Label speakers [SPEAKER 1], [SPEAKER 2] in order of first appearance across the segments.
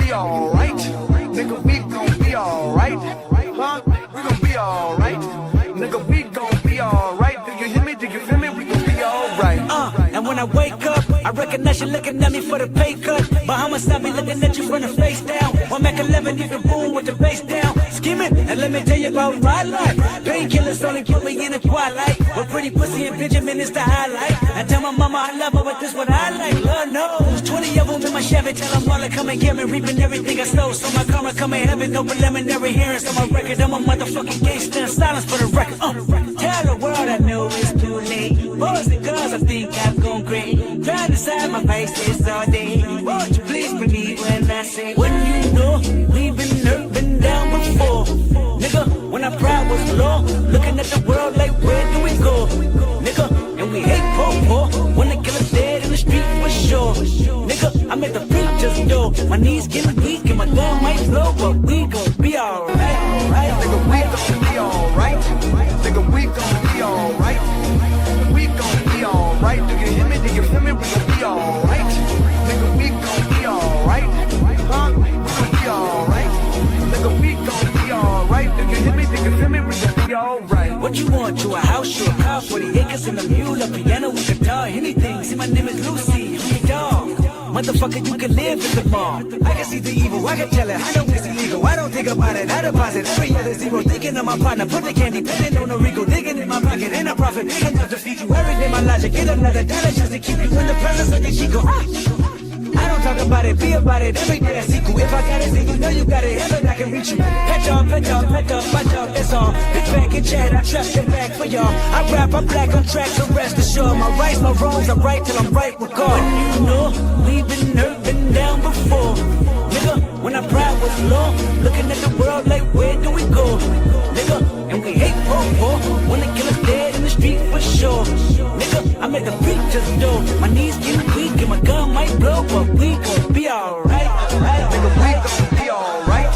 [SPEAKER 1] be alright. Nigga, we gon' be alright. Huh? We gon' be alright. Nigga, we gon' be alright. Do you hear me? Do you feel me? We gon' be alright.
[SPEAKER 2] And when I wake up, I recognize you looking at me for the pay cut. Bahamas, I be looking at you from the face down. One Mac 11, you can boom with the bass down. Skimming, and let me tell you about my life. Painkillers only put me in the twilight. But pretty pussy and Benjamin is the highlight. I tell my mama I love her, but this what I like. Lord knows, 20 of them in my Chevy. Tell them all to come and get me, reaping everything I stole. So my karma come in heaven, no preliminary hearings on my record. I'm a motherfucking gangster in silence for the record. Tell the world I know it's too late. Boys and girls, I think I've gone great. Trying to decide my vices all day. Won't you please believe when I say, when you know we've been hurt, been down before. Nigga, when our pride was low, looking at the world like where do we go? Nigga, and we hate poor. Wanna kill us dead in the street for sure. Nigga, I'm at the preacher's door. My knees getting weak and my gun might blow, but we gon' be alright.
[SPEAKER 1] Nigga, we gon' be alright. Nigga, we gon' be alright. We gon' be alright. Do you hear me? Do you feel me? We gon' be alright. Nigga, we gon' be alright. Huh? We gon' be alright. Nigga, we gon' be alright. Do you hear me? Do you feel me? We gon' be alright.
[SPEAKER 2] What you want? You a house, you a car, 40 acres and a mule, a piano with guitar, anything. See, my name is Lucy, I'm your dog. Motherfucker, you can live in the mall. I can see the evil, I can tell it. I know it's illegal, I don't think about it. I deposit every other zero, thinking of my partner. Put the candy, penning on the Rico, digging in my pocket. And a profit, big enough to feed you every day. My logic, get another dollar just to keep you in the presence of the Chico. I don't talk about it, be about it. Every day I see you. If I got it, then you know you got it. Heaven, I can reach you. Pet up, my dog, that's all. Bitch back and chat, I trust it back for y'all. I rap, I'm black on track, so rest assured. My rights, my wrongs, I'm right till I'm right with God. When you know we've been hurt, been down before. Nigga, when our pride was low, looking at the world like where do we go? Nigga, and we hate poor. Wanna kill us dead in the street for sure. Nigga, I'm at the preacher's door. My knees get weak and my gun might blow, but we gon' be alright.
[SPEAKER 1] Nigga, we gon' be alright.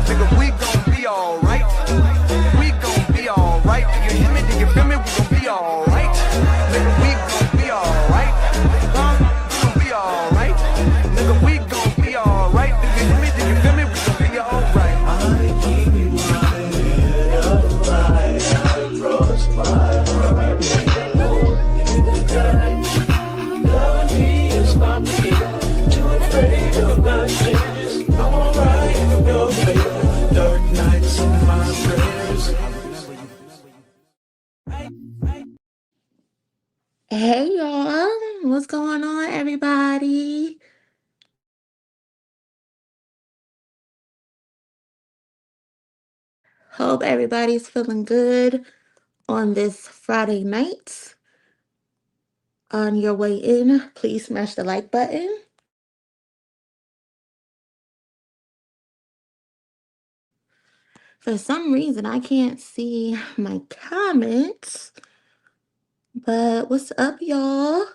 [SPEAKER 1] Nigga, we gon' be alright. We gon' be alright. Do you hear me? Do you feel me? We gon' be alright. Nigga, we gon' be alright. Huh? We gon' be alright. Nigga, we gon' be alright. Do you hear me? Do you feel me? We gon' be alright.
[SPEAKER 3] I keep my head up high. I cross my heart. Love me is my me. Too afraid of my changes. I'm alright in your way. Dark nights in my prayers.
[SPEAKER 4] Hey y'all, what's going on, everybody? Hope everybody's feeling good on this Friday night. On your way in, please smash the like button. For some reason, I can't see my comments, but what's up, y'all?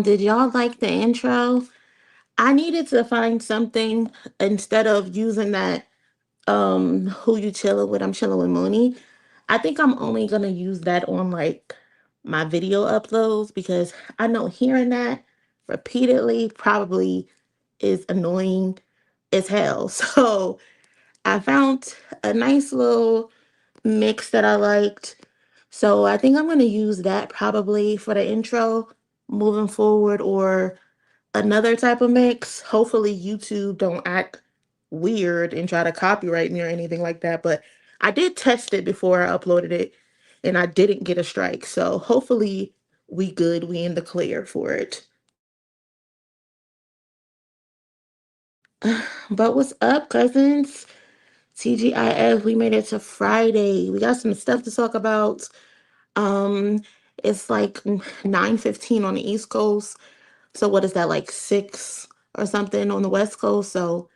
[SPEAKER 4] Did y'all like the intro? I needed to find something instead of using that who you chilling with, I'm chilling with Monie. I think I'm only gonna use that on like my video uploads because I know hearing that repeatedly probably is annoying as hell. So I found a nice little mix that I liked. So I think I'm gonna use that probably for the intro moving forward, or another type of mix. Hopefully YouTube don't act weird and try to copyright me or anything like that. But I did test it before I uploaded it and I didn't get a strike. So hopefully we good. We in the clear for it. But what's up, cousins? TGIF, we made it to Friday. We got some stuff to talk about. It's like 9:15 on the East Coast. So what is that, like 6 or something on the West Coast? So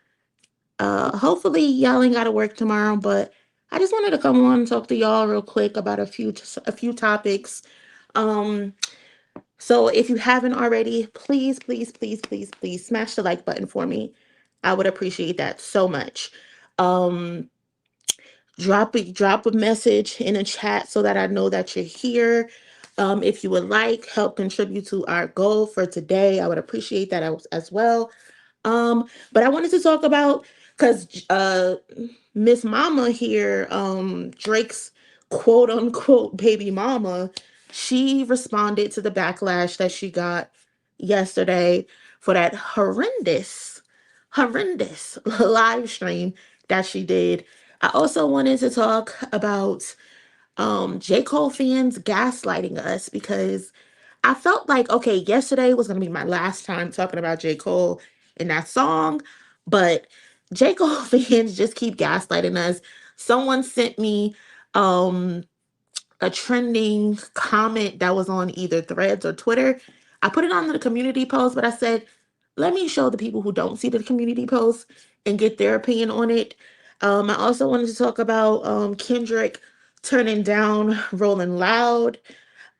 [SPEAKER 4] hopefully y'all ain't gotta work tomorrow, but I just wanted to come on and talk to y'all real quick about a few topics. So if you haven't already, please smash the like button for me. I would appreciate that so much. Drop a message in a chat so that I know that you're here. If you would like help contribute to our goal for today, I would appreciate that as well. But I wanted to talk about, because Miss Mama here, Drake's quote unquote baby mama, she responded to the backlash that she got yesterday for that horrendous live stream that she did. I also wanted to talk about J. Cole fans gaslighting us, because I felt like, okay, yesterday was gonna be my last time talking about J. Cole and that song, but J. Cole fans just keep gaslighting us. Someone sent me um a trending comment that was on either Threads or Twitter. I put it on the community post, but I said, let me show the people who don't see the community post and get their opinion on it. I also wanted to talk about Kendrick turning down Rolling Loud.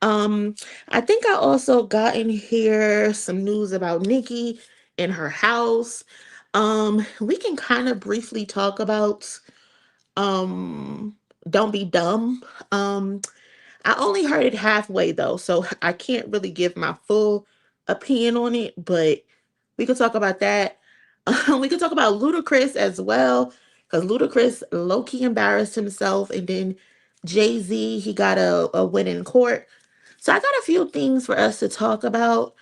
[SPEAKER 4] Um, I think I also got in here some news about Nicki and her house. We can kind of briefly talk about Don't Be Dumb. I only heard it halfway though, so I can't really give my full opinion on it, but we could talk about that. We could talk about Ludacris as well, because Ludacris low-key embarrassed himself, and then Jay-Z, he got a win in court. So I got a few things for us to talk about.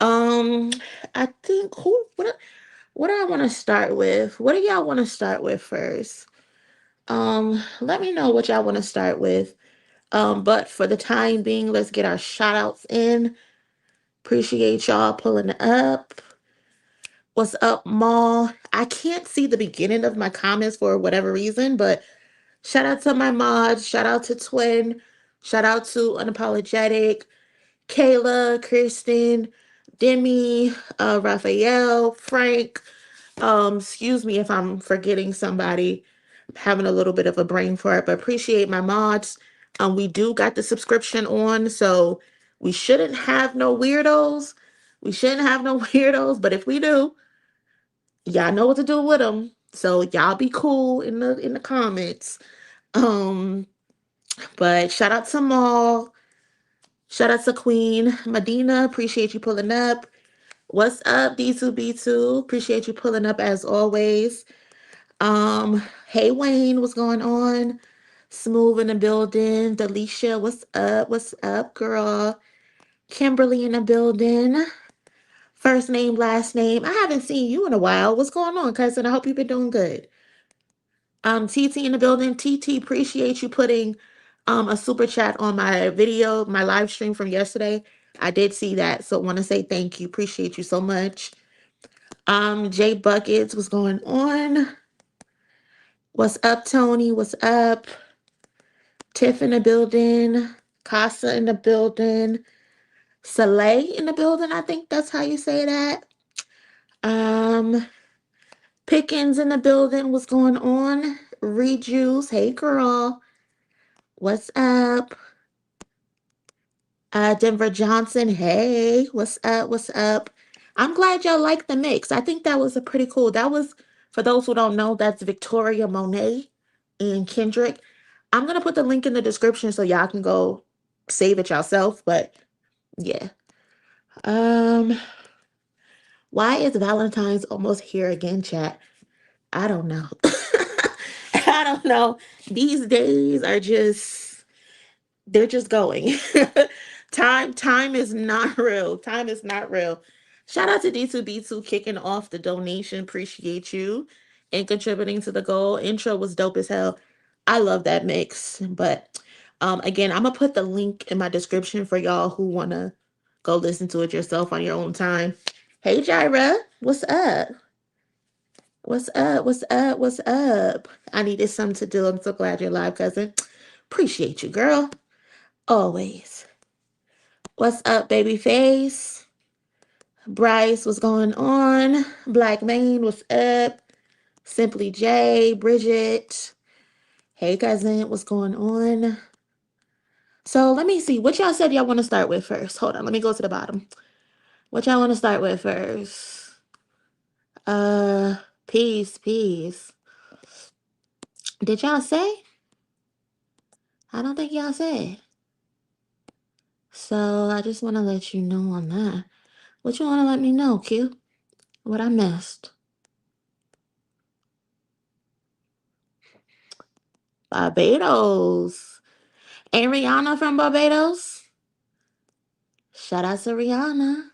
[SPEAKER 4] Um, I think what do I want to start with? What do y'all want to start with first? Let me know what y'all want to start with. But for the time being, let's get our shout outs in. Appreciate y'all pulling up. What's up, Maul? I can't see the beginning of my comments for whatever reason, but shout out to my mods, shout out to Twin, shout out to Unapologetic, Kayla, Kristen, Demi, Raphael, Frank. Excuse me if I'm forgetting somebody. I'm having a little bit of a brain fart, but appreciate my mods. We do got the subscription on, so we shouldn't have no weirdos. We shouldn't have no weirdos, but if we do, y'all know what to do with them. So y'all be cool in the comments. Um, but shout out to Maul. Shout out to Queen Medina. Appreciate you pulling up. What's up, D2B2? Appreciate you pulling up as always. Hey Wayne, what's going on? Smooth in the building. Delisha, what's up? What's up, girl? Kimberly in the building. First name, last name. I haven't seen you in a while. What's going on, cousin? I hope you've been doing good. TT in the building. TT, appreciate you putting a super chat on my video, my live stream from yesterday. I did see that, so want to say thank you. Appreciate you so much. Jay Buckets, what's going on? What's up, Tony? What's up? Tiff in the building. Casa in the building. Soleil in the building. I think that's how you say that. Um, Pickens in the building. What's going on? Rejuice. Hey, girl. What's up? Denver Johnson. Hey, what's up? What's up? I'm glad y'all like the mix. I think that was a pretty cool. That was, for those who don't know, that's Victoria Monet and Kendrick. I'm gonna put the link in the description so y'all can go save it yourself. But yeah. Um, why is Valentine's almost here again, chat? I don't know. I don't know. These days are just, they're just going. Time is not real. Time is not real. Shout out to D2B2 kicking off the donation. Appreciate you and contributing to the goal. Intro was dope as hell. I love that mix. But again, I'm gonna put the link in my description for y'all who wanna go listen to it yourself on your own time. Hey Jira, what's up? What's up? What's up? What's up? I needed something to do. I'm so glad you're live, cousin. Appreciate you, girl. Always. What's up, baby face? Bryce, what's going on? Black Main, what's up? Simply J, Bridget. Hey, cousin, what's going on? So let me see. What y'all said y'all want to start with first? Hold on, let me go to the bottom. What y'all want to start with first? Uh, peace. Did y'all say? I don't think y'all said. So I just want to let you know on that. What you want to let me know, Q? What I missed? Barbados. Ain't Rihanna from Barbados? Shout out to Rihanna.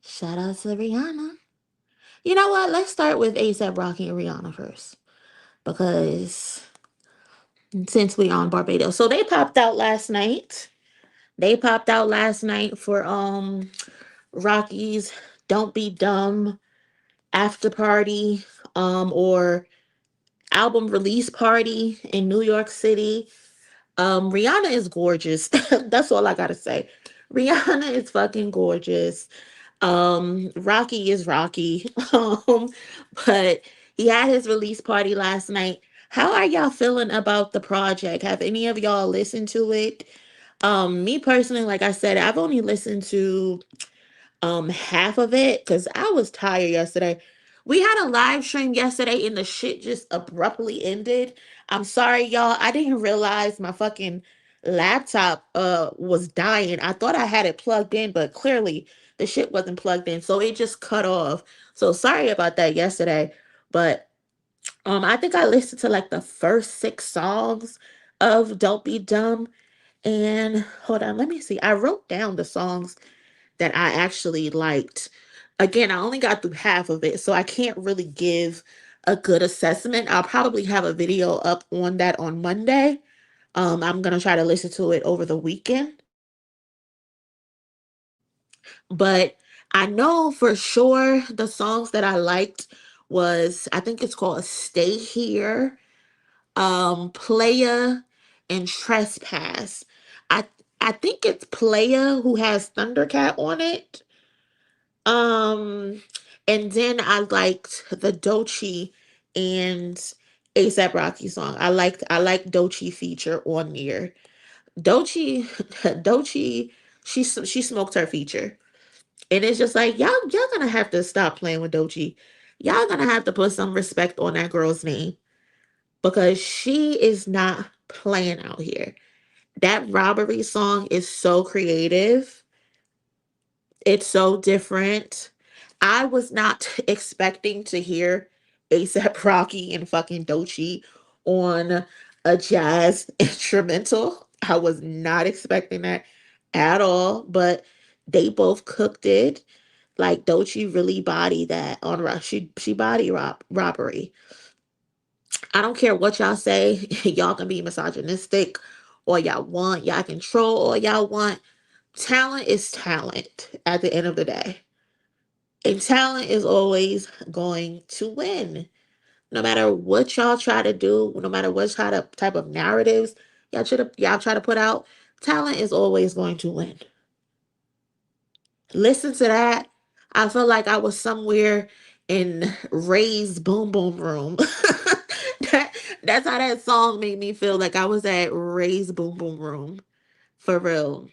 [SPEAKER 4] Shout out to Rihanna. You know what? Let's start with ASAP Rocky and Rihanna first. Because since we on Barbados. So they popped out last night. They popped out last night for Rocky's Don't Be Dumb after party or album release party in New York City. Rihanna is gorgeous. That's all I gotta say. Rihanna is fucking gorgeous. Rocky is Rocky. But he had his release party last night. How are y'all feeling about the project? Have any of y'all listened to it? Me personally, like I said, I've only listened to half of it because I was tired yesterday. We had a live stream yesterday and the shit just abruptly ended. I'm sorry, y'all. I didn't realize my fucking laptop was dying. I thought I had it plugged in, but clearly the shit wasn't plugged in. So it just cut off. So sorry about that yesterday. But I think I listened to like the first 6 songs of Don't Be Dumb. And hold on, let me see. I wrote down the songs that I actually liked. Again, I only got through half of it, so I can't really give a good assessment. I'll probably have a video up on that on Monday. I'm gonna try to listen to it over the weekend. But I know for sure the songs that I liked was I think it's called Stay Here, Playa, and Trespass. I I think it's Playa who has Thundercat on it. Um, and then I liked the Doechii and ASAP Rocky song. I like Doechii feature on there. Doechii Doechii she smoked her feature. And it's just like y'all gonna have to stop playing with Doechii. Y'all gonna have to put some respect on that girl's name because she is not playing out here. That robbery song is so creative. It's so different. I was not expecting to hear ASAP Rocky and fucking Doechii on a jazz instrumental. I was not expecting that at all, but they both cooked it. Like Doechii really bodied that on she body robbery. I don't care what y'all say. Y'all can be misogynistic or y'all control or y'all want. Talent is talent at the end of the day. And talent is always going to win. No matter what y'all try to do, no matter what type of narratives y'all try to put out, talent is always going to win. Listen to that. I felt like I was somewhere in Ray's Boom Boom Room. that, that's how that song made me feel like I was at Ray's Boom Boom Room. For real.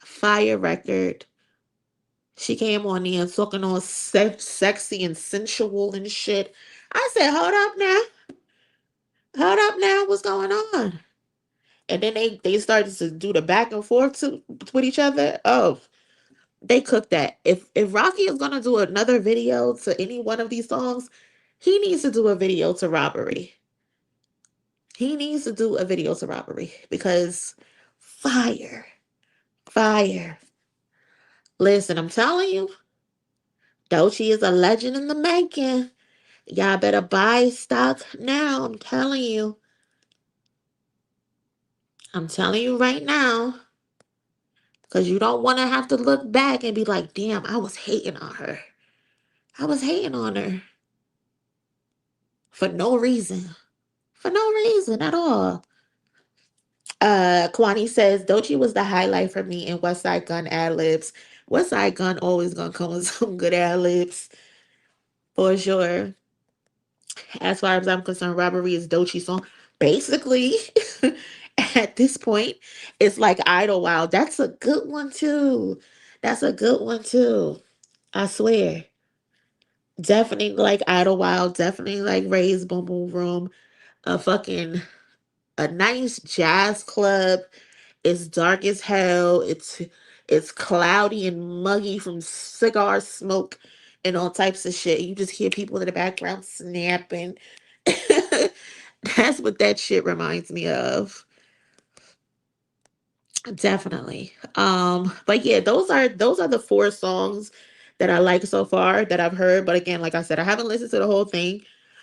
[SPEAKER 4] Fire record. She came on there talking all sexy and sensual and shit. I said, hold up now. Hold up now. What's going on? And then they started to do the back and forth with each other. Oh, they cooked that. If Rocky is gonna do another video to any one of these songs, he needs to do a video to Robbery. He needs to do a video to Robbery because fire. Fire. Listen, I'm telling you, Doechii is a legend in the making. Y'all better buy stock now. I'm telling you. I'm telling you right now. Because you don't want to have to look back and be like, damn, I was hating on her. I was hating on her. For no reason. For no reason at all. Kwani says, Doechii was the highlight for me in West Side Gun ad libs. West Side Gun always gonna come with some good ad libs. For sure. As far as I'm concerned, Robbery is Doechii's song. Basically, at this point, it's like Idlewild. That's a good one too. That's a good one too. I swear. Definitely like Idlewild. Definitely like Ray's Boom Boom Room. A fucking a nice jazz club It's dark as hell. It's cloudy and muggy from cigar smoke and all types of shit. You just hear people in the background snapping. That's what that shit reminds me of. Definitely. But yeah, those are the four songs that I like so far that I've heard. But again, like I said, I haven't listened to the whole thing.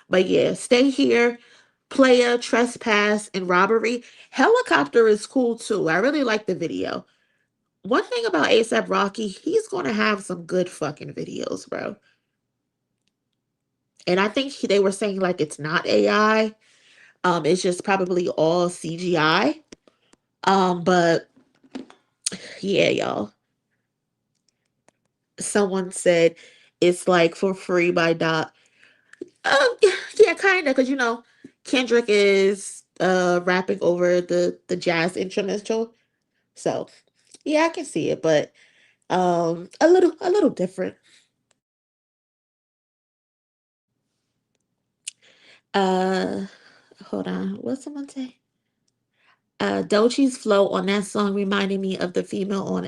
[SPEAKER 4] But yeah, Stay Here, Player, Trespass, and Robbery. Helicopter is cool too. I really like the video. One thing about ASAP Rocky, he's gonna have some good fucking videos, bro. And I think they were saying like it's not AI. It's just probably all CGI. But yeah, y'all. Someone said it's like for free by Dot. Yeah, kind of, because Kendrick is rapping over the jazz instrumental. So yeah, I can see it, but a little different. Uh Hold on. What's someone say? Doechii's flow on that song reminded me of the female on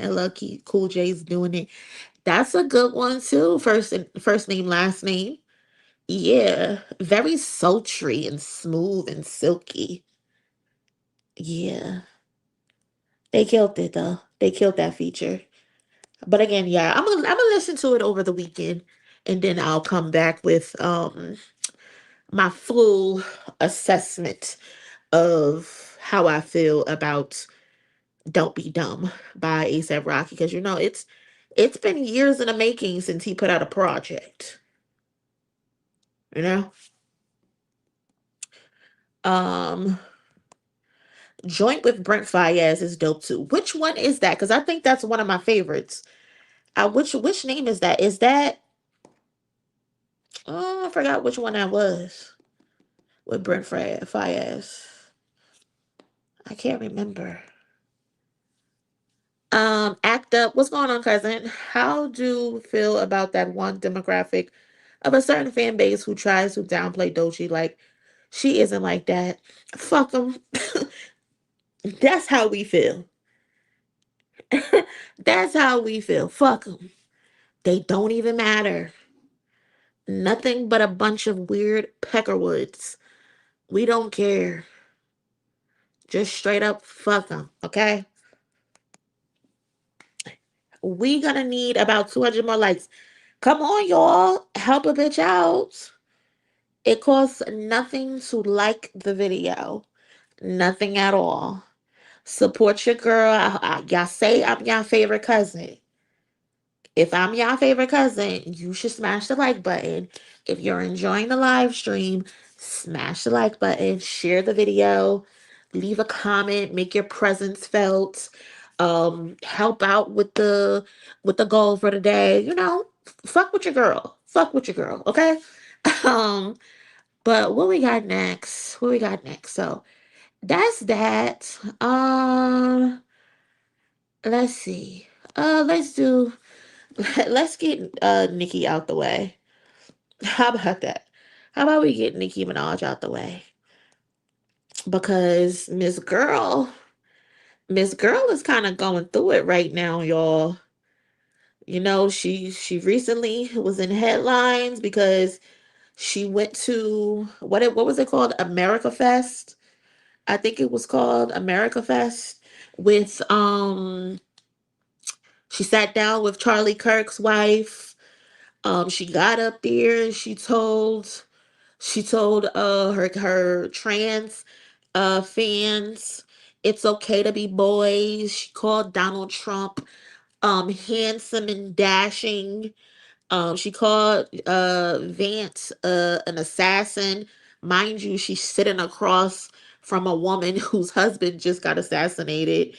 [SPEAKER 4] Cool J's doing it. That's a good one too. First name, last name. Yeah, very sultry and smooth and silky. Yeah, they killed it though. They killed that feature. But again, yeah, I'm gonna listen to it over the weekend, and then I'll come back with my full assessment of how I feel about "Don't Be Dumb" by ASAP Rocky, because it's been years in the making since he put out a project. You know, um, Joint with Brent Fayez is dope too. Which one is that? Because I think that's one of my favorites. Which name is that? Is that I forgot which one that was with Fayez. I can't remember. Act Up. What's going on, cousin? How do you feel about that one demographic of a certain fan base who tries to downplay Doechii like she isn't like that? Fuck them. That's how we feel. That's how we feel. Fuck them. They don't even matter. Nothing but a bunch of weird peckerwoods. We don't care. Just straight up fuck them, okay? We gonna need about 200 more likes. Come on, y'all. Help a bitch out. It costs nothing to like the video. Nothing at all. Support your girl. Y'all say I'm your favorite cousin. If I'm your favorite cousin, you should smash the like button. If you're enjoying the live stream, smash the like button, share the video, leave a comment, make your presence felt. Help out with the goal for the day. Fuck with your girl. Fuck with your girl, okay? Um, but what we got next? What we got next? So that's that. Let's see. Let's do let's get Nicki out the way. How about that? How about we get Nicki Minaj out the way? Because Miss Girl is kind of going through it right now, y'all. She recently was in headlines because she went to what was it called? America Fest. I think it was called America Fest with she sat down with Charlie Kirk's wife. She got up there and she told her trans fans it's okay to be boys. She called Donald Trump handsome and dashing. She called Vance an assassin. Mind you, she's sitting across from a woman whose husband just got assassinated.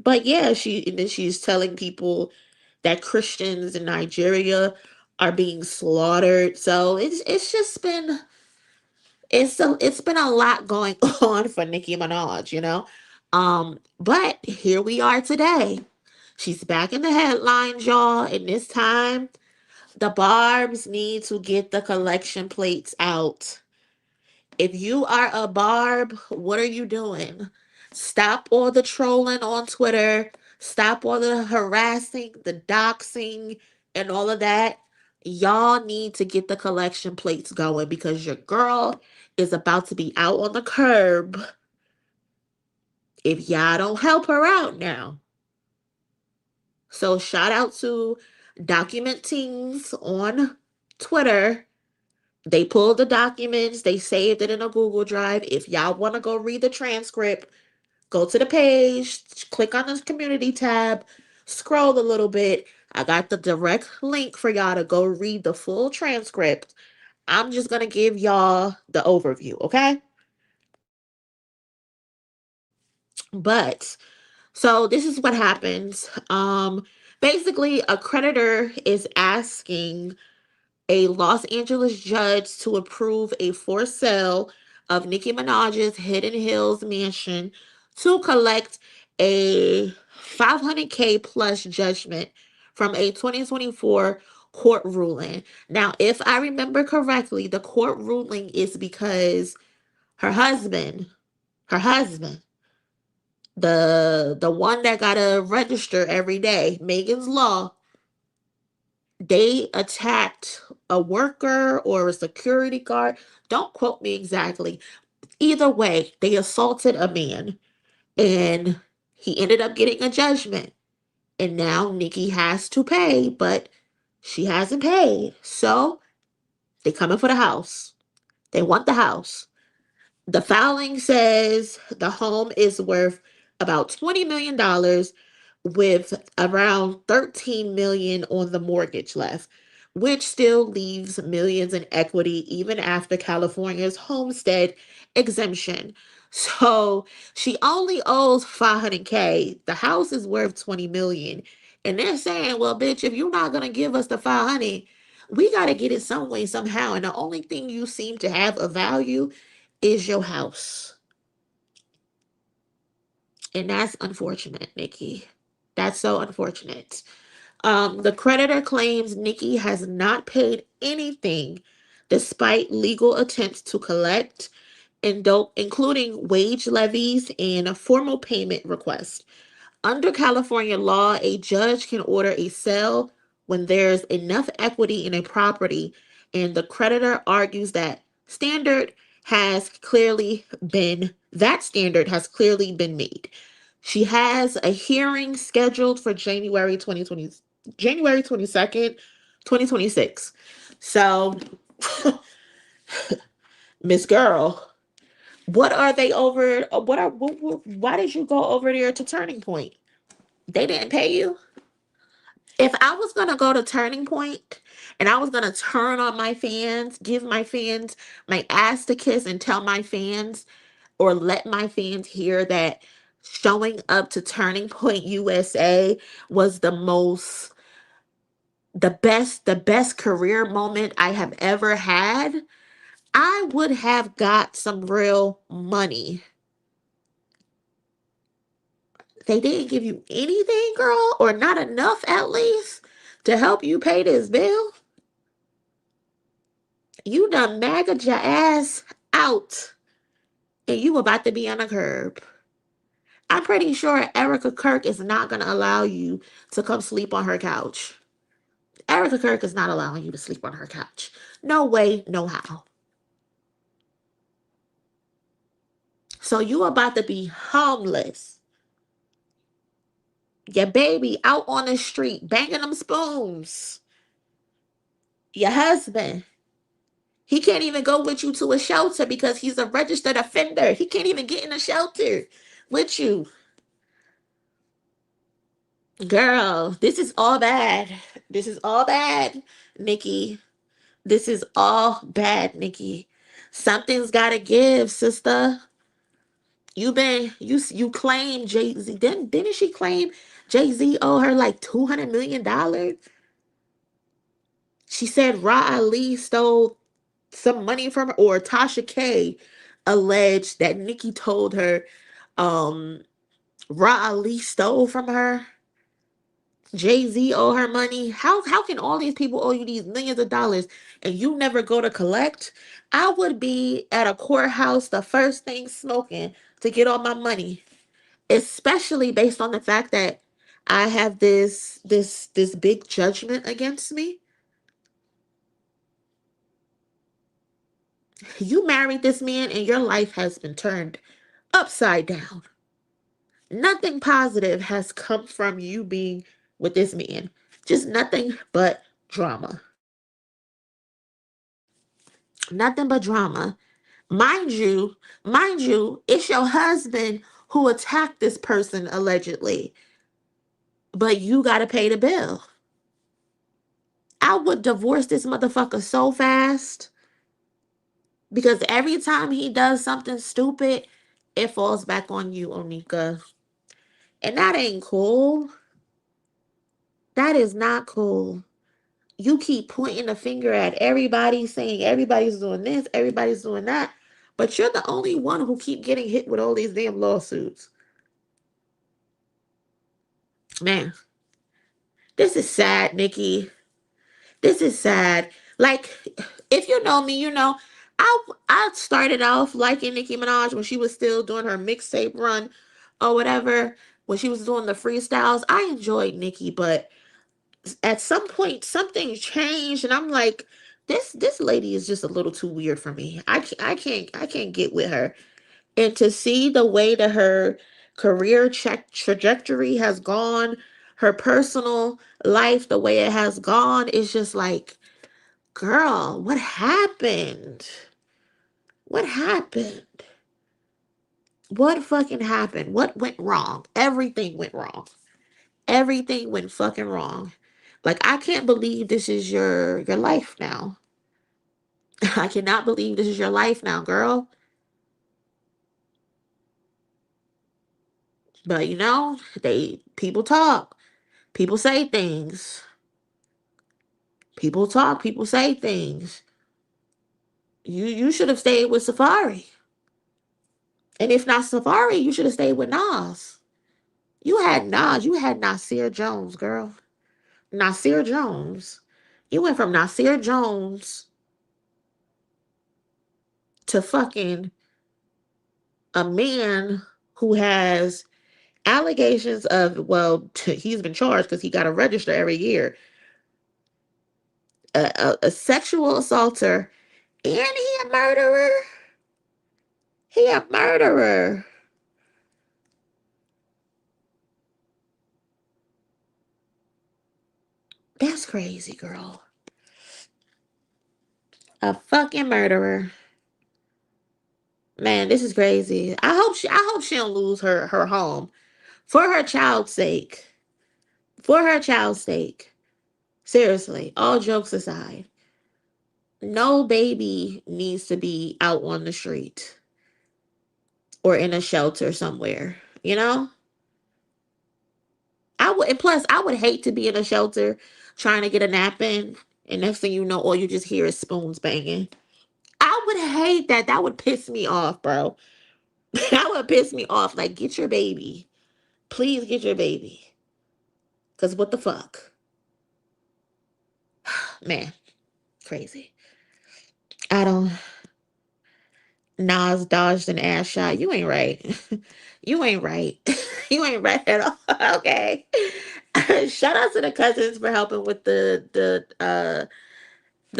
[SPEAKER 4] But yeah, and then she's telling people that Christians in Nigeria are being slaughtered. So it's been a lot going on for Nicki Minaj. But here we are today. She's back in the headlines, y'all, and this time the Barbs need to get the collection plates out. If you are a Barb, what are you doing? Stop all the trolling on Twitter. Stop all the harassing, the doxing, and all of that. Y'all need to get the collection plates going because your girl is about to be out on the curb if y'all don't help her out now. So shout out to Document Teens on Twitter. They pulled the documents, they saved it in a Google Drive. If y'all want to go read the transcript, go to the page, click on the community tab, scroll a little bit. I got the direct link for y'all to go read the full transcript. I'm just going to give y'all the overview, okay? But so this is what happens. Basically a creditor is asking a Los Angeles judge to approve a forced sale of Nicki Minaj's Hidden Hills mansion to collect a 500K plus judgment from a 2024 court ruling. Now, if I remember correctly, the court ruling is because her husband, her husband, the one that gotta register every day, Megan's Law, they attacked a worker or a security guard. Don't quote me exactly. Either way, they assaulted a man and he ended up getting a judgment. And now Nicki has to pay, but she hasn't paid. So they coming for the house. They want the house. The filing says the home is worth about $20 million with around 13 million on the mortgage left, which still leaves millions in equity even after California's homestead exemption. So she only owes 500K. The house is worth 20 million. And they're saying, well, bitch, if you're not gonna give us the 500, we gotta get it some way, somehow. And the only thing you seem to have of value is your house. And that's unfortunate, Nicki. That's so unfortunate. The creditor claims Nicki has not paid anything despite legal attempts to collect, including wage levies and a formal payment request. Under California law, a judge can order a sale when there's enough equity in a property, and the creditor argues that standard has clearly been made. She has a hearing scheduled for January 22nd, 2026. So, Miss Girl, what are they over? Why did you go over there to Turning Point? They didn't pay you? If I was gonna go to Turning Point and I was gonna turn on my fans, give my fans my ass to kiss and tell my fans or let my fans hear that showing up to Turning Point USA was the best career moment I have ever had, I would have got some real money. They didn't give you anything, girl, or not enough at least to help you pay this bill. You done MAGA your ass out and you about to be on a curb. I'm pretty sure Erica Kirk is not going to allow you to come sleep on her couch. Erica Kirk is not allowing you to sleep on her couch. No way, no how. So you about to be homeless. Your baby out on the street banging them spoons. Your husband, he can't even go with you to a shelter because he's a registered offender. He can't even get in a shelter with you. Girl, this is all bad. This is all bad, Nicki. This is all bad, Nicki. Something's gotta give, sister. You claim Jay-Z. Didn't she claim Jay-Z owe her like $200 million? She said Ra Ali stole some money from her, or Tasha K alleged that Nicki told her um Ra Ali stole from her. Jay-Z owe her money. How can all these people owe you these millions of dollars and you never go to collect? I would be at a courthouse the first thing smoking to get all my money. especially based on the fact that I have this big judgment against me. You married this man and your life has been turned upside down. Nothing positive has come from you being with this man. Just nothing but drama. Nothing but drama. Mind you, it's your husband who attacked this person allegedly, but you got to pay the bill. I would divorce this motherfucker so fast because every time he does something stupid, it falls back on you, Onika. And that ain't cool. That is not cool. You keep pointing the finger at everybody, saying everybody's doing this, everybody's doing that, but you're the only one who keep getting hit with all these damn lawsuits. Man, this is sad, Nicki. This is sad. Like, if you know me, you know I started off liking Nicki Minaj when she was still doing her mixtape run or whatever. When she was doing the freestyles, I enjoyed Nicki, but at some point something changed, and I'm like, this lady is just a little too weird for me. I can't get with her. And to see the way that her career trajectory has gone, her personal life, the way it has gone, is just like, girl, what happened? What happened? What fucking happened? What went wrong? Everything went wrong. Everything went fucking wrong. Like, I can't believe this is your life now. I cannot believe this is your life now, girl. But you know, people talk. People say things. People talk, people say things. You should have stayed with Safari. And if not Safari, you should have stayed with Nas. You had Nas, you had Nasir Jones, girl. Nasir Jones. You went from Nasir Jones to fucking a man who has allegations of, well, he's been charged because he got to register every year. A sexual assaulter, and he a murderer. He a murderer. That's crazy, girl. A fucking murderer. Man, this is crazy. I hope she don't lose her home. For her child's sake. For her child's sake. Seriously, all jokes aside. No baby needs to be out on the street or in a shelter somewhere, you know? I would, and plus I would hate to be in a shelter trying to get a nap in, and next thing you know, all you just hear is spoons banging. I would hate that. That would piss me off, bro. That would piss me off. Like, get your baby. Please get your baby. Because what the fuck? Man, crazy. I don't. Nas dodged an ass shot. You ain't right. You ain't right. You ain't right at all. Okay. Shout out to the cousins for helping with the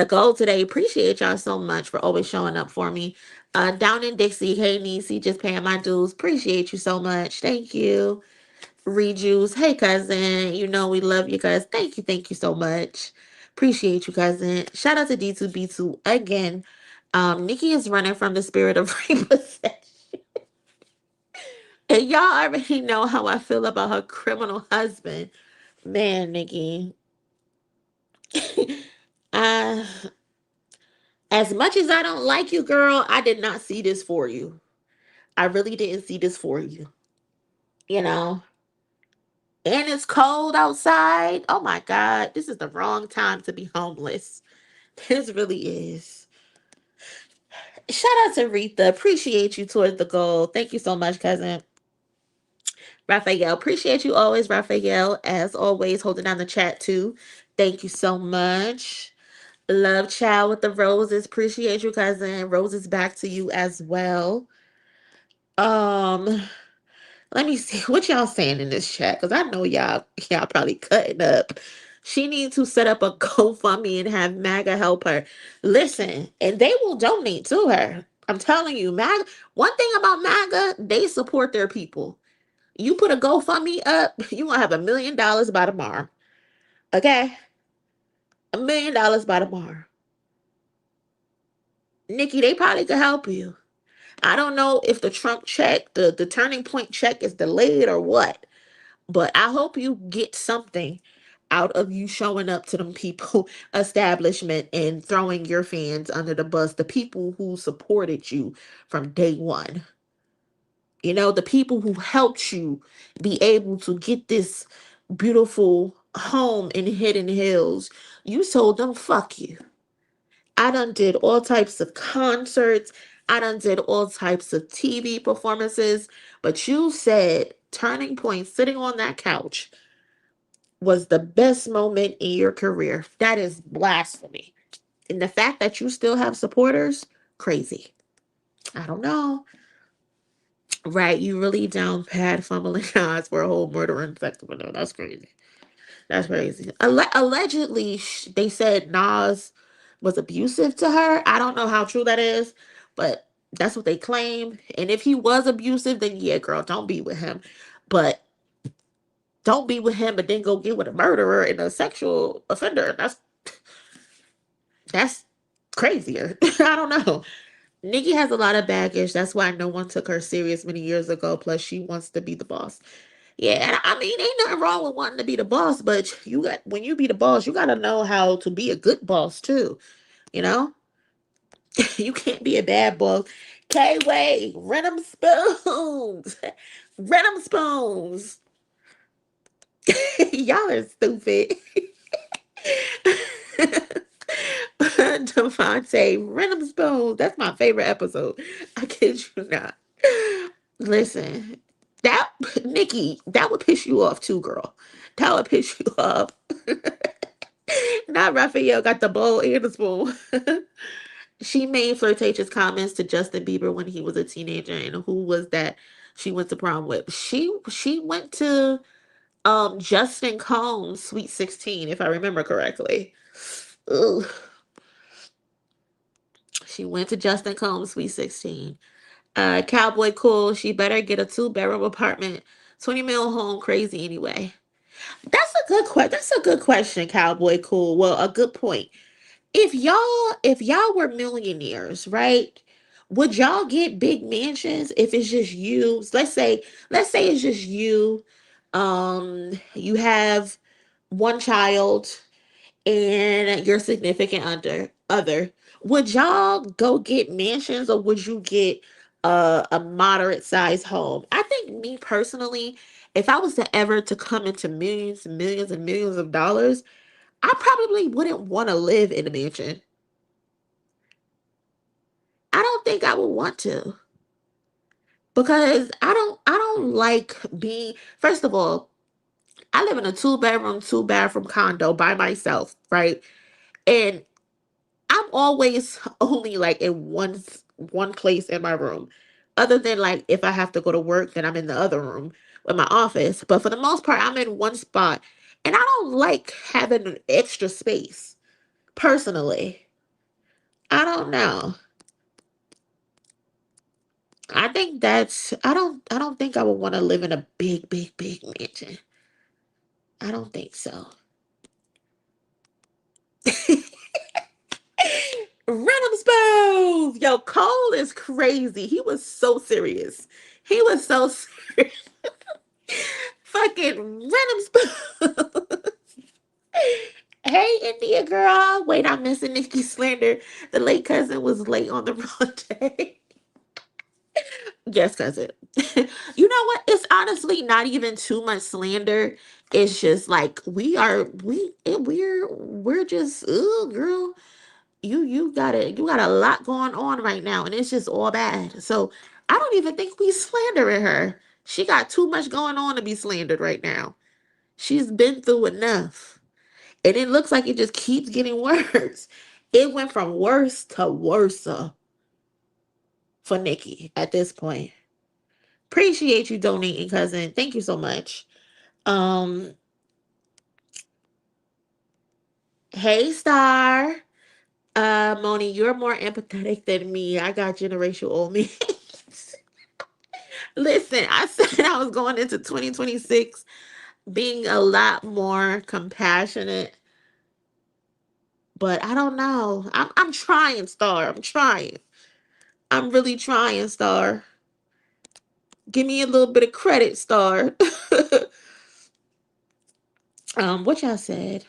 [SPEAKER 4] goal today. Appreciate y'all so much for always showing up for me. Down in Dixie, hey Niecy, just paying my dues. Appreciate you so much. Thank you. Rejuice, hey cousin. You know we love you guys. Thank you so much. Appreciate you, cousin. Shout out to D2B2 again. Nikki is running from the spirit of repossession. And y'all already know how I feel about her criminal husband. Man, Nikki. uh, as much as I don't like you, girl, I did not see this for you. I really didn't see this for you. You know? And it's cold outside. Oh my God. This is the wrong time to be homeless. This really is. Shout out to Rita. Appreciate you towards the goal. Thank you so much, cousin. Raphael. Appreciate you always, Raphael. As always, holding down the chat too. Thank you so much. Love child with the roses. Appreciate you, cousin. Roses back to you as well. Um, Let me see what y'all saying in this chat, because I know y'all probably cutting up. She needs to set up a GoFundMe and have MAGA help her. Listen, and they will donate to her. I'm telling you, MAGA. One thing about MAGA, they support their people. You put a GoFundMe up, you gonna have $1 million by tomorrow. Okay, $1 million by tomorrow. Nikki, they probably could help you. I don't know if the Trump check, the turning point check is delayed or what. But I hope you get something out of you showing up to them people establishment and throwing your fans under the bus, the people who supported you from day one. You know, the people who helped you be able to get this beautiful home in Hidden Hills. You told them, fuck you. I done did all types of concerts. I done did all types of TV performances. But you said Turning Point sitting on that couch was the best moment in your career. That is blasphemy. And the fact that you still have supporters, crazy. I don't know. Right, you really down pat fumbling odds for a whole murder and sex offender. That's crazy. That's crazy. Allegedly, they said Nas was abusive to her. I don't know how true that is, but that's what they claim. And if he was abusive, then yeah, girl, don't be with him. But don't be with him, but then go get with a murderer and a sexual offender. That's crazier. I don't know. Nicki has a lot of baggage. That's why no one took her serious many years ago. Plus, she wants to be the boss. Yeah, and I mean, ain't nothing wrong with wanting to be the boss, but you got when you be the boss, you gotta know how to be a good boss too. You know, you can't be a bad boss. K Way, rent 'em spoons, rent 'em spoons. Y'all are stupid. Devontae, rent 'em spoons. That's my favorite episode. I kid you not. Listen, that Nikki, that would piss you off too, girl. That would piss you off. Not Raphael got the bowl and the spoon. She made flirtatious comments to Justin Bieber when he was a teenager, and who was that she went to prom with? She went to Justin Combs' Sweet 16, if I remember correctly. Ugh. She went to Justin Combs' Sweet 16. Cowboy Cool, she better get a 2-bedroom apartment. 20 mil home, crazy anyway. That's a good question, Cowboy Cool. Well, a good point. If y'all were millionaires, right? Would y'all get big mansions if it's just you? Let's say it's just you. You have one child and your significant other. Would y'all go get mansions, or would you get a moderate sized home? I think me personally, if I was to ever to come into millions and millions and millions of dollars, I probably wouldn't want to live in a mansion. I don't think I would want to, because I don't like being, first of all, I live in a 2-bedroom, 2-bathroom condo by myself, right? And I'm always only like in one place in my room. Other than like if I have to go to work, then I'm in the other room with my office. But for the most part, I'm in one spot. And I don't like having an extra space personally. I don't know. I don't think I would want to live in a big, big, big mansion. I don't think so. Rhythm spoons! Yo, Cole is crazy. He was so serious. He was so serious. Fucking rhythm spoons. Hey, India girl. Wait, I'm missing Nikki Slander. The late cousin was late on the wrong day. Yes, cousin. You know what? It's honestly not even too much slander. It's just like we're just, oh girl, you got a lot going on right now, and it's just all bad. So I don't even think we slandering her. She got too much going on to be slandered right now. She's been through enough. And it looks like it just keeps getting worse. It went from worse to worse for Nikki at this point. Appreciate you donating, cousin. Thank you so much. Um, hey Star. Moni, you're more empathetic than me. I got generational old me. Listen, I said I was going into 2026 being a lot more compassionate, but I don't know. I'm trying, Star. I'm trying. I'm really trying, Star. Give me a little bit of credit, Star. What y'all said?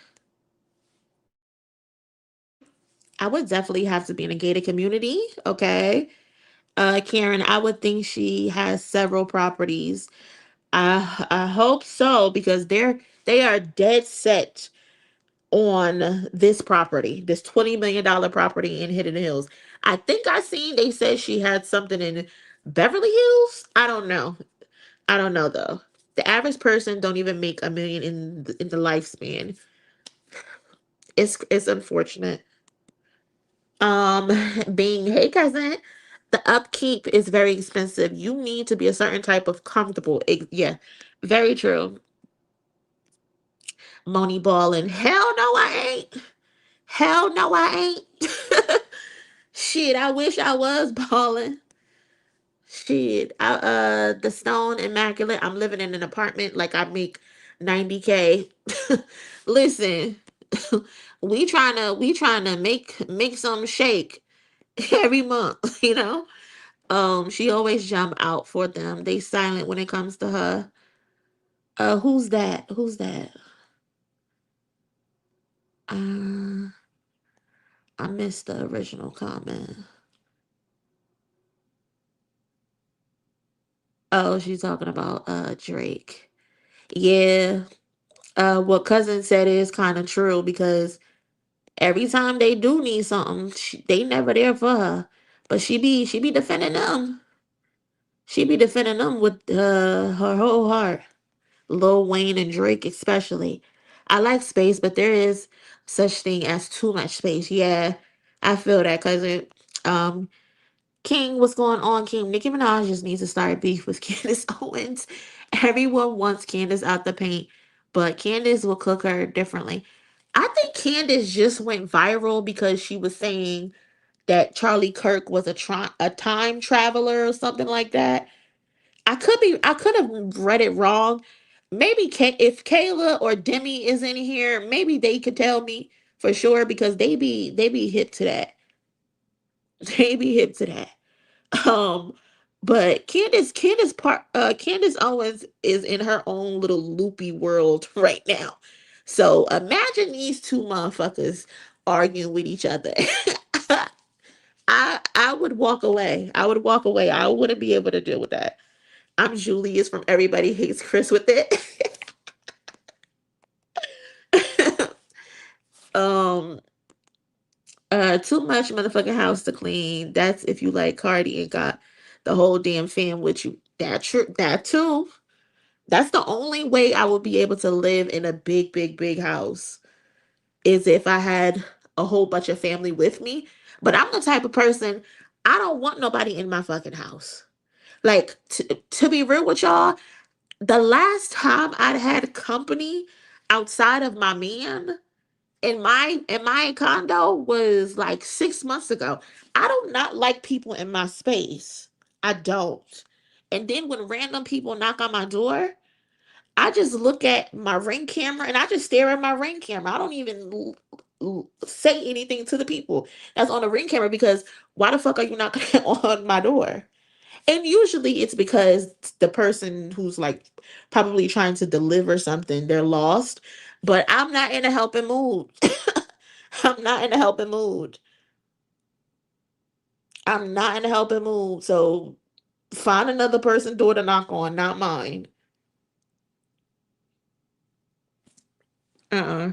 [SPEAKER 4] I would definitely have to be in a gated community. Okay. Karen, I would think she has several properties. I hope so because they are dead set on this property, this $20 million property in Hidden Hills. I think I seen they said she had something in Beverly Hills. I don't know. I don't know though. The average person don't even make a million in the lifespan. It's unfortunate. Um, being hey cousin, the upkeep is very expensive. You need to be a certain type of comfortable. Yeah, very true. Moni balling. Hell no, I ain't. Hell no, I ain't. Shit, I wish I was balling. Shit, the Stone Immaculate. I'm living in an apartment like I make 90K. Listen, we trying to make some shake every month. You know. She always jump out for them. They silent when it comes to her. Who's that? Who's that? Uh, I missed the original comment. Oh, she's talking about Drake. Yeah. What cousin said is kind of true because every time they do need something, they never there for her. But she be defending them. She be defending them with her whole heart. Lil Wayne and Drake especially. I like space, but there is such thing as too much space. Yeah, I feel that cousin. Um, King, what's going on, King? Nicki Minaj just needs to start beef with Candace Owens. Everyone wants Candace out the paint, but Candace will cook her differently. I think Candace just went viral because she was saying that Charlie Kirk was a time traveler or something like that. I could have read it wrong. Maybe if Kayla or Demi is in here, maybe they could tell me for sure because they be hip to that. They be hip to that. Um, but Candace Owens is in her own little loopy world right now. So imagine these two motherfuckers arguing with each other. I would walk away. I would walk away. I wouldn't be able to deal with that. I'm Julius from Everybody Hates Chris with it. um, too much motherfucking house to clean. That's if you like Cardi and got the whole damn fam with you. That too. That's the only way I would be able to live in a big, big, big house is if I had a whole bunch of family with me. But I'm the type of person I don't want nobody in my fucking house. Like to be real with y'all, the last time I'd had company outside of my man in my condo was like 6 months ago. I do not like people in my space. I don't. And then when random people knock on my door, I just look at my ring camera and I just stare at my ring camera. I don't even say anything to the people that's on the ring camera because why the fuck are you knocking on my door? And usually it's because the person who's like probably trying to deliver something, they're lost. But I'm not in a helping mood. I'm not in a helping mood. I'm not in a helping mood. So find another person door to knock on, not mine. Uh-uh.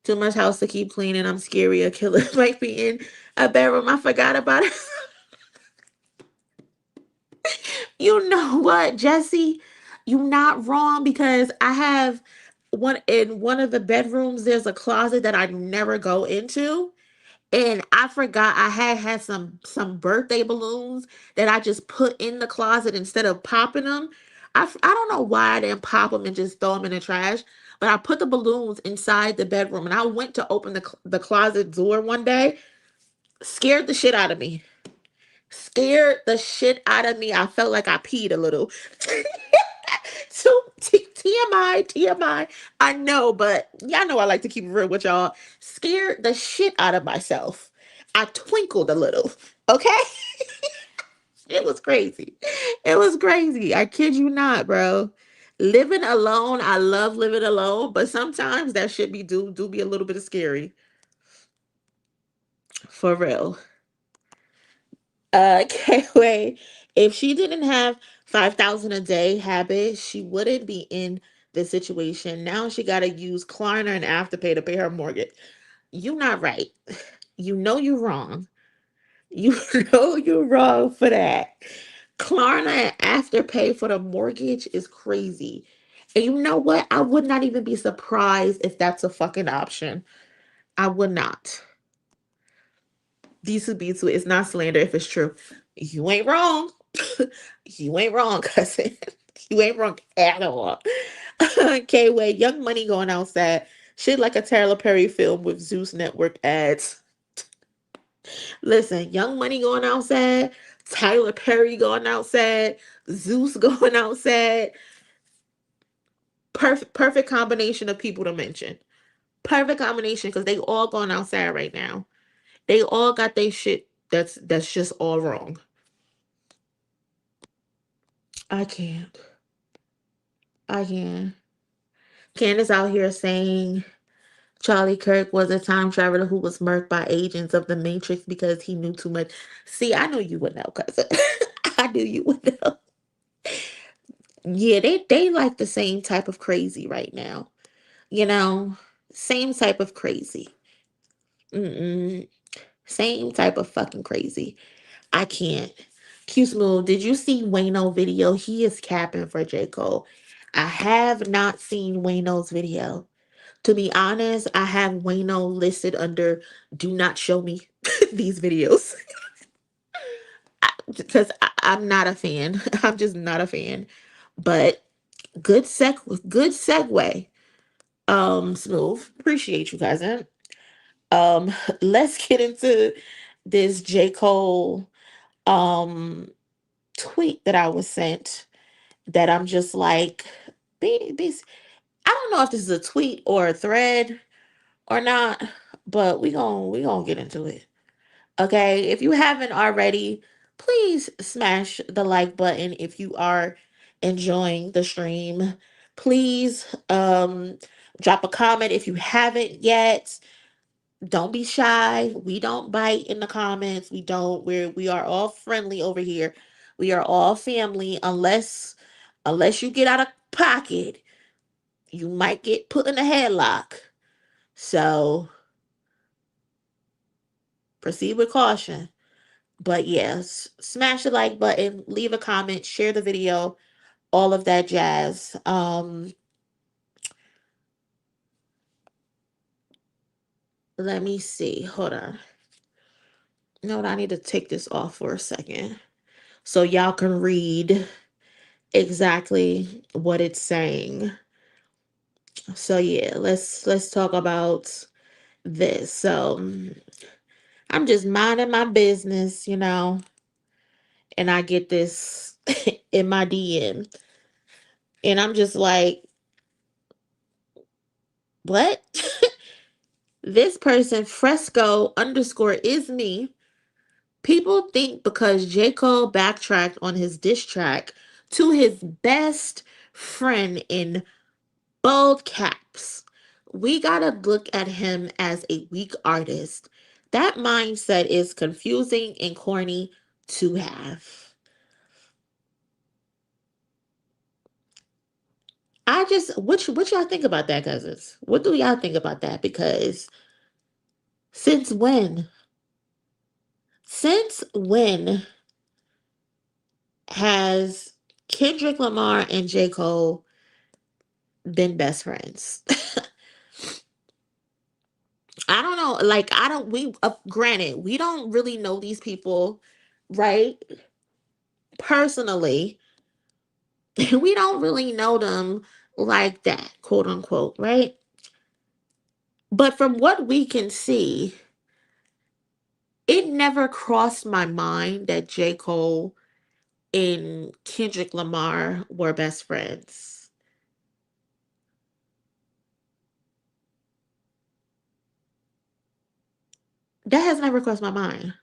[SPEAKER 4] Too much house to keep cleaning. I'm scary. A killer might be in a bedroom. I forgot about it. You know what, Jesse? You're not wrong because I have one in one of the bedrooms. There's a closet that I never go into, And I forgot I had some birthday balloons that I just put in the closet instead of popping them. I don't know why I didn't pop them and just throw them in the trash, but I put the balloons inside the bedroom, and I went to open the closet door one day, scared the shit out of me. Scared the shit out of me. I felt like I peed a little. So TMI, TMI. I know, but y'all know I like to keep it real with y'all. Scared the shit out of myself. I twinkled a little. Okay? It was crazy. It was crazy. I kid you not, bro. Living alone, I love living alone, but sometimes that shit do be a little bit of scary. For real. Can't wait. If she didn't have 5,000 a day habit, she wouldn't be in this situation. Now she got to use Klarna and Afterpay to pay her mortgage. You not right. You know you're wrong. You know you're wrong for that. Klarna and Afterpay for the mortgage is crazy. And you know what? I would not even be surprised if that's a fucking option. I would not. These would be too. It's not slander if it's true. You ain't wrong. You ain't wrong, cousin. You ain't wrong at all. Okay, wait. Young Money going outside. Shit like a Tyler Perry film with Zeus Network ads. Listen, Young Money going outside. Tyler Perry going outside. Zeus going outside. Perfect combination of people to mention. Perfect combination because they all going outside right now. They all got their shit that's just all wrong. I can't. I can't. Candace out here saying Charlie Kirk was a time traveler who was murked by agents of the Matrix because he knew too much. See, I know you would know, cousin. I knew you would know. Yeah, they like the same type of crazy right now. You know, same type of crazy. Mm-mm. Same type of fucking crazy. I can't. Q Smooth, did you see Wayno video? He is capping for J. Cole. I have not seen Wayno's video. To be honest, I have Wayno listed under do not show me these videos because I'm not a fan. I'm just not a fan. But good segue. Smooth. Appreciate you guys. Um, let's get into this J. Cole um tweet that I was sent that I'm just like, I don't know if this is a tweet or a thread or not, but we gonna get into it. Okay, if you haven't already, please smash the like button if you are enjoying the stream. Please drop a comment if you haven't yet. Don't be shy. We don't bite in the comments. We are all friendly over here. We are all family unless you get out of pocket, you might get put in a headlock. So proceed with caution. But yes, smash the like button, leave a comment, share the video, all of that jazz. Let me see. Hold on. No, I need to take this off for a second so y'all can read exactly what it's saying. So yeah, let's talk about this. So I'm just minding my business, and I get this in my DM. And I'm just like, what? This person, Fresco underscore is me. People think because J. Cole backtracked on his diss track to his best friend in bold caps, we gotta look at him as a weak artist. That mindset is confusing and corny to have. What y'all think about that, cousins? What do y'all think about that? Because since when? Since when has Kendrick Lamar and J. Cole been best friends? I don't know. Like, I don't, we, granted, we don't really know these people, right? Personally, we don't really know them like that, quote unquote, right? But from what we can see, it never crossed my mind that J. Cole and Kendrick Lamar were best friends. That has never crossed my mind.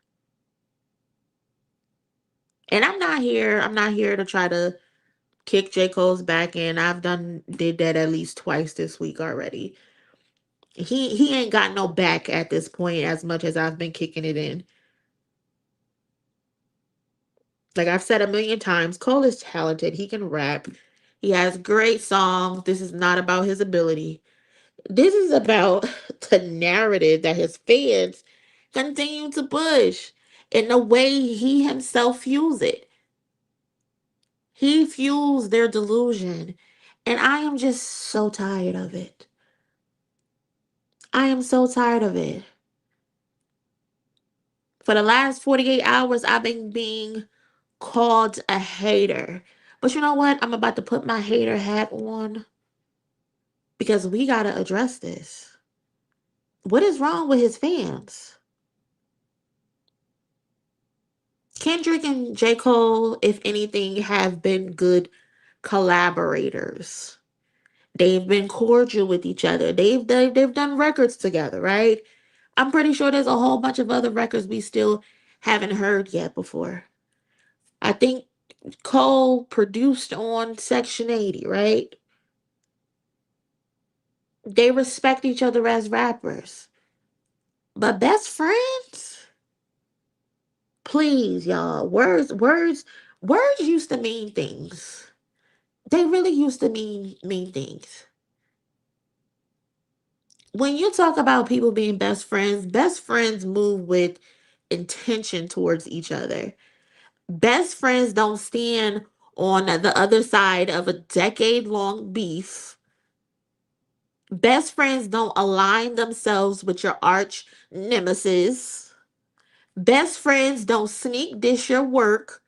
[SPEAKER 4] And I'm not here to try to kick J. Cole's back in. Did that at least twice this week already. He ain't got no back at this point as much as I've been kicking it in. Like I've said a million times, Cole is talented. He can rap. He has great songs. This is not about his ability. This is about the narrative that his fans continue to push and the way he himself fuels it. He fuels their delusion. And I am just so tired of it. I am so tired of it. For the last 48 hours, I've been being called a hater. But you know what? I'm about to put my hater hat on because we got to address this. What is wrong with his fans? Kendrick and J. Cole, if anything, have been good collaborators. They've been cordial with each other. They've done records together, right? I'm pretty sure there's a whole bunch of other records we still haven't heard yet before. I think Cole produced on Section 80, right? They respect each other as rappers. But best friends? Please, y'all. Words used to mean things. They really used to mean things. When you talk about people being best friends move with intention towards each other. Best friends don't stand on the other side of a decade long beef. Best friends don't align themselves with your arch nemesis. Best friends don't sneak dish your work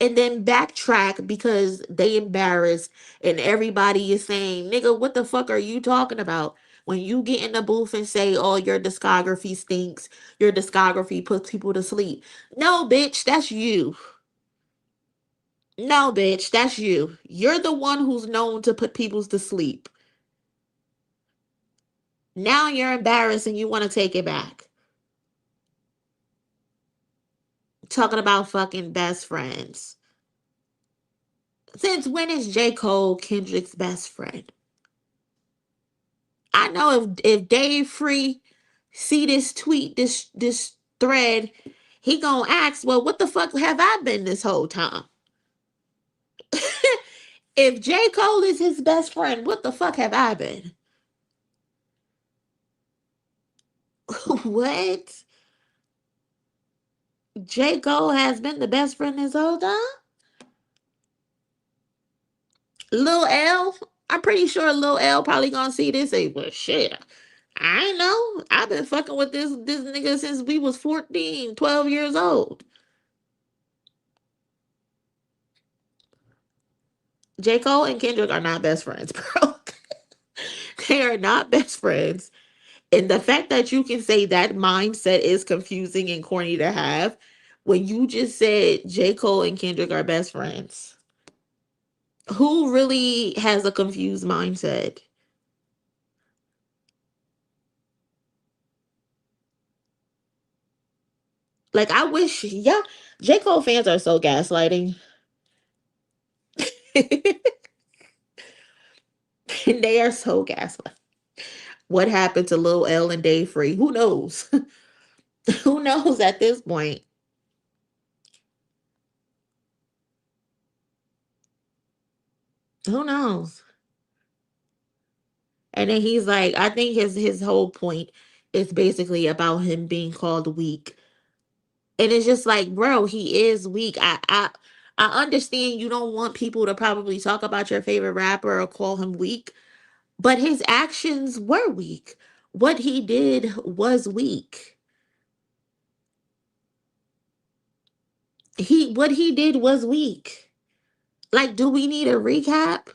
[SPEAKER 4] and then backtrack because they embarrassed and everybody is saying, nigga, what the fuck are you talking about? When you get in the booth and say, oh, your discography stinks, your discography puts people to sleep. No, bitch, that's you. No, bitch, that's you. You're the one who's known to put people to sleep. Now you're embarrassed and you want to take it back. Talking about fucking best friends. Since when is J. Cole Kendrick's best friend? I know if Dave Free see this tweet, this thread, he gonna ask, well, what the fuck have I been this whole time? If J. Cole is his best friend, what the fuck have I been? What? J. Cole has been the best friend this whole time? Lil L, I'm pretty sure Lil L probably gonna see this and say, well, shit, I ain't know. I've been fucking with this nigga since we was 14, 12 years old. J. Cole and Kendrick are not best friends, bro. They are not best friends. And the fact that you can say that mindset is confusing and corny to have when you just said J. Cole and Kendrick are best friends. Who really has a confused mindset? Like, I wish, yeah, J. Cole fans are so gaslighting. They are so gaslight. What happened to Lil L and Dave Free? Who knows? Who knows at this point? Who knows? And then he's like, I think his whole point is basically about him being called weak. And it's just like, bro, he is weak. I understand you don't want people to probably talk about your favorite rapper or call him weak, but his actions were weak. What he did was weak. What he did was weak. Like, do we need a recap?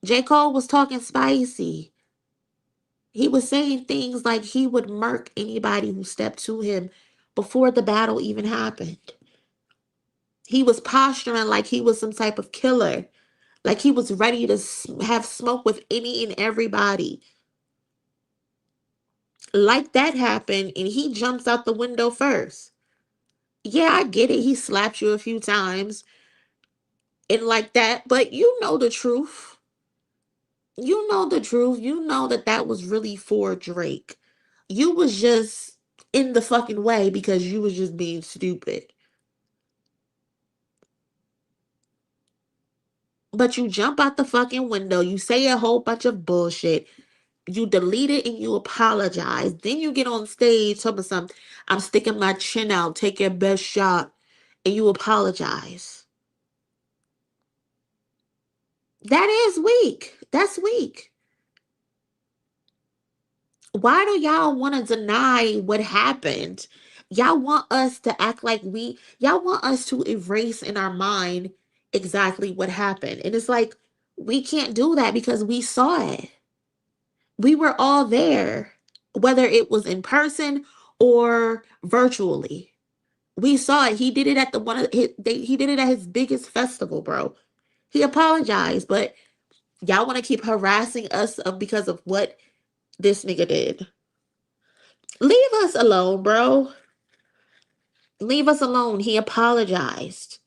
[SPEAKER 4] J. Cole was talking spicy. He was saying things like he would murk anybody who stepped to him before the battle even happened. He was posturing like he was some type of killer, like he was ready to have smoke with any and everybody. Like that happened, and he jumps out the window first. Yeah, I get it. He slapped you a few times and like that, but you know the truth. You know the truth. You know that that was really for Drake. You was just in the fucking way because you was just being stupid. But you jump out the fucking window, you say a whole bunch of bullshit, you delete it and you apologize. Then you get on stage talking something, I'm sticking my chin out, take your best shot, and you apologize. That is weak. That's weak. Why do y'all want to deny what happened? Y'all want us to act like y'all want us to erase in our mind exactly what happened. And it's like, we can't do that because we saw it. We were all there, whether it was in person or virtually. We saw it. He did it at he did it at his biggest festival, bro. He apologized, but y'all want to keep harassing us because of what this nigga did. Leave us alone, bro. Leave us alone. He apologized.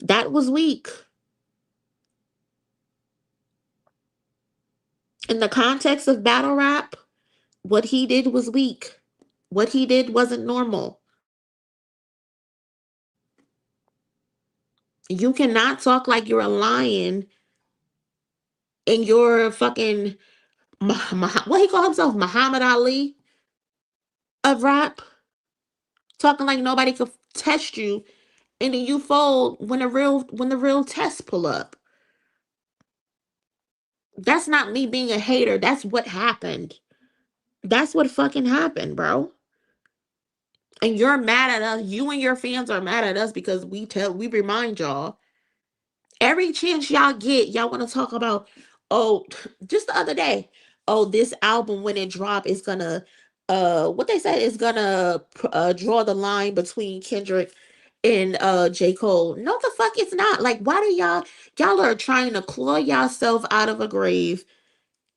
[SPEAKER 4] That was weak. In the context of battle rap, what he did was weak. What he did wasn't normal. You cannot talk like you're a lion and you're fucking what he call himself, Muhammad Ali of rap, talking like nobody could test you, and then you fold when the real tests pull up. That's not me being a hater. That's what happened. That's what fucking happened, bro. And you're mad at us. You and your fans are mad at us because we remind y'all every chance y'all get, y'all want to talk about, oh, just the other day, oh, this album when it drop is gonna, what they said is gonna draw the line between Kendrick and J. Cole. No, the fuck it's not. Like, why do y'all are trying to claw yourself out of a grave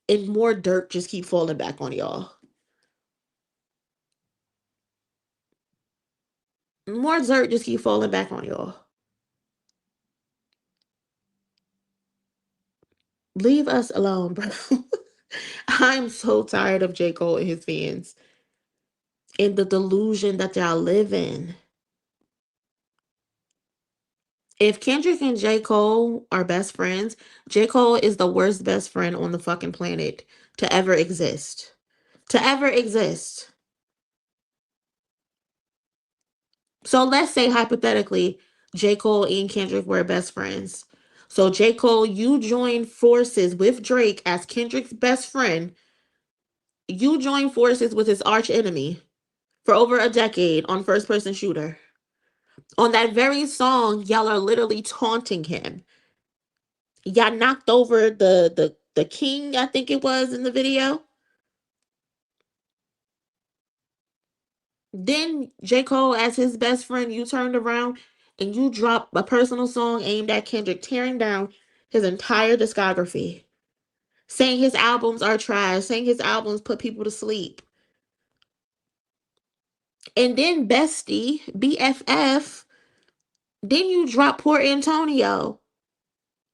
[SPEAKER 4] and more dirt just keep falling back on y'all. More dirt just keep falling back on y'all. Leave us alone, bro. I'm so tired of J. Cole and his fans and the delusion that y'all live in. If Kendrick and J. Cole are best friends, J. Cole is the worst best friend on the fucking planet to ever exist. To ever exist. So let's say hypothetically, J. Cole and Kendrick were best friends. So J. Cole, you join forces with Drake as Kendrick's best friend. You join forces with his arch enemy for over a decade on first person shooter. On that very song, y'all are literally taunting him. Y'all knocked over the king, I think it was in the video. Then J. Cole, as his best friend, you turned around and you dropped a personal song aimed at Kendrick, tearing down his entire discography, saying his albums are trash, saying his albums put people to sleep. And then Bestie, BFF, then you drop Poor Antonio,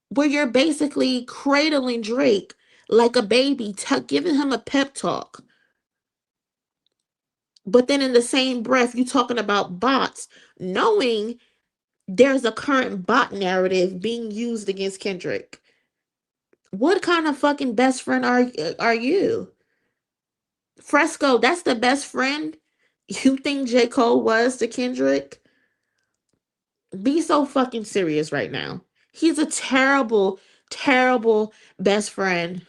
[SPEAKER 4] where you're basically cradling Drake like a baby, giving him a pep talk. But then in the same breath, you talking about bots, knowing there's a current bot narrative being used against Kendrick. What kind of fucking best friend are you? Fresco, that's the best friend you think J. Cole was to Kendrick? Be so fucking serious right now. He's a terrible, terrible best friend.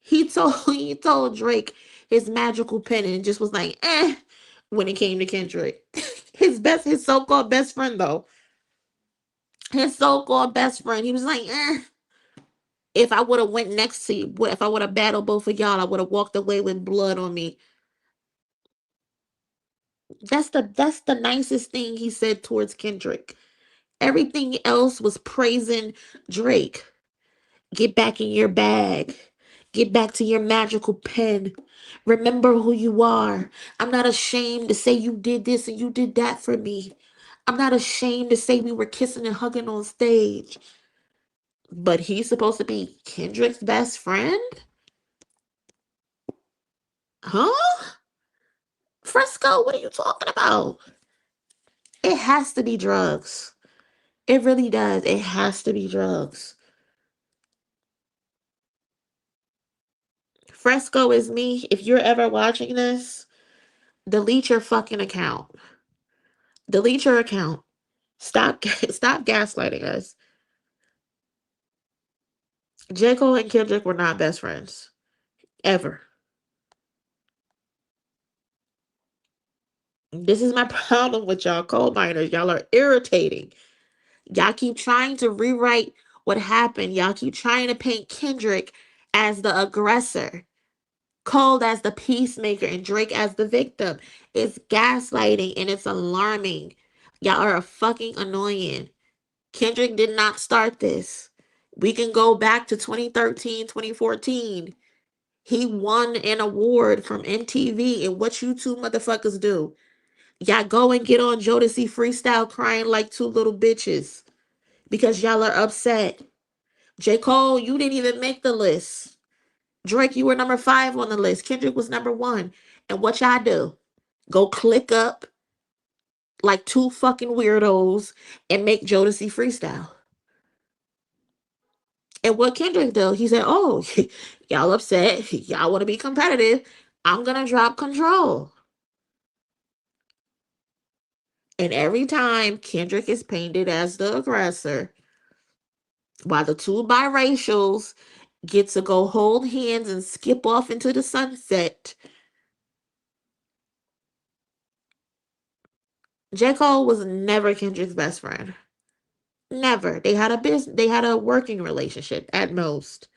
[SPEAKER 4] He told Drake his magical pen and just was like, when it came to Kendrick. His so-called best friend though. His so-called best friend. He was like, if I would have went next to you, if I would have battled both of y'all, I would have walked away with blood on me. That's the nicest thing he said towards Kendrick. Everything else was praising Drake. Get back in your bag. Get back to your magical pen. Remember who you are. I'm not ashamed to say you did this and you did that for me. I'm not ashamed to say we were kissing and hugging on stage. But he's supposed to be Kendrick's best friend? Huh? Fresco, what are you talking about? It has to be drugs. It really does. It has to be drugs. Fresco is me. If you're ever watching this, delete your fucking account. Delete your account. Stop gaslighting us. J. Cole and Kendrick were not best friends. Ever. This is my problem with y'all coal miners. Y'all are irritating. Y'all keep trying to rewrite what happened. Y'all keep trying to paint Kendrick as the aggressor, Cole as the peacemaker, and Drake as the victim. It's gaslighting and it's alarming. Y'all are fucking annoying. Kendrick did not start this. We can go back to 2013, 2014. He won an award from MTV, and what you two motherfuckers do? Y'all go and get on Jodeci Freestyle crying like two little bitches because y'all are upset. J. Cole, you didn't even make the list. Drake, you were number 5 on the list. Kendrick was number 1. And what y'all do? Go click up like two fucking weirdos and make Jodeci Freestyle. And what Kendrick do? He said, oh, y'all upset. Y'all want to be competitive. I'm going to drop Control. And every time Kendrick is painted as the aggressor, while the two biracials get to go hold hands and skip off into the sunset, J. Cole was never Kendrick's best friend. Never. They had a working relationship at most.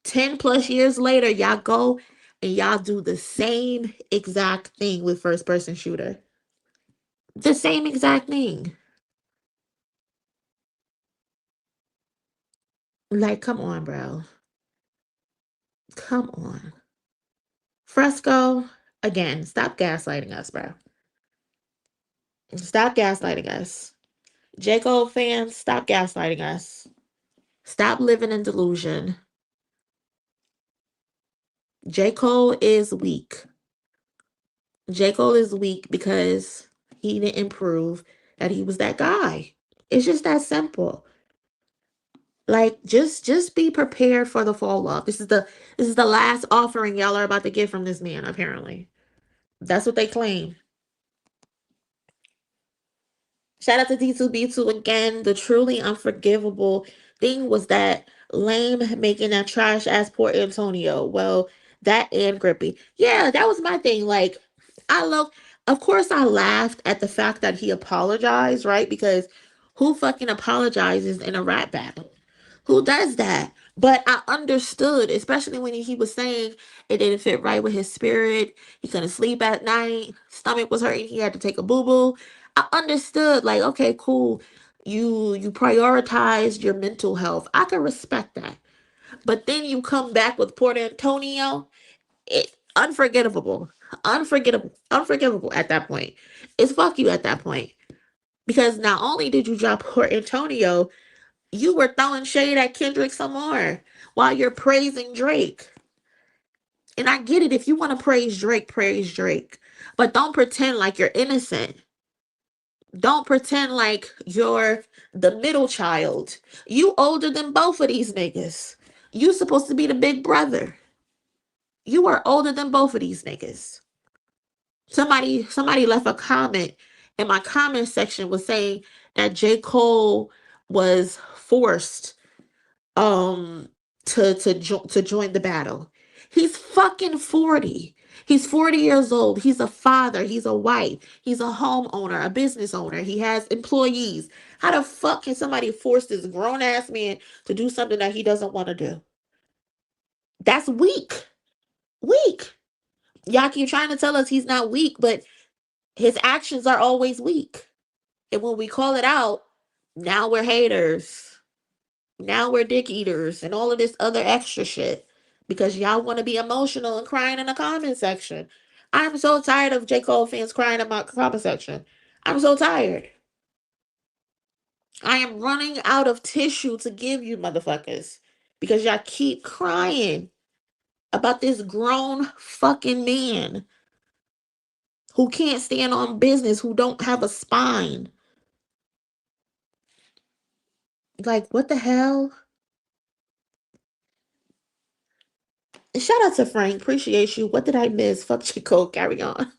[SPEAKER 4] 10 plus years later, y'all go and y'all do the same exact thing with first person shooter. The same exact thing. Like, come on, bro. Come on. Fresco, again, stop gaslighting us, bro. Stop gaslighting us. J. Cole fans, stop gaslighting us. Stop living in delusion. J. Cole is weak. J. Cole is weak because he didn't prove that he was that guy. It's just that simple. Like, just be prepared for the fall off. This is the last offering y'all are about to get from this man, apparently. That's what they claim. Shout out to D2B2 again. The truly unforgivable thing was that Lame making that trash ass Port Antonio. Well, that and Grippy. Yeah, that was my thing. Like, of course, I laughed at the fact that he apologized, right? Because who fucking apologizes in a rap battle? Who does that? But I understood, especially when he was saying it didn't fit right with his spirit. He couldn't sleep at night. Stomach was hurting. He had to take a boo boo. I understood, like, okay, cool. You prioritized your mental health. I can respect that. But then you come back with Port Antonio. It unforgettable. Unforgivable at that point. It's fuck you at that point. Because not only did you drop Port Antonio, you were throwing shade at Kendrick some more while you're praising Drake. And I get it. If you want to praise Drake, praise Drake. But don't pretend like you're innocent. Don't pretend like you're the middle child. You older than both of these niggas. You supposed to be the big brother. You are older than both of these niggas. Somebody left a comment, and my comment section was saying that J. Cole was forced um to join the battle. He's fucking 40. He's 40 years old. He's a father. He's a wife. He's a homeowner, a business owner. He has employees. How the fuck can somebody force this grown ass man to do something that he doesn't want to do? That's weak. Weak. Y'all keep trying to tell us he's not weak, but his actions are always weak. And when we call it out, now we're haters. Now we're dick eaters and all of this other extra shit because y'all want to be emotional and crying in the comment section. I'm so tired of J. Cole fans crying in my comment section. I'm so tired. I am running out of tissue to give you motherfuckers because y'all keep crying about this grown fucking man who can't stand on business, who don't have a spine. Like, what the hell? Shout out to Frank. Appreciate you. What did I miss? Fuck J. Cole. Carry on.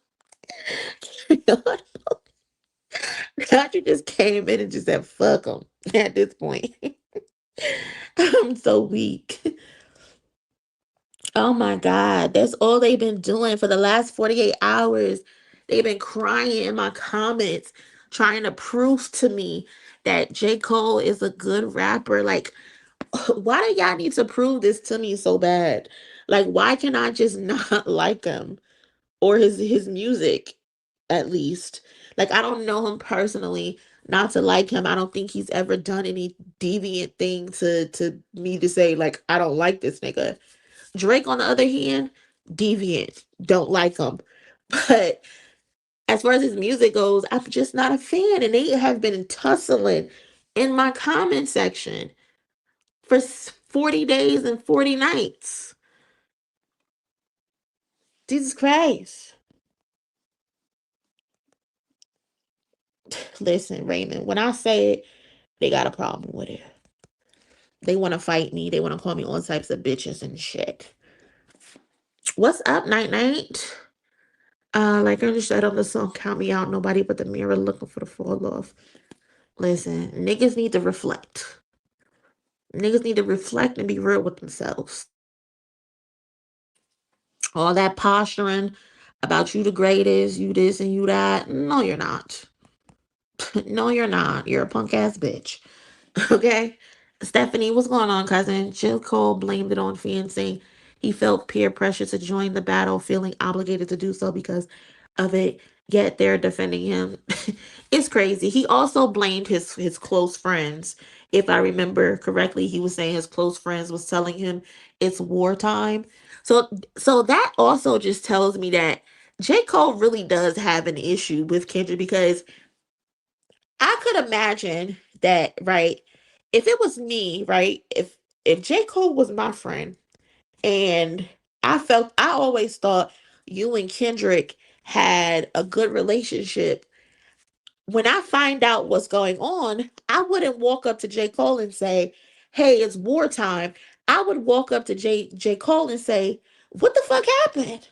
[SPEAKER 4] God, you just came in and just said, fuck them at this point. I'm so weak. Oh my God. That's all they've been doing for the last 48 hours. They've been crying in my comments, trying to prove to me that J. Cole is a good rapper. Like, why do y'all need to prove this to me so bad? Like, why can I just not like him or his music at least? Like, I don't know him personally not to like him. I don't think he's ever done any deviant thing to me to say like I don't like this nigga. Drake on the other hand, deviant, don't like him. But as far as his music goes, I'm just not a fan, and they have been tussling in my comment section for 40 days and 40 nights. Jesus Christ. Listen, Raymond, when I say it, they got a problem with it. They want to fight me. They want to call me all types of bitches and shit. What's up, Night Night? Like I just said on the song, Count Me Out, nobody but the mirror looking for the fall off. Listen, niggas need to reflect. Niggas need to reflect and be real with themselves. All that posturing about you the greatest, you this and you that. No, you're not. No, you're not. You're a punk ass bitch. Okay? Stephanie, what's going on, cousin? J. Cole blamed it on fans, saying he felt peer pressure to join the battle, feeling obligated to do so because of it. Yet they're defending him. It's crazy. He also blamed his close friends. If I remember correctly, he was saying his close friends was telling him it's wartime. So that also just tells me that J. Cole really does have an issue with Kendrick because I could imagine that, right? If it was me, right? If J. Cole was my friend and I always thought you and Kendrick had a good relationship. When I find out what's going on, I wouldn't walk up to J. Cole and say, hey, it's wartime. I would walk up to J. Cole and say, what the fuck happened?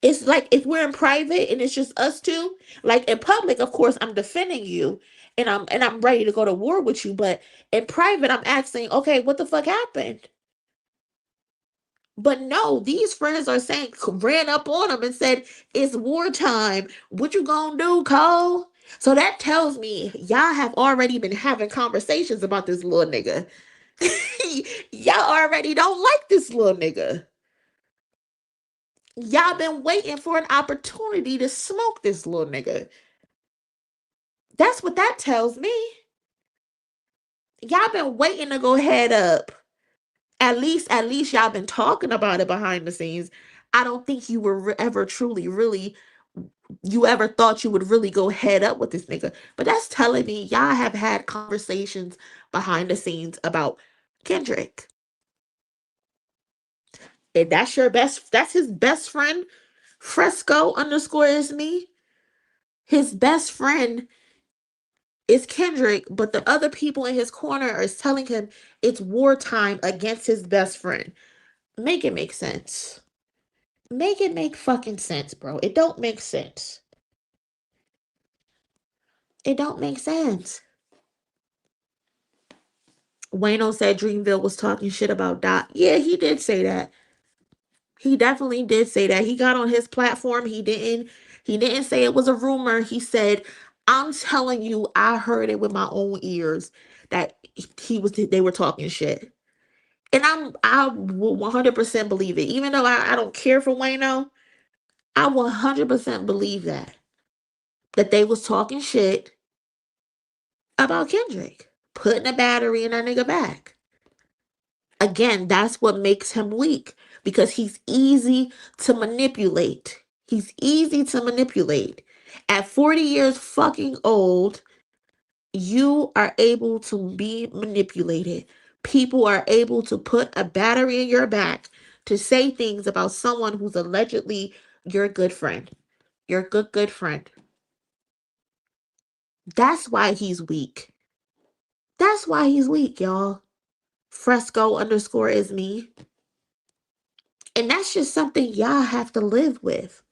[SPEAKER 4] It's like if we're in private and it's just us two, like in public, of course, I'm defending you and I'm ready to go to war with you. But in private, I'm asking, okay, what the fuck happened? But no, these friends are saying ran up on him and said, it's wartime. What you gonna do, Cole? So that tells me y'all have already been having conversations about this little nigga. Y'all already don't like this little nigga. Y'all been waiting for an opportunity to smoke this little nigga. That's what that tells me. Y'all been waiting to go head up. At least y'all been talking about it behind the scenes. I don't think you were ever truly, really, you ever thought you would really go head up with this nigga. But that's telling me y'all have had conversations behind the scenes about Kendrick. And that's his best friend. Fresco underscore is me. His best friend is Kendrick, but the other people in his corner are telling him it's wartime against his best friend. Make it make sense. Make it make fucking sense, bro. It don't make sense. It don't make sense. Wayno said Dreamville was talking shit about Dot. Yeah, he did say that. He definitely did say that. He got on his platform. He didn't say it was a rumor. He said, "I'm telling you, I heard it with my own ears that they were talking shit." And I will 100% believe it. Even though I don't care for Wayno, I 100% believe that they was talking shit about Kendrick, putting a battery in that nigga back. Again, that's what makes him weak, because he's easy to manipulate. He's easy to manipulate. At 40 years fucking old, you are able to be manipulated. People are able to put a battery in your back to say things about someone who's allegedly your good friend. Your good friend. That's why he's weak. That's why he's weak, y'all. Fresco underscore is me. And that's just something y'all have to live with.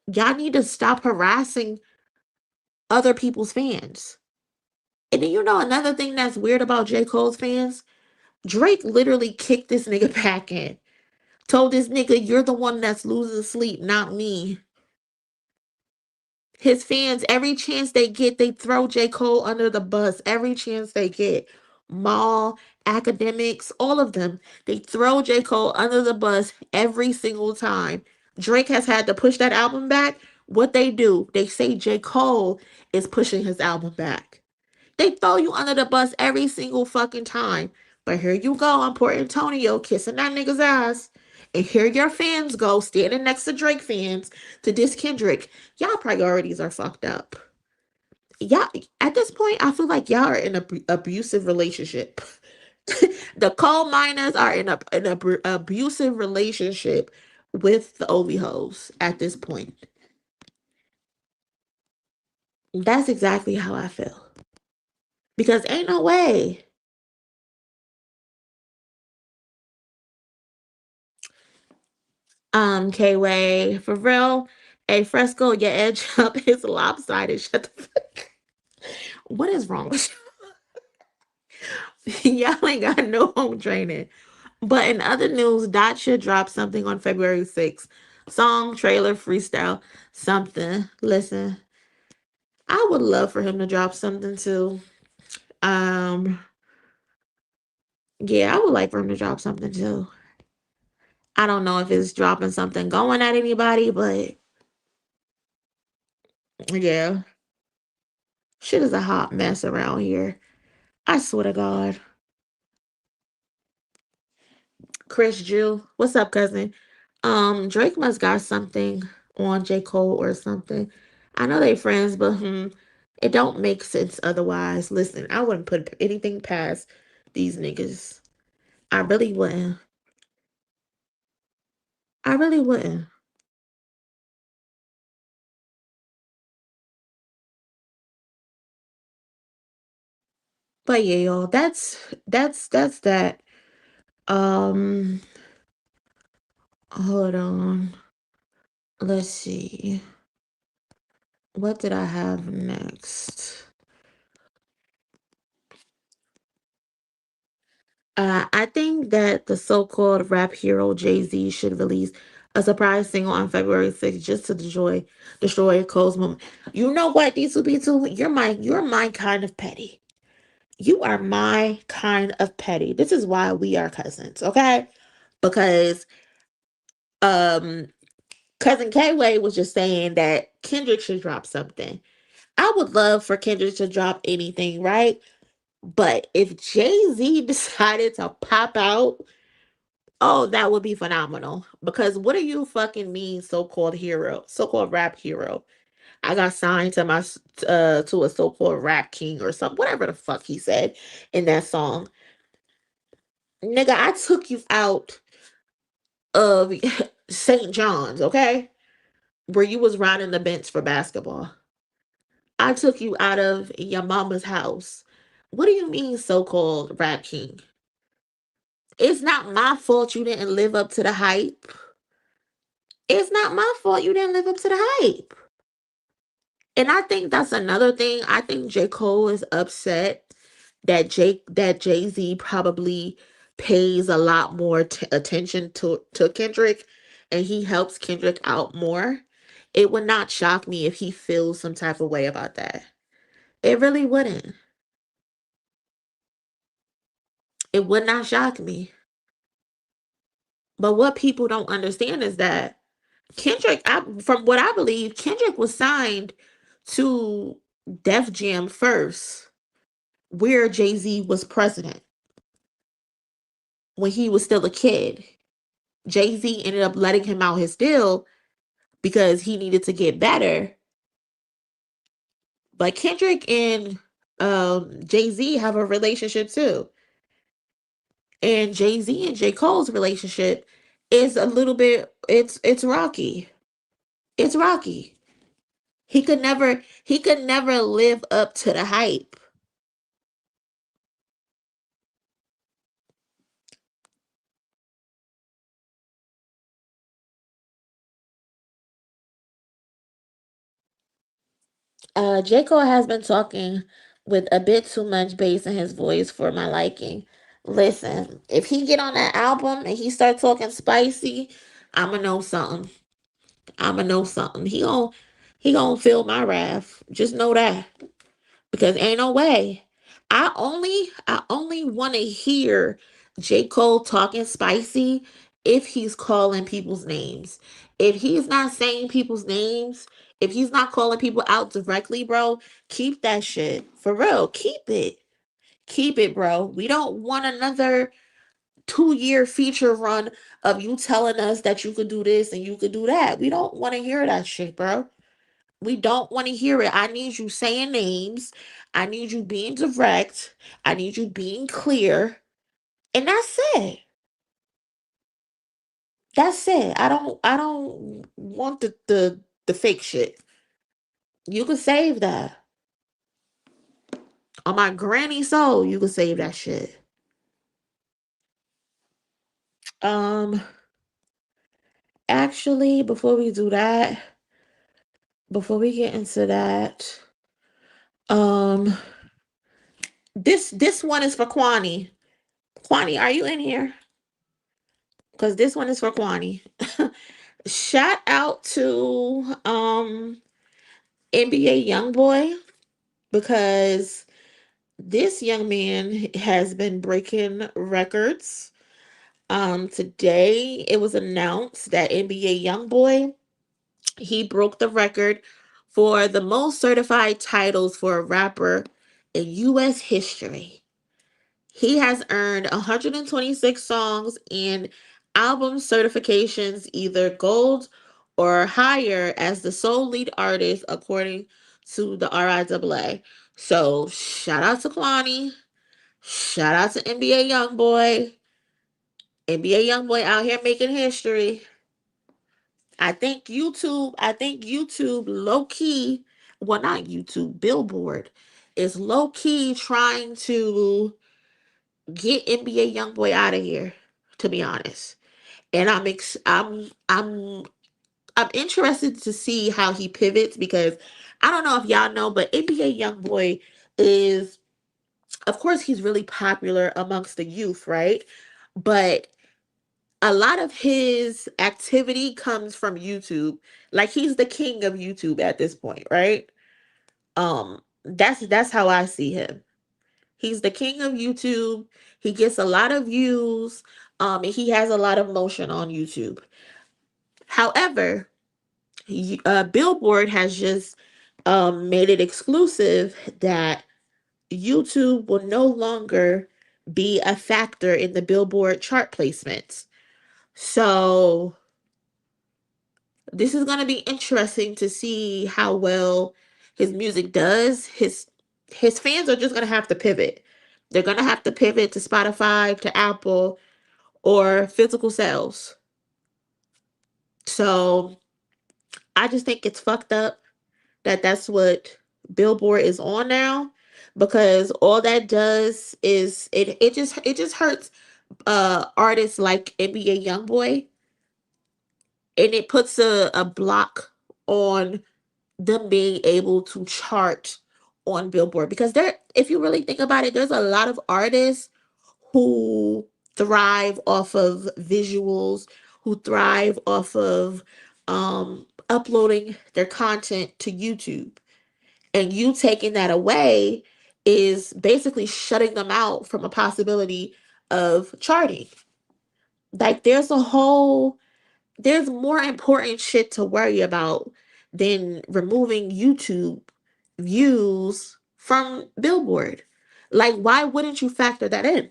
[SPEAKER 4] Y'all need to stop harassing other people's fans. And then, another thing that's weird about J. Cole's fans? Drake literally kicked this nigga back in. Told this nigga, "You're the one that's losing sleep, not me." His fans, every chance they get, they throw J. Cole under the bus. Every chance they get. Maul, academics, all of them. They throw J. Cole under the bus every single time. Drake has had to push that album back. What they do, they say J. Cole is pushing his album back. They throw you under the bus every single fucking time. But here you go on Port Antonio kissing that nigga's ass. And here your fans go standing next to Drake fans to diss Kendrick. Y'all priorities are fucked up. Y'all, at this point, I feel like y'all are in an abusive relationship. The coal miners are in an abusive relationship with the Ovi hoes at this point. That's exactly how I feel. Because ain't no way. K-Way, for real. A Fresco, your edge up is lopsided. Shut the fuck. What is wrong with you? Y'all ain't got no home training. But in other news, Doechii dropped something on February 6th. Song, trailer, freestyle, something. Listen, I would love for him to drop something too. Um, yeah, I would like for him to drop something too. I don't know if it's dropping something going at anybody, but yeah. Shit is a hot mess around here. I swear to God. Chris Jew, what's up, cousin? Drake must got something on J. Cole or something. I know they friends, but it don't make sense otherwise. Listen, I wouldn't put anything past these niggas. I really wouldn't. I really wouldn't. But yeah, y'all, that's that. Um, hold on. Let's see. What did I have next? I think that the so-called rap hero Jay-Z should release a surprise single on February 6th just to destroy Cole's moment. You know what, D2B2? You're my kind of petty. You are my kind of petty. This is why we are cousins, okay? Because um cousin K-Way was just saying that Kendrick should drop something. I would love for Kendrick to drop anything, right? But if Jay-Z decided to pop out, oh, that would be phenomenal. Because what do you fucking mean, so-called hero, so-called rap hero? I got signed to a so-called rap king or something, whatever the fuck he said in that song. Nigga, I took you out of St. John's, okay? Where you was riding the bench for basketball. I took you out of your mama's house. What do you mean, so-called rap king? It's not my fault you didn't live up to the hype. It's not my fault you didn't live up to the hype. And I think that's another thing. I think J. Cole is upset that Jay-Z probably pays a lot more attention to Kendrick, and he helps Kendrick out more. It would not shock me if he feels some type of way about that. It really wouldn't. It would not shock me. But what people don't understand is that from what I believe, Kendrick was signed to Def Jam first, where Jay-Z was president when he was still a kid. Jay-Z ended up letting him out his deal because he needed to get better. But Kendrick and Jay-Z have a relationship too. And Jay-Z and J. Cole's relationship is a little bit it's rocky. It's rocky. He could never live up to the hype. J. Cole has been talking with a bit too much bass in his voice for my liking. Listen, if he get on that album and he start talking spicy, I'ma know something. I'ma know something. He gonna feel my wrath. Just know that. Because ain't no way. I only want to hear J. Cole talking spicy if he's calling people's names. If he's not saying people's names, if he's not calling people out directly, bro, keep that shit. For real, keep it. Keep it, bro. We don't want another 2-year feature run of you telling us that you could do this and you could do that. We don't want to hear that shit, bro. We don't want to hear it. I need you saying names. I need you being direct. I need you being clear. And that's it. That's it. I don't want the fake shit. You can save that. On my granny soul, you can save that shit. Um Actually, before we get into that, um this one is for Kwani. Kwani, are you in here? Because this one is for Kwani. Shout out to NBA Youngboy, because this young man has been breaking records. Today it was announced that NBA Youngboy, he broke the record for the most certified titles for a rapper in US history. He has earned 126 songs and album certifications, either gold or higher, as the sole lead artist, according to the RIAA. So, shout out to Kwani. Shout out to NBA Youngboy. NBA Youngboy out here making history. I think YouTube low key, well, not YouTube, Billboard is low key trying to get NBA Youngboy out of here, to be honest. And I'm interested to see how he pivots, because I don't know if y'all know, but NBA Youngboy is, of course, he's really popular amongst the youth, right? But a lot of his activity comes from YouTube. Like, he's the king of YouTube at this point, right? That's how I see him. He's the king of YouTube. He gets a lot of views. And he has a lot of motion on YouTube. However, Billboard has just made it exclusive that YouTube will no longer be a factor in the Billboard chart placements. So this is going to be interesting to see how well his music does. His fans are just going to have to pivot. They're going to have to pivot to Spotify, to Apple, or physical sales. So I just think it's fucked up that that's what Billboard is on now, because all that does is it just hurts artists like NBA Youngboy, and it puts a block on them being able to chart on Billboard, because there, if you really think about it, there's a lot of artists who thrive off of visuals, who thrive off of uploading their content to YouTube. And you taking that away is basically shutting them out from a possibility of charting. Like there's more important shit to worry about than removing YouTube views from Billboard. Like, why wouldn't you factor that in?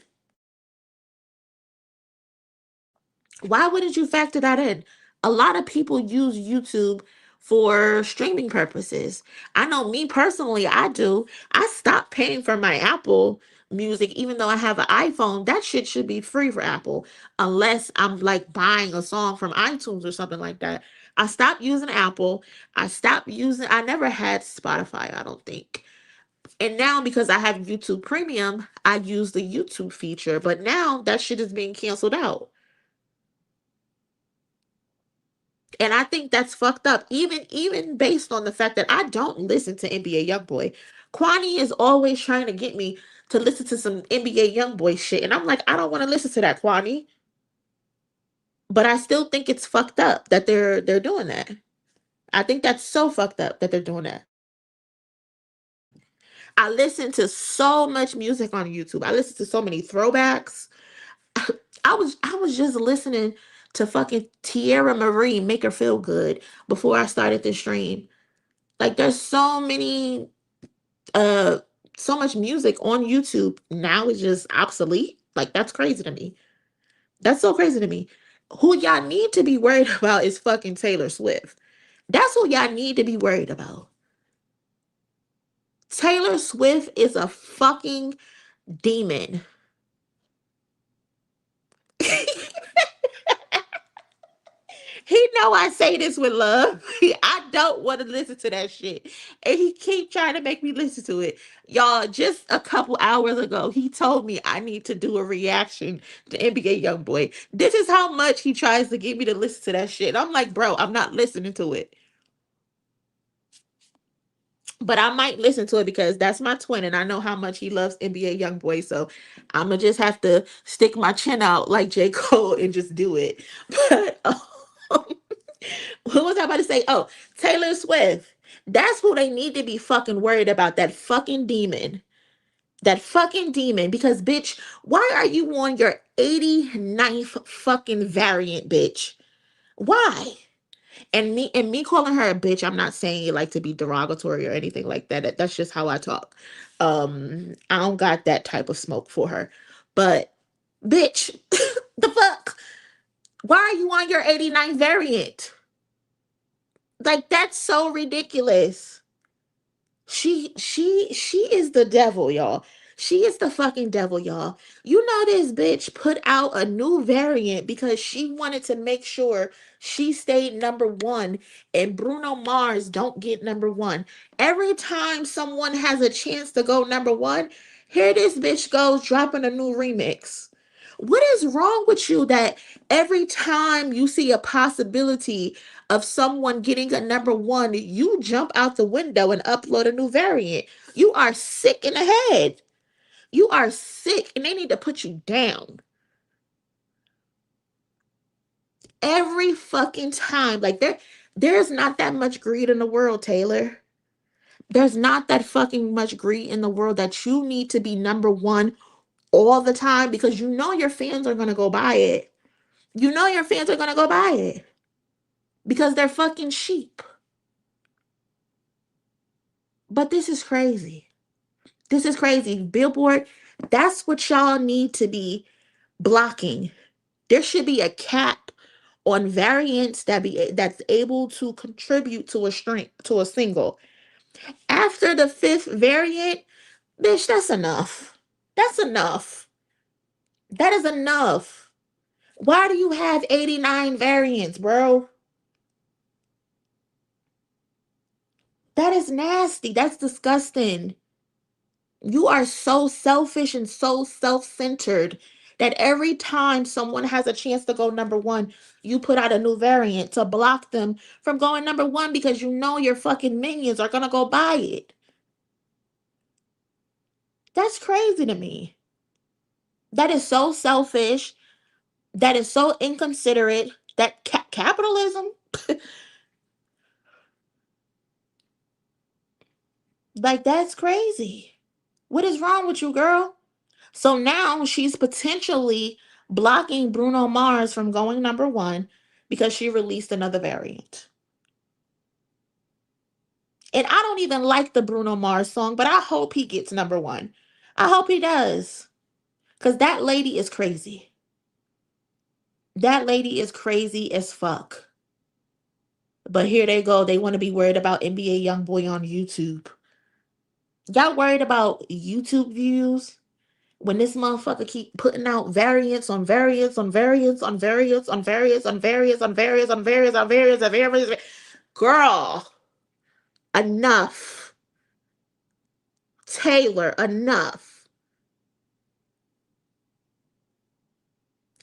[SPEAKER 4] Why wouldn't you factor that in? A lot of people use YouTube for streaming purposes. I know me personally, I do. I stopped paying for my Apple Music, even though I have an iPhone. That shit should be free for Apple, unless I'm like buying a song from iTunes or something like that. I stopped using Apple. I never had Spotify, I don't think. And now because I have YouTube Premium, I use the YouTube feature. But now that shit is being canceled out. And I think that's fucked up. Even based on the fact that I don't listen to NBA Youngboy. Kwani is always trying to get me to listen to some NBA Youngboy shit. And I'm like, I don't want to listen to that, Kwani. But I still think it's fucked up that they're doing that. I think that's so fucked up that they're doing that. I listen to so much music on YouTube. I listen to so many throwbacks. I was just listening to fucking Tierra Marie Make Her Feel Good before I started this stream. Like there's uh so much music on YouTube now is just obsolete. Like that's crazy to me. That's so crazy to me. Who y'all need to be worried about is fucking Taylor Swift. That's who y'all need to be worried about. Taylor Swift is a fucking demon. He know I say this with love. I don't want to listen to that shit. And he keep trying to make me listen to it. Y'all, just a couple hours ago, he told me I need to do a reaction to NBA Youngboy. This is how much he tries to get me to listen to that shit. I'm like, bro, I'm not listening to it. But I might listen to it because that's my twin and I know how much he loves NBA Youngboy. So I'm going to just have to stick my chin out like J. Cole and just do it. But what was I about to say? Oh, Taylor Swift. That's who they need to be fucking worried about. That fucking demon. That fucking demon. Because, bitch, why are you on your 89th fucking variant, bitch? Why? And me calling her a bitch, I'm not saying it like to be derogatory or anything like that. That's just how I talk. I don't got that type of smoke for her. But, bitch, the fuck? Why are you on your 89th variant? Like that's so ridiculous. She is the devil, y'all. She is the fucking devil, y'all. You know this bitch put out a new variant because she wanted to make sure she stayed number one and Bruno Mars don't get number one. Every time someone has a chance to go number one, here this bitch goes dropping a new remix. What is wrong with you that every time you see a possibility of someone getting a number one, you jump out the window and upload a new variant? You are sick in the head. You are sick and they need to put you down. Every fucking time. Like there's not that much greed in the world, Taylor. There's not that fucking much greed in the world that you need to be number one all the time because you know your fans are gonna go buy it. You know your fans are gonna go buy it because they're fucking sheep. But this is crazy. This is crazy. Billboard, that's what y'all need to be blocking. There should be a cap on variants that's able to contribute to a single. After the fifth variant, bitch, that's enough. That's enough. That is enough. Why do you have 89 variants, bro? That is nasty. That's disgusting. You are so selfish and so self-centered that every time someone has a chance to go number one, you put out a new variant to block them from going number one because you know your fucking minions are gonna go buy it. That's crazy to me. That is so selfish. That is so inconsiderate. That capitalism, like that's crazy. What is wrong with you, girl? So now she's potentially blocking Bruno Mars from going number one because she released another variant. And I don't even like the Bruno Mars song, but I hope he gets number one. I hope he does. Because that lady is crazy. That lady is crazy as fuck. But here they go. They want to be worried about NBA Youngboy on YouTube. Y'all worried about YouTube views? When this motherfucker keep putting out variants on variants on variants on variants on variants on variants on variants on variants on variants on variants. Girl, enough. Taylor, enough.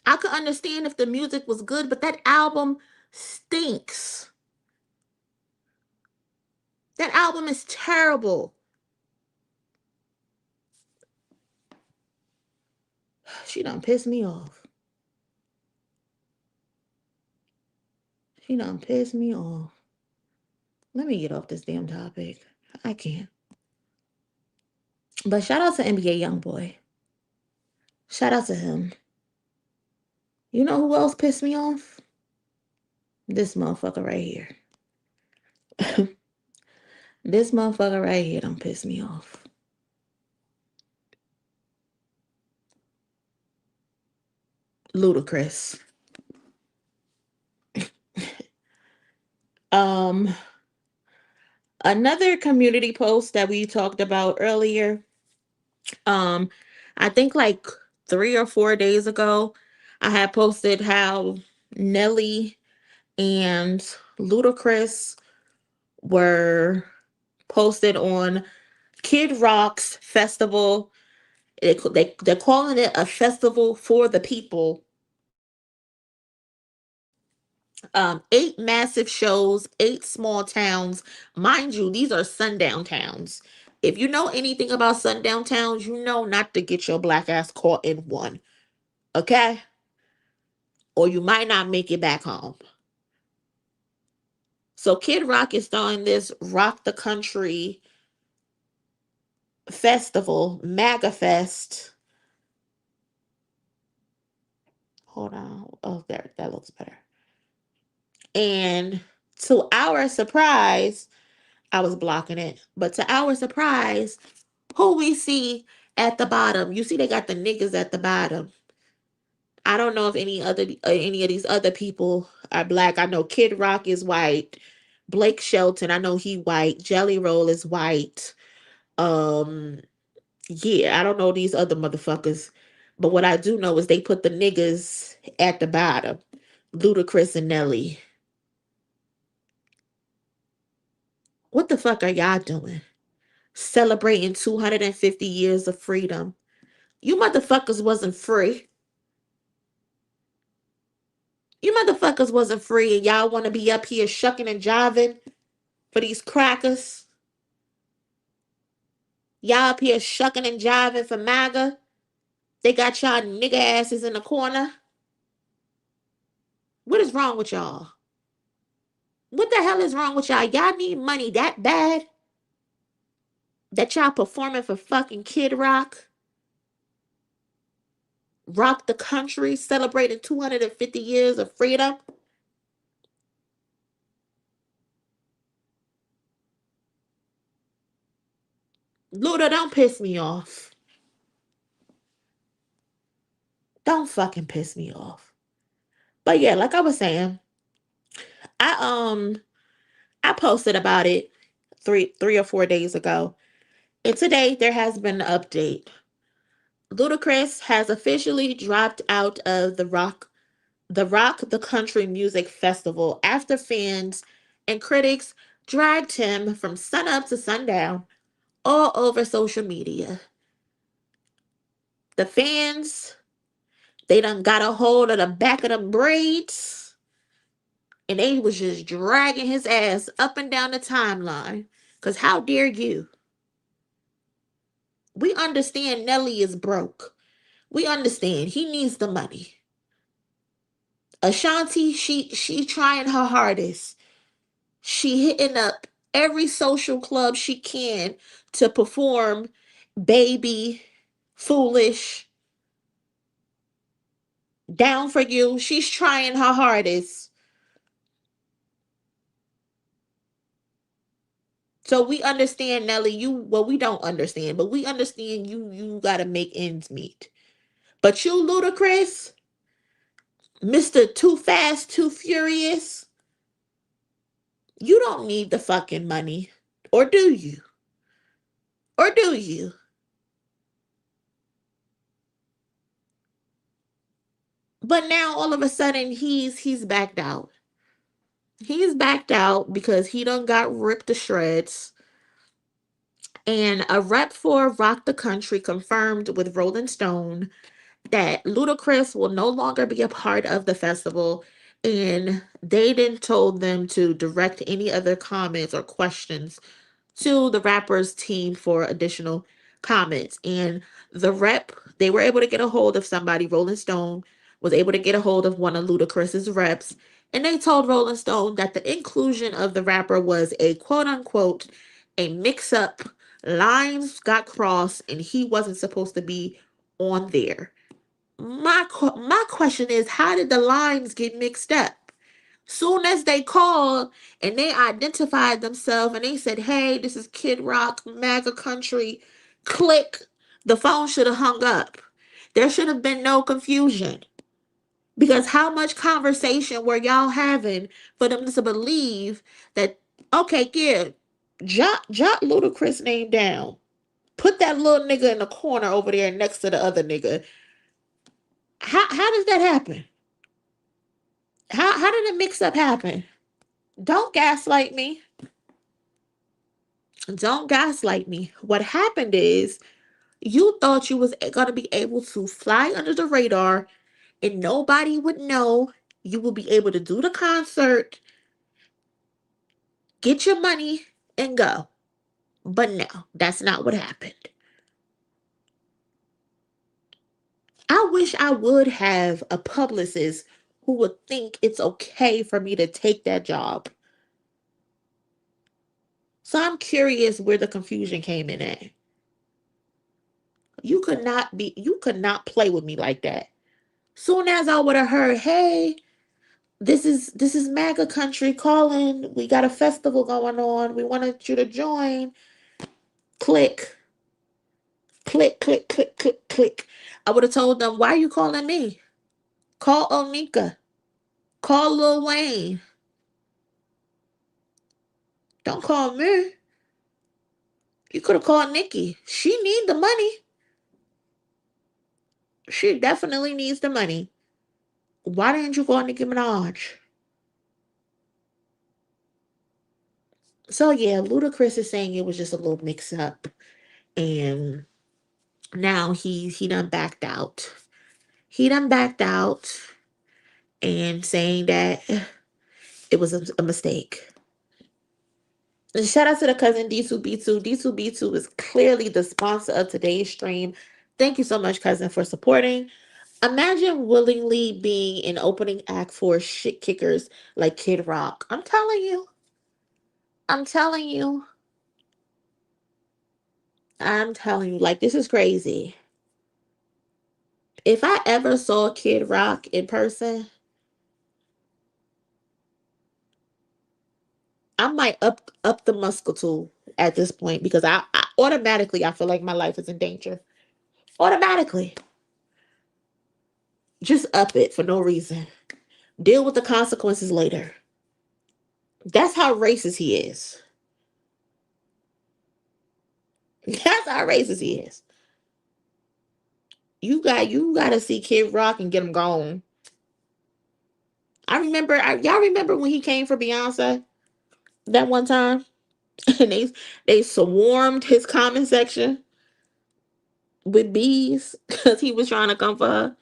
[SPEAKER 4] I could understand if the music was good, but that album stinks. That album is terrible. She done pissed me off. She done pissed me off. Let me get off this damn topic. I can't. But shout out to NBA Youngboy. Shout out to him. You know who else pissed me off? This motherfucker right here. This motherfucker right here don't piss me off. Ludacris. Another community post that we talked about earlier. I think like 3 or 4 days ago, I had posted how Nelly and Ludacris were posted on Kid Rock's festival. They're calling it a festival for the people. 8 massive shows, 8 small towns. Mind you, these are sundown towns. If you know anything about sundown towns, you know not to get your black ass caught in one. Okay? Or you might not make it back home. So Kid Rock is throwing this Rock the Country festival, MAGA Fest. Hold on. Oh, there, that looks better. And to our surprise, I was blocking it, but to our surprise, who we see at the bottom? You see, they got the niggas at the bottom. I don't know if any of these other people are black. I know Kid Rock is white. Blake Shelton, I know he white. Jelly Roll is white. Yeah, I don't know these other motherfuckers. But what I do know is they put the niggas at the bottom. Ludacris and Nelly. What the fuck are y'all doing? Celebrating 250 years of freedom. You motherfuckers wasn't free. You motherfuckers wasn't free and y'all want to be up here shucking and jiving for these crackers. Y'all up here shucking and jiving for MAGA. They got y'all nigga asses in the corner. What is wrong with y'all? What the hell is wrong with y'all? Y'all need money that bad that y'all performing for fucking Kid Rock? Rock the country, celebrating 250 years of freedom? Luda, don't piss me off. Don't fucking piss me off. But yeah, like I was saying, I I posted about it three or 4 days ago. And today there has been an update. Ludacris has officially dropped out of the Rock the Country Music Festival after fans and critics dragged him from sunup to sundown all over social media. The fans, they done got a hold of the back of them braids and they was just dragging his ass up and down the timeline. Because how dare you? We understand Nelly is broke. We understand he needs the money. Ashanti, she trying her hardest. She hitting up every social club she can to perform Baby, Foolish, Down for You. She's trying her hardest. So we understand, Nelly, you, well, we don't understand, but we understand you gotta make ends meet. But you, Ludacris, Mr. Too Fast, Too Furious, you don't need the fucking money. Or do you? Or do you? But now all of a sudden he's backed out. He's backed out because he done got ripped to shreds. And a rep for Rock the Country confirmed with Rolling Stone that Ludacris will no longer be a part of the festival, and they then told them to direct any other comments or questions to the rapper's team for additional comments. And the rep, they were able to get a hold of somebody. Rolling Stone was able to get a hold of one of Ludacris's reps, and they told Rolling Stone that the inclusion of the rapper was a quote unquote a mix up. Lines got crossed, and he wasn't supposed to be on there. My question is, how did the lines get mixed up? Soon as they called and they identified themselves and they said, "Hey, this is Kid Rock, MAGA Country," click, the phone should have hung up. There should have been no confusion. Because how much conversation were y'all having for them to believe that, okay, yeah, jot Ludacris name down. Put that little nigga in the corner over there next to the other nigga. How does that happen? How did the mix up happen? Don't gaslight me. Don't gaslight me. What happened is you thought you was gonna be able to fly under the radar and nobody would know. You will be able to do the concert, get your money, and go. But no, that's not what happened. I wish I would have a publicist who would think it's okay for me to take that job. So I'm curious where the confusion came in at. You could not play with me like that. Soon as I would have heard, "Hey, this is MAGA country calling. We got a festival going on. We wanted you to join." Click, click, click, click, click, click. I would have told them, "Why are you calling me? Call Onika. Call Lil Wayne. Don't call me." You could have called Nicki. She need the money. She definitely needs the money. Why didn't you call Nicki Minaj? So yeah, Ludacris is saying it was just a little mix up, and now he done backed out. He done backed out and saying that it was a mistake. And shout out to the cousin D2B2. D2B2 is clearly the sponsor of today's stream. Thank you so much, cousin, for supporting. Imagine willingly being an opening act for shit kickers like Kid Rock. I'm telling you. I'm telling you. I'm telling you. Like, this is crazy. If I ever saw Kid Rock in person, I might up the muscle at this point because I automatically I feel like my life is in danger. Automatically. Just up it for no reason. Deal with the consequences later. That's how racist he is. That's how racist he is. You gotta see Kid Rock and get him gone. Y'all remember when he came for Beyonce that one time, and they swarmed his comment section with bees because he was trying to come for her.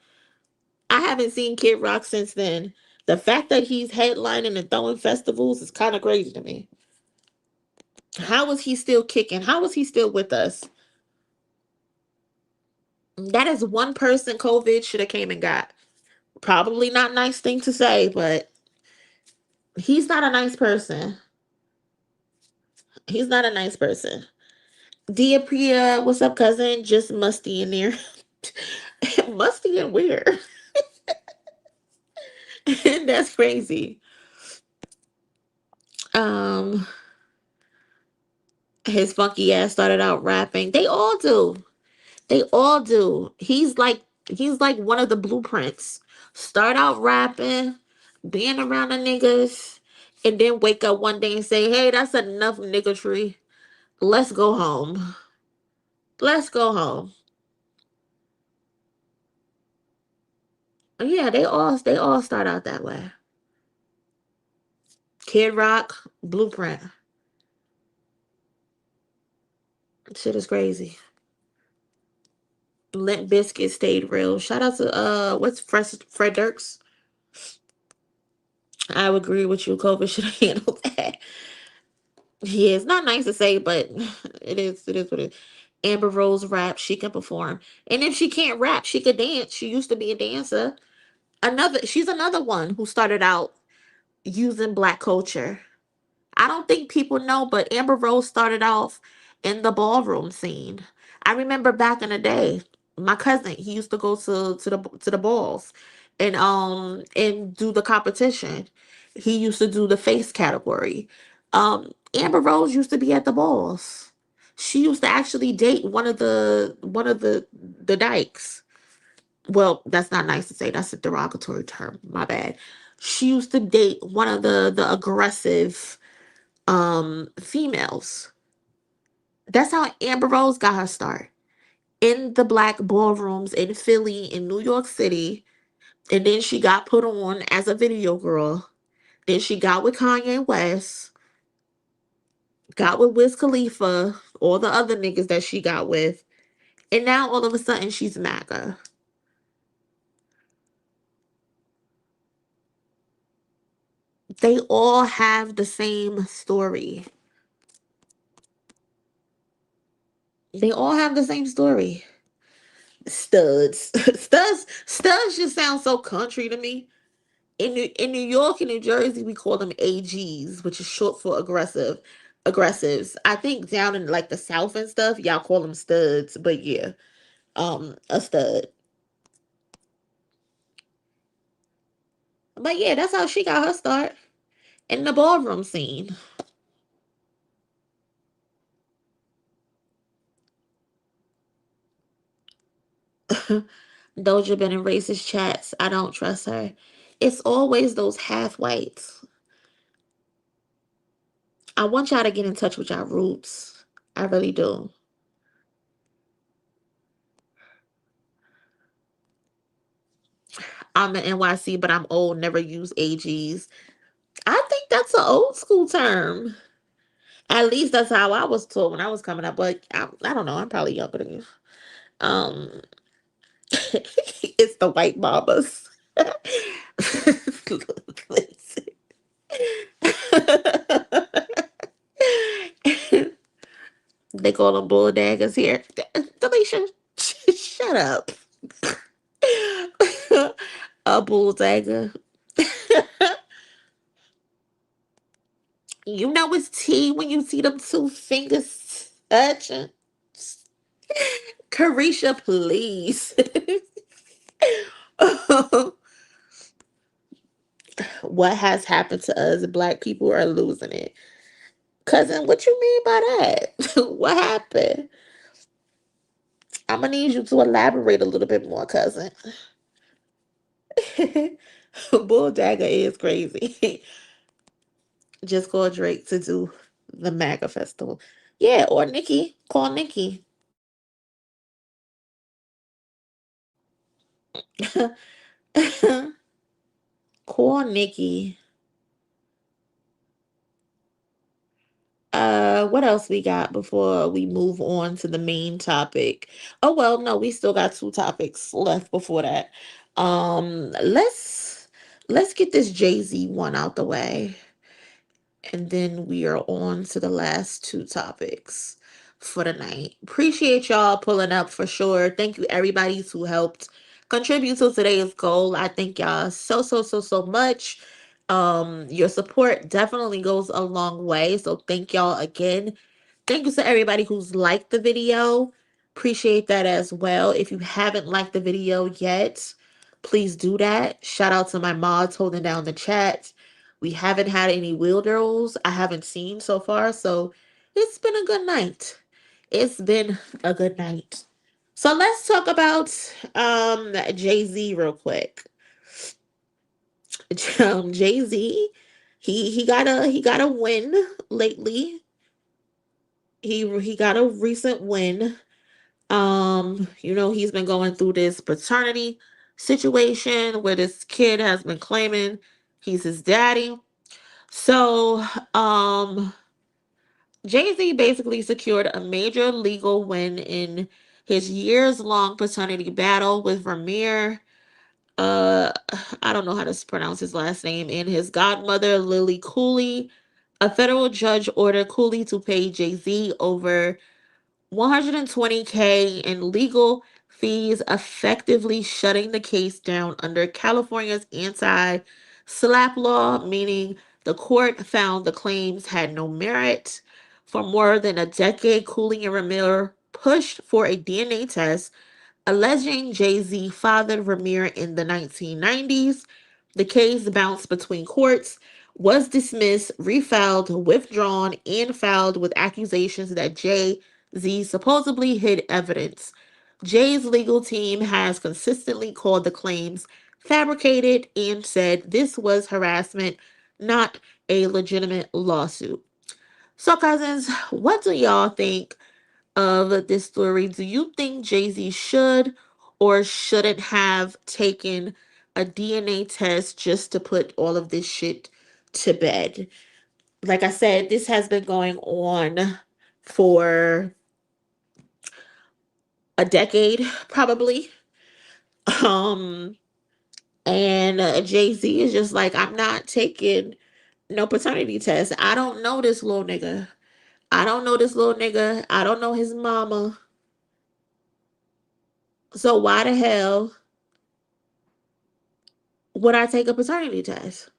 [SPEAKER 4] I haven't seen Kid Rock since then. The fact that he's headlining and throwing festivals is kind of crazy to me. How is he still kicking? How is he still with us? That is one person COVID should have came and got. Probably not a nice thing to say, but he's not a nice person. He's not a nice person. Dia Priya, what's up, cousin? Just musty in there. Musty and weird. That's crazy. Um, his funky ass started out rapping. They all do. They all do. He's like one of the blueprints. Start out rapping, being around the niggas, and then wake up one day and say, "Hey, that's enough niggatry. Let's go home. Let's go home." Yeah, they all start out that way. Kid Rock, blueprint. Shit is crazy. Limp Biscuit stayed real. Shout out to what's Fred Durks. I would agree with you. COVID should have handled that. Yeah, it's not nice to say, but it is what it is. Amber Rose rap, she can perform. And if she can't rap, she could dance. She used to be a dancer. She's another one who started out using black culture. I don't think people know, but Amber Rose started off in the ballroom scene. I remember back in the day, my cousin, he used to go to the balls and do the competition. He used to do the face category. Amber Rose used to be at the balls. She used to actually date one of the dykes. Well, that's not nice to say. That's a derogatory term. My bad. She used to date one of the aggressive females. That's how Amber Rose got her start. In the black ballrooms in Philly, in New York City. And then she got put on as a video girl. Then she got with Kanye West, got with Wiz Khalifa, all the other niggas that she got with. And now all of a sudden she's MAGA. They all have the same story. They all have the same story. Studs. Studs just sound so country to me. In New York and New Jersey, we call them AGs, which is short for aggressives. I think down in like the South and stuff, y'all call them studs. But yeah, a stud. But yeah, that's how she got her start in the ballroom scene. Doja been in racist chats. I don't trust her. It's always those half whites. I want y'all to get in touch with y'all roots. I really do. I'm an NYC, but I'm old, never use AGs. I think that's an old school term. At least that's how I was taught when I was coming up. But I don't know. I'm probably younger than you. Um, it's the white mamas. Listen. They call them bull daggers here. Delisha, shut up. A bull dagger. You know it's tea when you see them two fingers touching. Carisha, please. What has happened to us? Black people are losing it. Cousin, what you mean by that? What happened? I'm gonna need you to elaborate a little bit more, cousin. Bull Dagger is crazy. Just call Drake to do the MAGA festival. Yeah, or Nicki. Call Nicki. Call Nicki. What else we got before we move on to the main topic? Oh well, no, we still got two topics left before that. Let's get this Jay-Z one out the way, and then we are on to the last two topics. for the night. Appreciate y'all pulling up for sure. Thank you everybody who helped contribute to today's goal. I thank y'all so much. Your support definitely goes a long way. So thank y'all again. Thank you to everybody who's liked the video. Appreciate that as well. If you haven't liked the video yet, please do that. Shout out to my mods holding down the chat. We haven't had any wheelbarrows I haven't seen so far, so it's been a good night. It's been a good night. So let's talk about Jay-Z real quick. Jay-Z, he got a win lately. He got a recent win. He's been going through this paternity situation where this kid has been claiming he's his daddy. So, Jay-Z basically secured a major legal win in his years-long paternity battle with Vermeer. Uh, I don't know how to pronounce his last name, and his godmother, Lily Cooley. A federal judge ordered Cooley to pay Jay-Z over 120K in legal fees, effectively shutting the case down under California's anti-SLAPP law, meaning the court found the claims had no merit. For more than a decade, Cooley and Ramir pushed for a DNA test alleging Jay-Z fathered Vermeer in the 1990s. The case bounced between courts, was dismissed, refiled, withdrawn, and filed with accusations that Jay-Z supposedly hid evidence. Jay's legal team has consistently called the claims fabricated and said this was harassment, not a legitimate lawsuit. So, cousins, what do y'all think of this story? Do you think Jay-Z should or shouldn't have taken a DNA test just to put all of this shit to bed? Like I said, this has been going on for a decade, probably. Um, and Jay-Z is just like, I'm not taking no paternity test. I don't know this little nigga. I don't know this little nigga. I don't know his mama. So why the hell would I take a paternity test?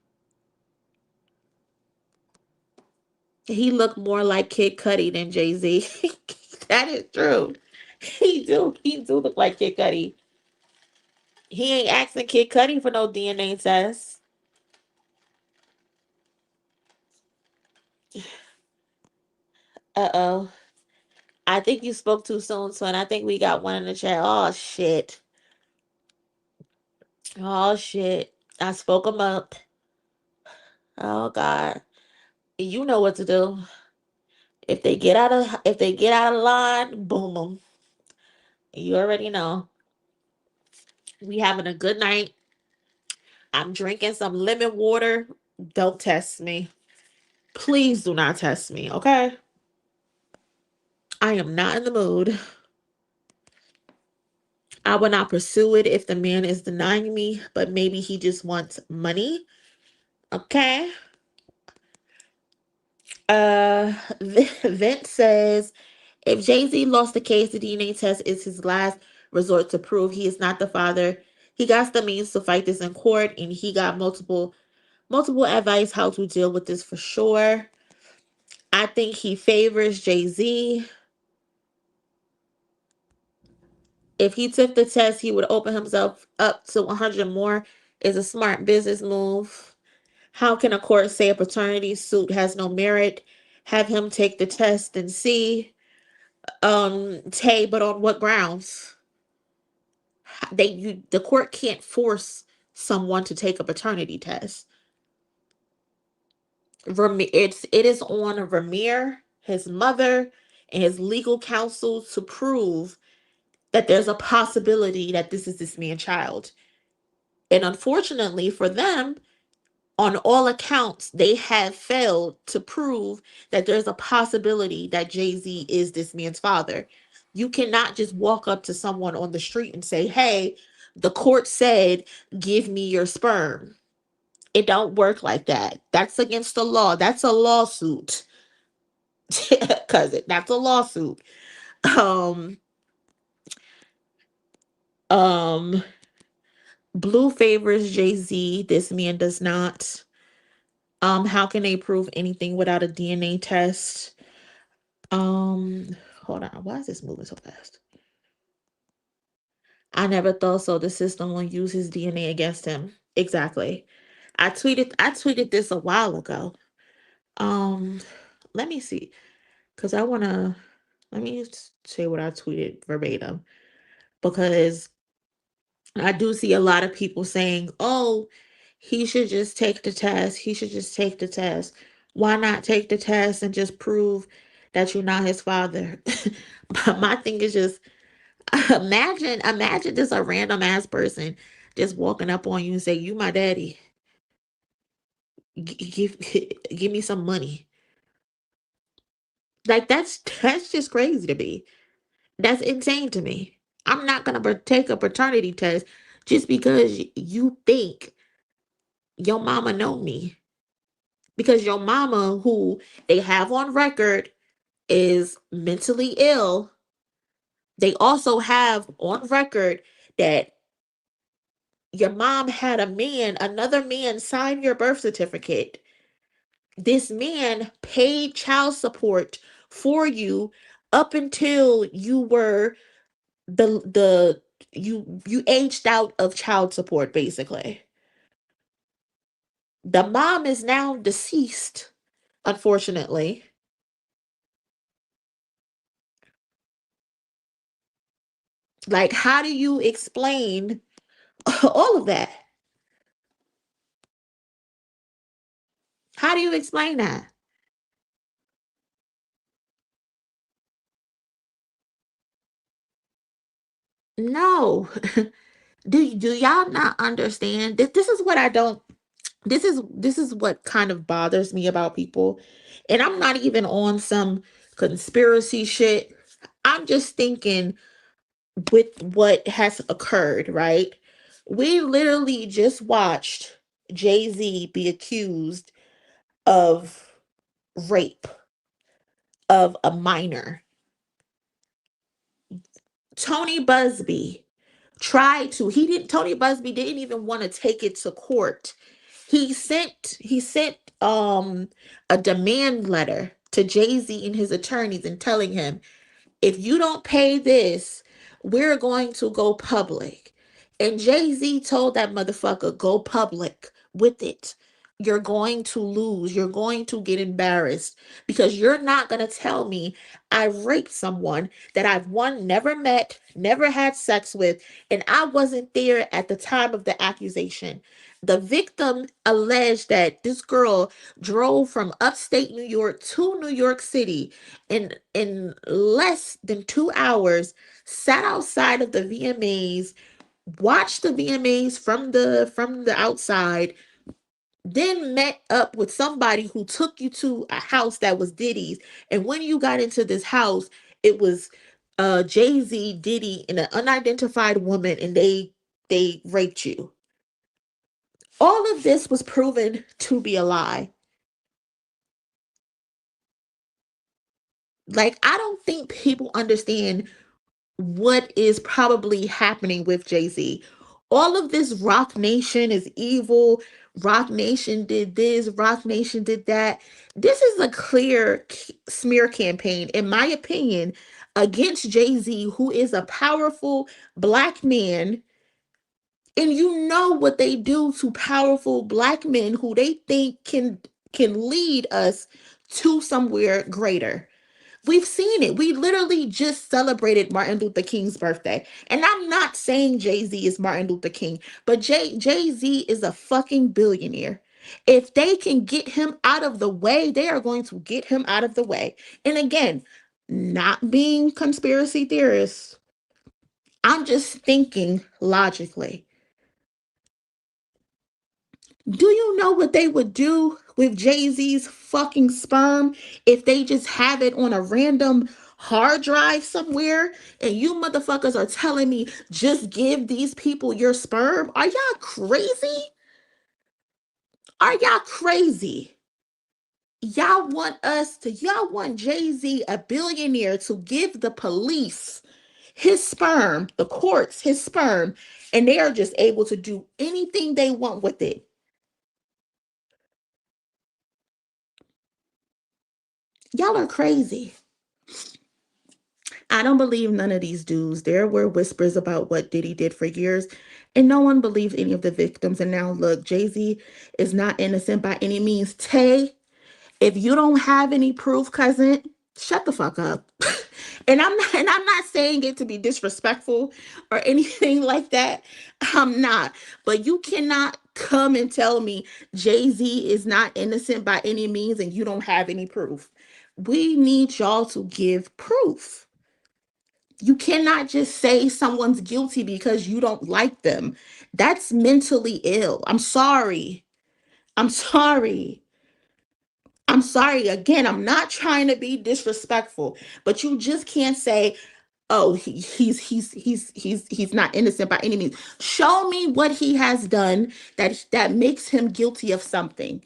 [SPEAKER 4] He looked more like Kid Cudi than Jay-Z. That is true. He do look like Kid Cudi. He ain't asking Kid Cudi for no DNA test. Uh-oh. I think you spoke too soon, son. I think we got one in the chat. Oh shit. Oh shit. I spoke him up. Oh God. You know what to do. If they get out of line, boom them. You already know. We having a good night. I'm drinking some lemon water. Don't test me. Please do not test me, okay? I am not in the mood. I will not pursue it if the man is denying me, but maybe he just wants money. Okay. Uh Vince says if Jay-Z lost the case, the DNA test is his last resort to prove he is not the father. He got the means to fight this in court, and he got multiple advice how to deal with this for sure. I think he favors Jay-Z. If he took the test, he would open himself up to 100 more. Is a smart business move. How can a court say a paternity suit has no merit? Have him take the test and see. Tay, but on what grounds? The court can't force someone to take a paternity test. It is on Vermeer, his mother, and his legal counsel to prove that there's a possibility that this is this man's child. And unfortunately for them, on all accounts, they have failed to prove that there's a possibility that Jay-Z is this man's father. You cannot just walk up to someone on the street and say, hey, the court said, give me your sperm. It don't work like that. That's against the law. That's a lawsuit. Cause that's a lawsuit. Um, um, Blue favors Jay-Z. This man does not. How can they prove anything without a DNA test? Hold on. Why is this moving so fast? I never thought so. The system will use his DNA against him. Exactly. I tweeted this a while ago. Um, let me see. Cause I wanna let me say what I tweeted verbatim. Because I do see a lot of people saying, oh, he should just take the test. He should just take the test. Why not take the test and just prove that you're not his father? But my thing is just imagine just a random ass person just walking up on you and say, you my daddy. Give give me some money. Like that's just crazy to me. That's insane to me. I'm not gonna take a paternity test just because you think your mama know me. Because your mama, who they have on record, is mentally ill. They also have on record that your mom had another man sign your birth certificate. This man paid child support for you up until you were the you aged out of child support, basically. The mom is now deceased, unfortunately. Like, how do you explain all of that? How do you explain that? No. Do y'all not understand? This is what I don't this is what kind of bothers me about people. And I'm not even on some conspiracy shit. I'm just thinking with what has occurred, right? We literally just watched Jay-Z be accused of rape of a minor. Tony Busby Tony Busby didn't even want to take it to court. He sent a demand letter to Jay-Z and his attorneys and telling him, if you don't pay this, we're going to go public. And Jay-Z told that motherfucker, go public with it. You're going to lose. You're going to get embarrassed because you're not going to tell me I raped someone that I've one never met, never had sex with, and I wasn't there at the time of the accusation. The victim alleged that this girl drove from upstate New York to New York City in less than 2 hours, sat outside of the VMAs, watched the VMAs from the outside, then met up with somebody who took you to a house that was Diddy's. And when you got into this house, it was Jay-Z, Diddy, and an unidentified woman, and they raped you. All of this was proven to be a lie. Like, I don't think people understand what is probably happening with Jay-Z. All of this Rock Nation is evil. Rock Nation did this, Rock Nation did that. This is a clear smear campaign, in my opinion, against Jay-Z, who is a powerful black man. And you know what they do to powerful black men who they think can lead us to somewhere greater. We've seen it. We literally just celebrated Martin Luther King's birthday. And I'm not saying Jay-Z is Martin Luther King, but Jay-Z is a fucking billionaire. If they can get him out of the way, they are going to get him out of the way. And again, not being conspiracy theorists, I'm just thinking logically. Do you know what they would do with Jay-Z's fucking sperm if they just have it on a random hard drive somewhere and you motherfuckers are telling me just give these people your sperm? Are y'all crazy? Are y'all crazy? Y'all want Jay-Z, a billionaire, to give the police his sperm, the courts, his sperm, and they are just able to do anything they want with it. Y'all are crazy. I don't believe none of these dudes. There were whispers about what Diddy did for years, and no one believed any of the victims. And now look, Jay-Z is not innocent by any means. Tay, if you don't have any proof, cousin, shut the fuck up. And I'm not saying it to be disrespectful or anything like that. I'm not. But you cannot come and tell me Jay-Z is not innocent by any means and you don't have any proof. We need y'all to give proof. You cannot just say someone's guilty because you don't like them. That's mentally ill. I'm sorry. I'm sorry. I'm sorry. Again, I'm not trying to be disrespectful, but you just can't say, "Oh, he's not innocent by any means." Show me what he has done that makes him guilty of something.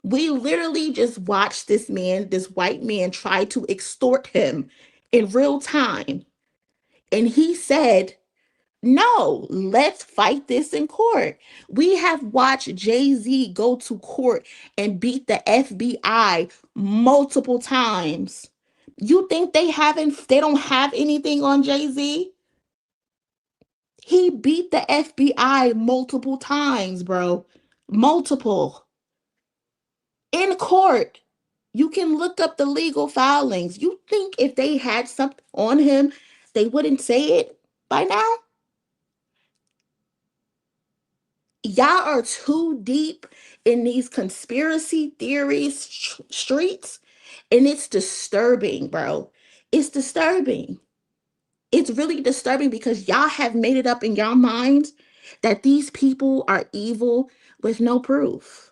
[SPEAKER 4] We literally just watched this man, this white man, try to extort him in real time, and he said, no, let's fight this in court. We have watched Jay-Z go to court and beat the FBI multiple times. You think they don't have anything on Jay-Z? He beat the FBI multiple times, bro. Multiple. In court. You can look up the legal filings. You think if they had something on him, they wouldn't say it by now? Y'all are too deep in these conspiracy theories streets, and it's disturbing, bro. It's disturbing. It's really disturbing because y'all have made it up in your minds that these people are evil with no proof.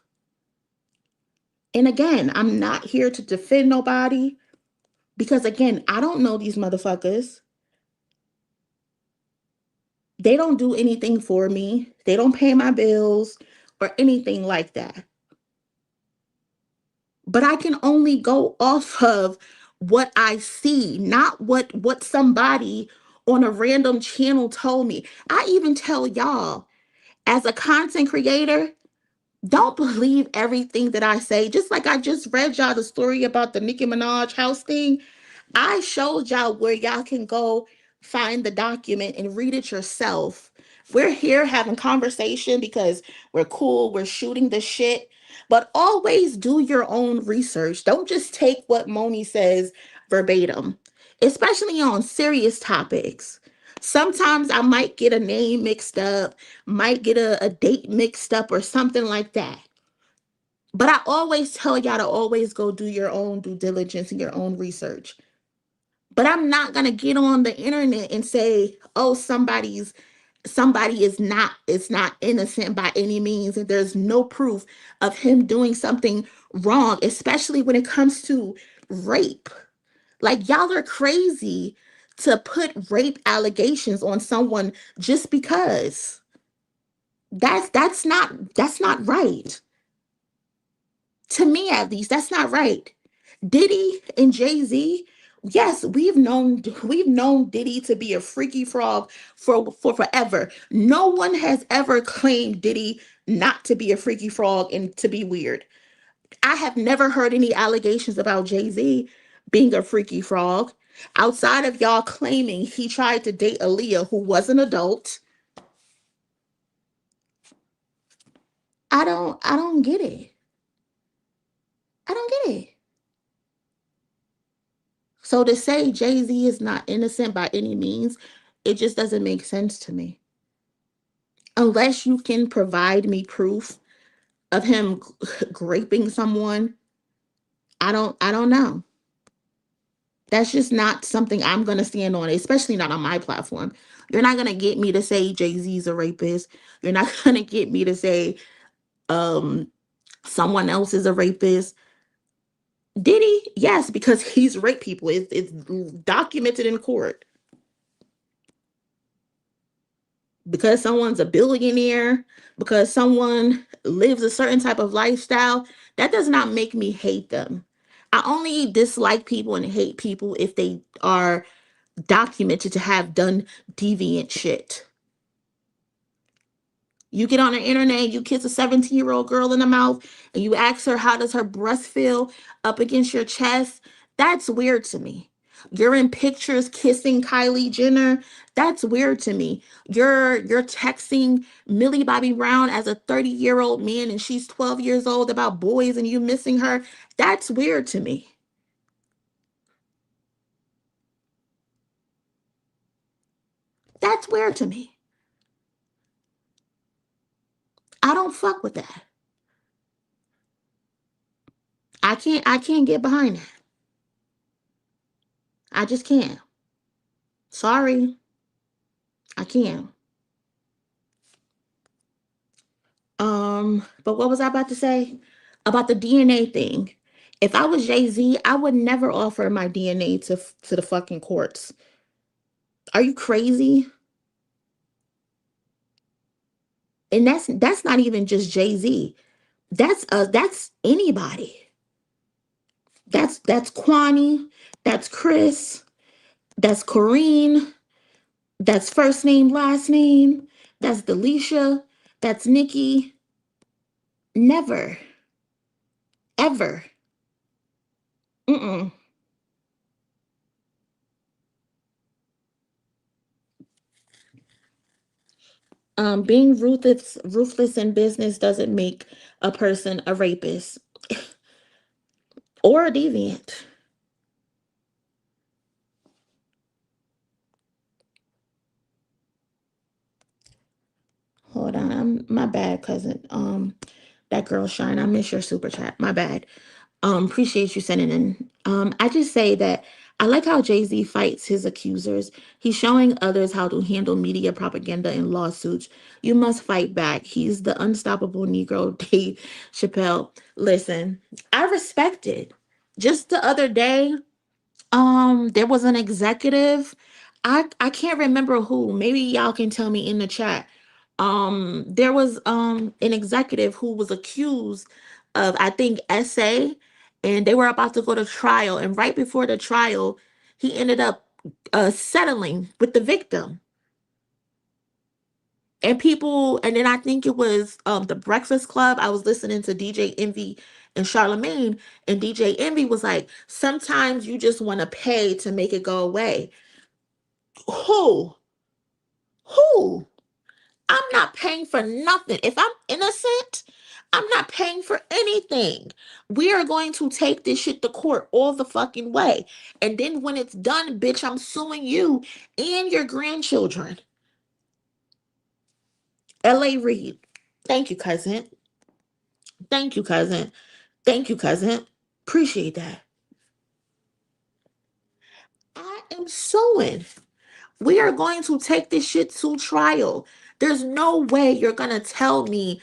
[SPEAKER 4] And again, I'm not here to defend nobody because again, I don't know these motherfuckers. They don't do anything for me. They don't pay my bills or anything like that. But I can only go off of what I see, not what somebody on a random channel told me. I even tell y'all, as a content creator, don't believe everything that I say. Just like I just read y'all the story about the Nicki Minaj house thing. I showed y'all where y'all can go find the document and read it yourself. We're here having conversation because we're cool, we're shooting the shit, but always do your own research. Don't just take what Monie says verbatim, especially on serious topics. Sometimes I might get a name mixed up, might get a date mixed up or something like that. But I always tell y'all to always go do your own due diligence and your own research. But I'm not gonna get on the internet and say, oh, somebody is not innocent by any means, and there's no proof of him doing something wrong, especially when it comes to rape. Like y'all are crazy to put rape allegations on someone just because. That's not right. To me at least, that's not right. Diddy and Jay-Z, yes, we've known Diddy to be a freaky frog for forever. No one has ever claimed Diddy not to be a freaky frog and to be weird. I have never heard any allegations about Jay-Z being a freaky frog outside of y'all claiming he tried to date Aaliyah who was an adult. I don't get it. I don't get it. So to say Jay-Z is not innocent by any means, it just doesn't make sense to me. Unless you can provide me proof of him raping someone, I don't know. That's just not something I'm going to stand on, especially not on my platform. You're not going to get me to say Jay-Z's a rapist. You're not going to get me to say um someone else is a rapist. Diddy, yes, because he's raped people. It's documented in court. Because someone's a billionaire, because someone lives a certain type of lifestyle, that does not make me hate them. I only dislike people and hate people if they are documented to have done deviant shit. You get on the internet, you kiss a 17-year-old girl in the mouth, and you ask her how does her breast feel up against your chest. That's weird to me. You're in pictures kissing Kylie Jenner. That's weird to me. You're texting Millie Bobby Brown as a 30-year-old man and she's 12 years old about boys and you missing her. That's weird to me. That's weird to me. I don't fuck with that. I can't get behind that. I just can't. Sorry. I can't. But what was I about to say? About the DNA thing. If I was Jay-Z, I would never offer my DNA to the fucking courts. Are you crazy? And that's not even just Jay-Z. That's anybody. That's Kwani, that's Chris, that's Corrine, that's first name, last name, that's Delisha, that's Nicki. Never, ever. Mm-mm. Being ruthless in business doesn't make a person a rapist or a deviant. Hold on, my bad, cousin. That girl Shine, I miss your super chat. My bad. Appreciate you sending in. I just say that I like how Jay-Z fights his accusers. He's showing others how to handle media propaganda and lawsuits. You must fight back. He's the unstoppable Negro Dave Chappelle. Listen, I respect it. Just the other day, there was an executive. I can't remember who. Maybe y'all can tell me in the chat. There was an executive who was accused of, I think, SA, and they were about to go to trial. And right before the trial, he ended up settling with the victim. And people, and then I think it was the Breakfast Club. I was listening to DJ Envy and Charlemagne, and DJ Envy was like, sometimes you just want to pay to make it go away. Who? Who? I'm not paying for nothing. If I'm innocent, I'm not paying for anything. We are going to take this shit to court all the fucking way. And then when it's done, bitch, I'm suing you and your grandchildren. LA Reid. Thank you, cousin. Thank you, cousin. Thank you, cousin. Appreciate that. I am suing. We are going to take this shit to trial. There's no way you're going to tell me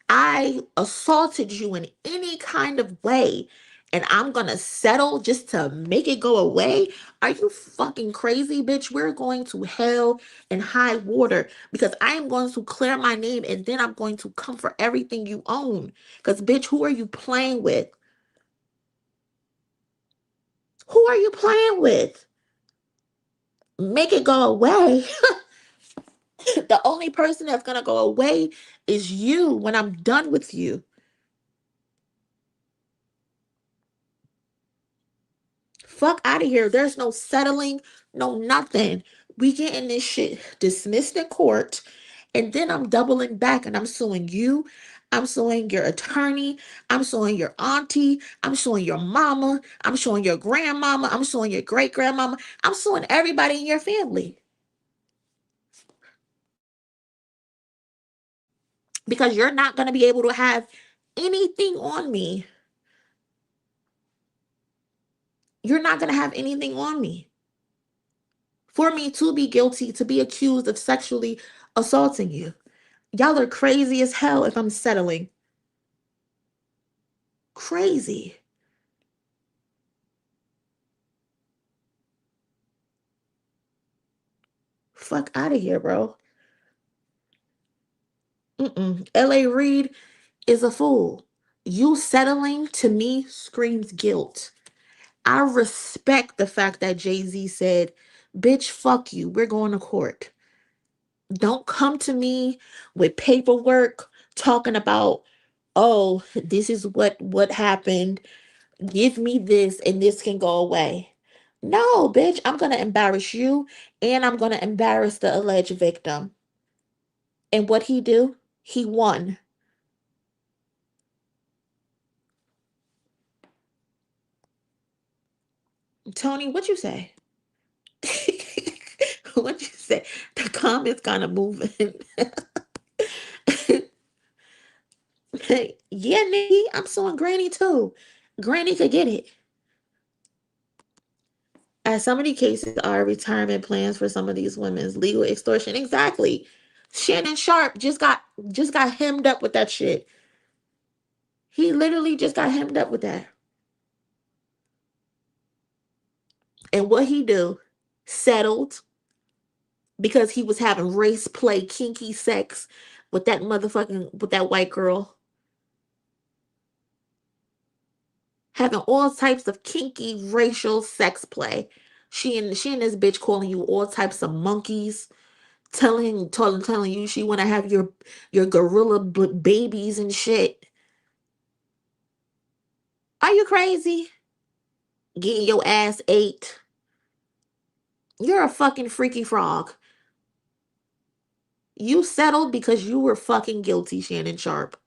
[SPEAKER 4] I assaulted you in any kind of way and I'm going to settle just to make it go away. Are you fucking crazy, bitch? We're going to hell and high water because I am going to clear my name and then I'm going to come for everything you own. Because, bitch, who are you playing with? Who are you playing with? Make it go away. The only person that's going to go away is you when I'm done with you. Fuck out of here. There's no settling, no nothing. We getting this shit dismissed in court, and then I'm doubling back and I'm suing you. I'm suing your attorney. I'm suing your auntie. I'm suing your mama. I'm suing your grandmama. I'm suing your great grandmama. I'm suing everybody in your family because you're not going to be able to have anything on me. You're not going to have anything on me for me to be guilty, to be accused of sexually assaulting you. Y'all are crazy as hell if I'm settling. Crazy. Fuck out of here, bro. Mm-mm. L.A. Reid is a fool. You settling to me screams guilt. I respect the fact that Jay-Z said, bitch, fuck you. We're going to court. Don't come to me with paperwork talking about, oh, this is what happened. Give me this and this can go away. No, bitch, I'm going to embarrass you and I'm going to embarrass the alleged victim. And what he do? He won. Tony, what you say? What you say? The comments kind of moving. Yeah, Nikki, I'm suing Granny too. Granny could get it. As so many cases are retirement plans for some of these women's legal extortion. Exactly. Shannon Sharp just got hemmed up with that shit. He literally just got hemmed up with that. And what he do? Settled because he was having race play, kinky sex with that white girl. Having all types of kinky racial sex play. She and this bitch calling you all types of monkeys, telling you she want to have your gorilla babies and shit. Are you crazy? Getting your ass ate. You're a fucking freaky frog. You settled because you were fucking guilty, Shannon Sharp.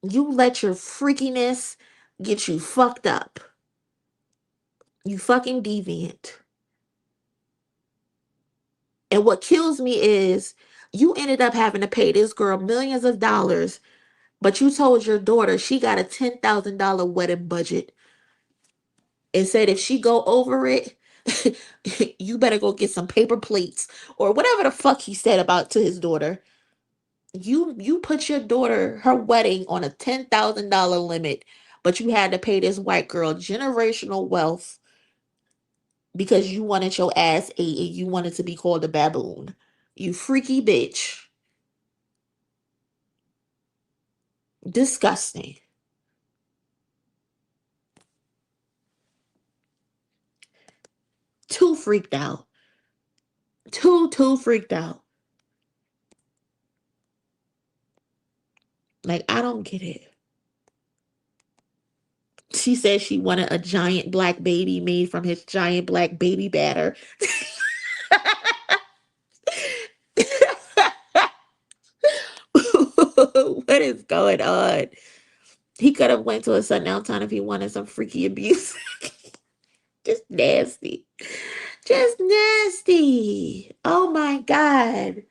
[SPEAKER 4] You let your freakiness get you fucked up. You fucking deviant. And what kills me is you ended up having to pay this girl millions of dollars, but you told your daughter she got a $10,000 wedding budget and said if she go over it, you better go get some paper plates or whatever the fuck he said about to his daughter. You put your daughter her wedding on a $10,000 limit, but you had to pay this white girl generational wealth because you wanted your ass ate and you wanted to be called a baboon. You freaky bitch. Disgusting. Too freaked out. Too freaked out. Like, I don't get it. She said she wanted a giant black baby made from his giant black baby batter. What is going on? He could have went to a sundown town if he wanted some freaky abuse. Just nasty. Just nasty. Oh my God.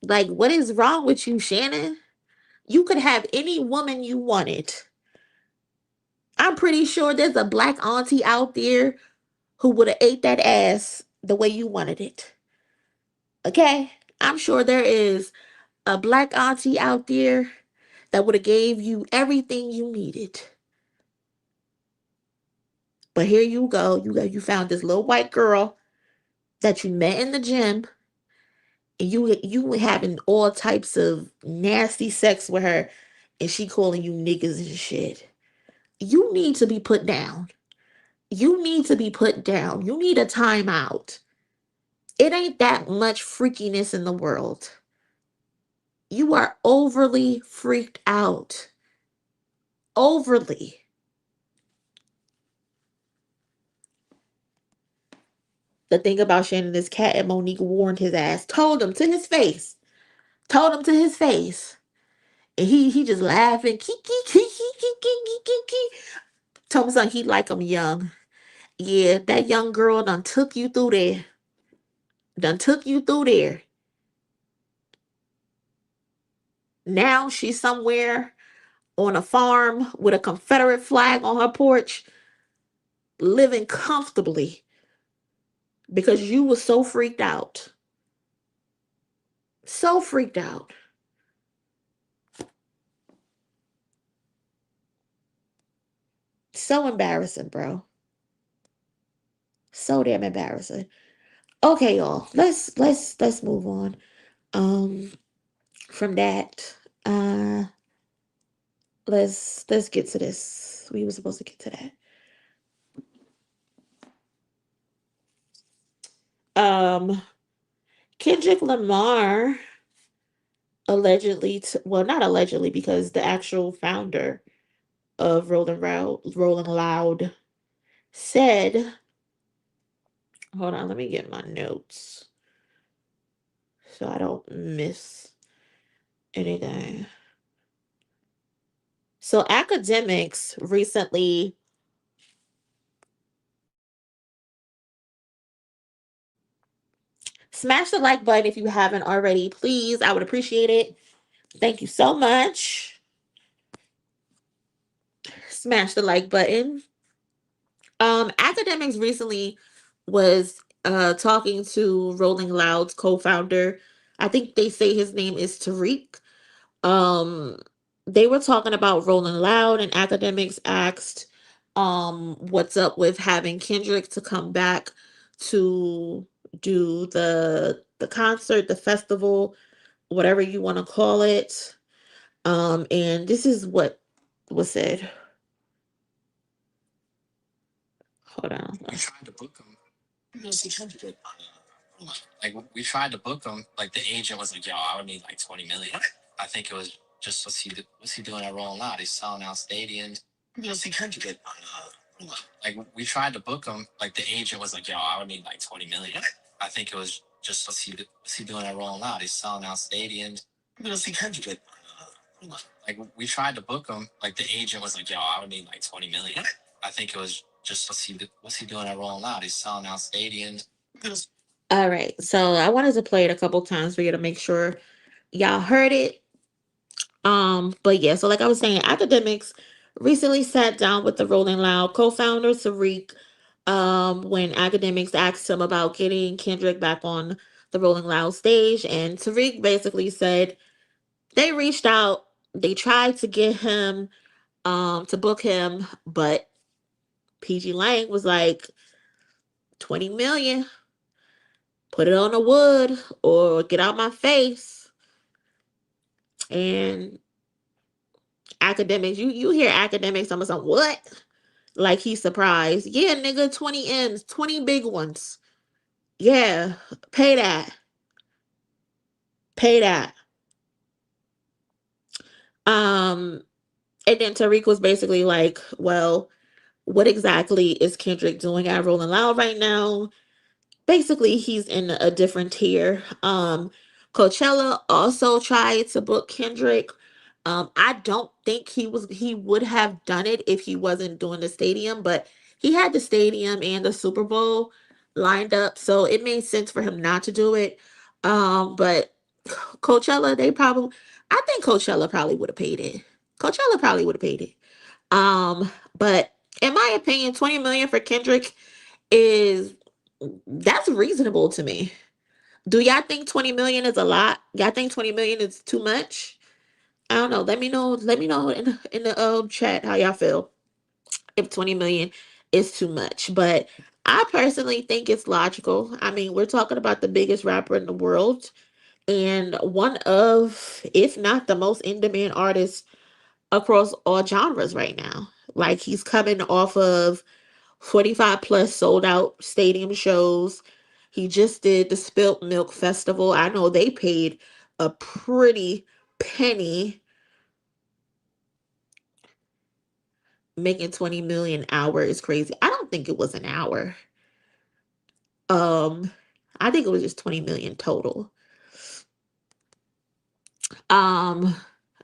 [SPEAKER 4] Like, what is wrong with you, Shannon? You could have any woman you wanted. I'm pretty sure there's a black auntie out there who would have ate that ass the way you wanted it. Okay? I'm sure there is a black auntie out there that would have gave you everything you needed. But here you go. You found this little white girl that you met in the gym and you were having all types of nasty sex with her and she calling you niggas and shit. You need to be put down. You need to be put down. You need a timeout. It ain't that much freakiness in the world. You are overly freaked out. Overly. The thing about Shannon is Cat and Monique warned his ass, told him to his face. Told him to his face. And he just laughing. Kiki, kiki, kiki, kiki. Told me something he like him young. Yeah, that young girl done took you through there. Done took you through there. Now she's somewhere on a farm with a Confederate flag on her porch, living comfortably because you were so freaked out. So freaked out. So embarrassing, bro. So damn embarrassing. Okay, y'all. Let's move on. Um, from that, uh, let's get to this. We were supposed to get to that. Um, Kendrick Lamar allegedly, well, not allegedly, because the actual founder of Rolling Loud said, hold on, let me get my notes so I don't miss anything. So academics recently smash the like button if you haven't already. Please, I would appreciate it. Thank you so much. Smash the like button. Academics recently was talking to Rolling Loud's co-founder. I think they say his name is Tariq. Um, they were talking about Rolling Loud, and academics asked, what's up with having Kendrick to come back to do the concert, the festival, whatever you want to call it. And this is what was said. Hold on.
[SPEAKER 5] We tried to book him. We tried to book him. Like the agent was like, "Yo, I would need like 20 million." I think it was just what's he doing at Rolling Loud? He's selling out stadiums. We tried to book him. Like the agent was like, "Yo, I would need like 20 million." I think it was just what's he doing at Rolling Loud? He's selling out stadiums. We tried to book him. Like the agent was like, "Yo, I would need like 20 million." I think it was just what's he doing at Rolling Loud? He's selling out stadiums.
[SPEAKER 4] All right. So I wanted to play it a couple times for you to make sure y'all heard it. But yeah, so like I was saying, academics recently sat down with the Rolling Loud co-founder Tariq. When academics asked him about getting Kendrick back on the Rolling Loud stage, and Tariq basically said they reached out, they tried to get him, to book him, but PG Lang was like 20 million, put it on the wood or get out my face. And academics, you hear academics almost like what? Like he's surprised. Yeah, nigga, 20 M's, 20 big ones. Yeah, pay that. Pay that. Um, and then Tariq was basically like, well, what exactly is Kendrick doing at Rolling Loud right now? Basically, he's in a different tier. Coachella also tried to book Kendrick. I don't think he would have done it if he wasn't doing the stadium, but he had the stadium and the Super Bowl lined up, so it made sense for him not to do it. But Coachella, I think Coachella probably would have paid it. Coachella probably would have paid it. But in my opinion, 20 million for Kendrick is that's reasonable to me. Do y'all think 20 million is a lot? Y'all think 20 million is too much? I don't know. Let me know. Let me know in the chat how y'all feel if 20 million is too much. But I personally think it's logical. I mean, we're talking about the biggest rapper in the world and one of, if not the most in demand artists across all genres right now. Like he's coming off of 45 plus sold out stadium shows. He just did the Spilt Milk Festival. I know they paid a pretty penny. Making 20 million an hour is crazy. I don't think it was an hour. Um, I think it was just 20 million total. Um,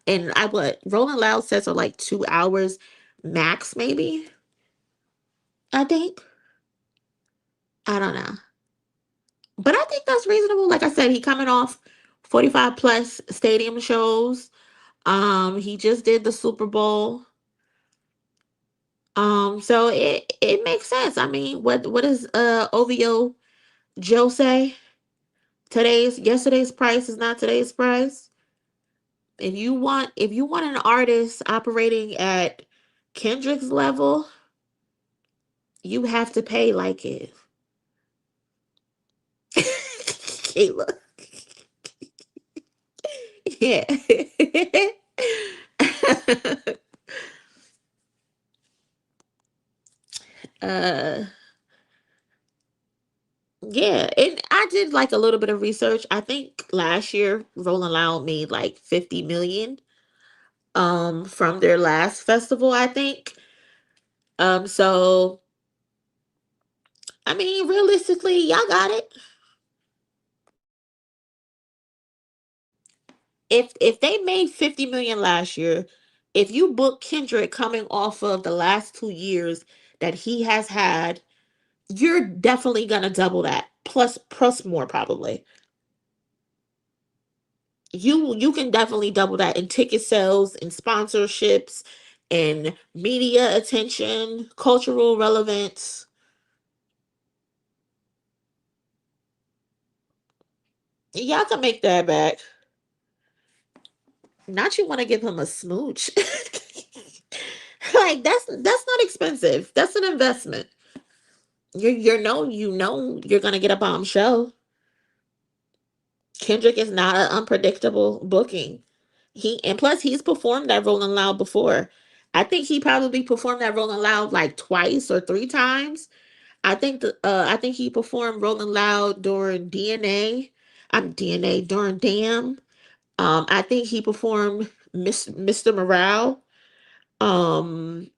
[SPEAKER 4] and I what Rolling Loud sets are like 2 hours max, maybe. I think. I don't know. But I think that's reasonable. Like I said, he coming off 45 plus stadium shows. He just did the Super Bowl. So it makes sense. I mean, what does OVO Joe say? Yesterday's price is not today's price. If you want an artist operating at Kendrick's level, you have to pay like it. Kayla. Yeah. uh yeah, and I did like a little bit of research. I think last year Rolling Loud made like 50 million from their last festival, I think. So I mean, realistically, y'all got it. If they made 50 million last year, if you book Kendrick coming off of the last 2 years that he has had, you're definitely gonna double that. Plus more probably. You can definitely double that in ticket sales and sponsorships and media attention, cultural relevance. Y'all can make that back. Not you want to give him a smooch. Like that's not expensive. That's an investment. You're gonna get a bomb show. Kendrick is not an unpredictable booking. And plus he's performed at Rolling Loud before. I think he probably performed at Rolling Loud like twice or three times. I think he performed Rolling Loud during DNA. I'm DNA during Damn. I think he performed Mr. Morale. Um,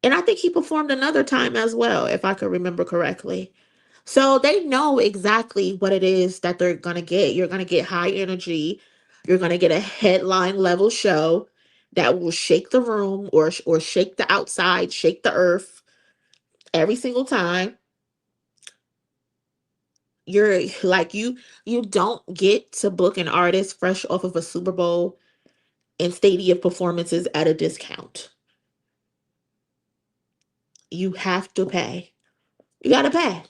[SPEAKER 4] and I think he performed another time as well, if I could remember correctly. So they know exactly what it is that they're gonna get. You're gonna get high energy. You're gonna get a headline level show that will shake the room or shake the outside, shake the earth every single time. You're like you don't get to book an artist fresh off of a Super Bowl and stadium performances at a discount. You have to pay. You gotta pay.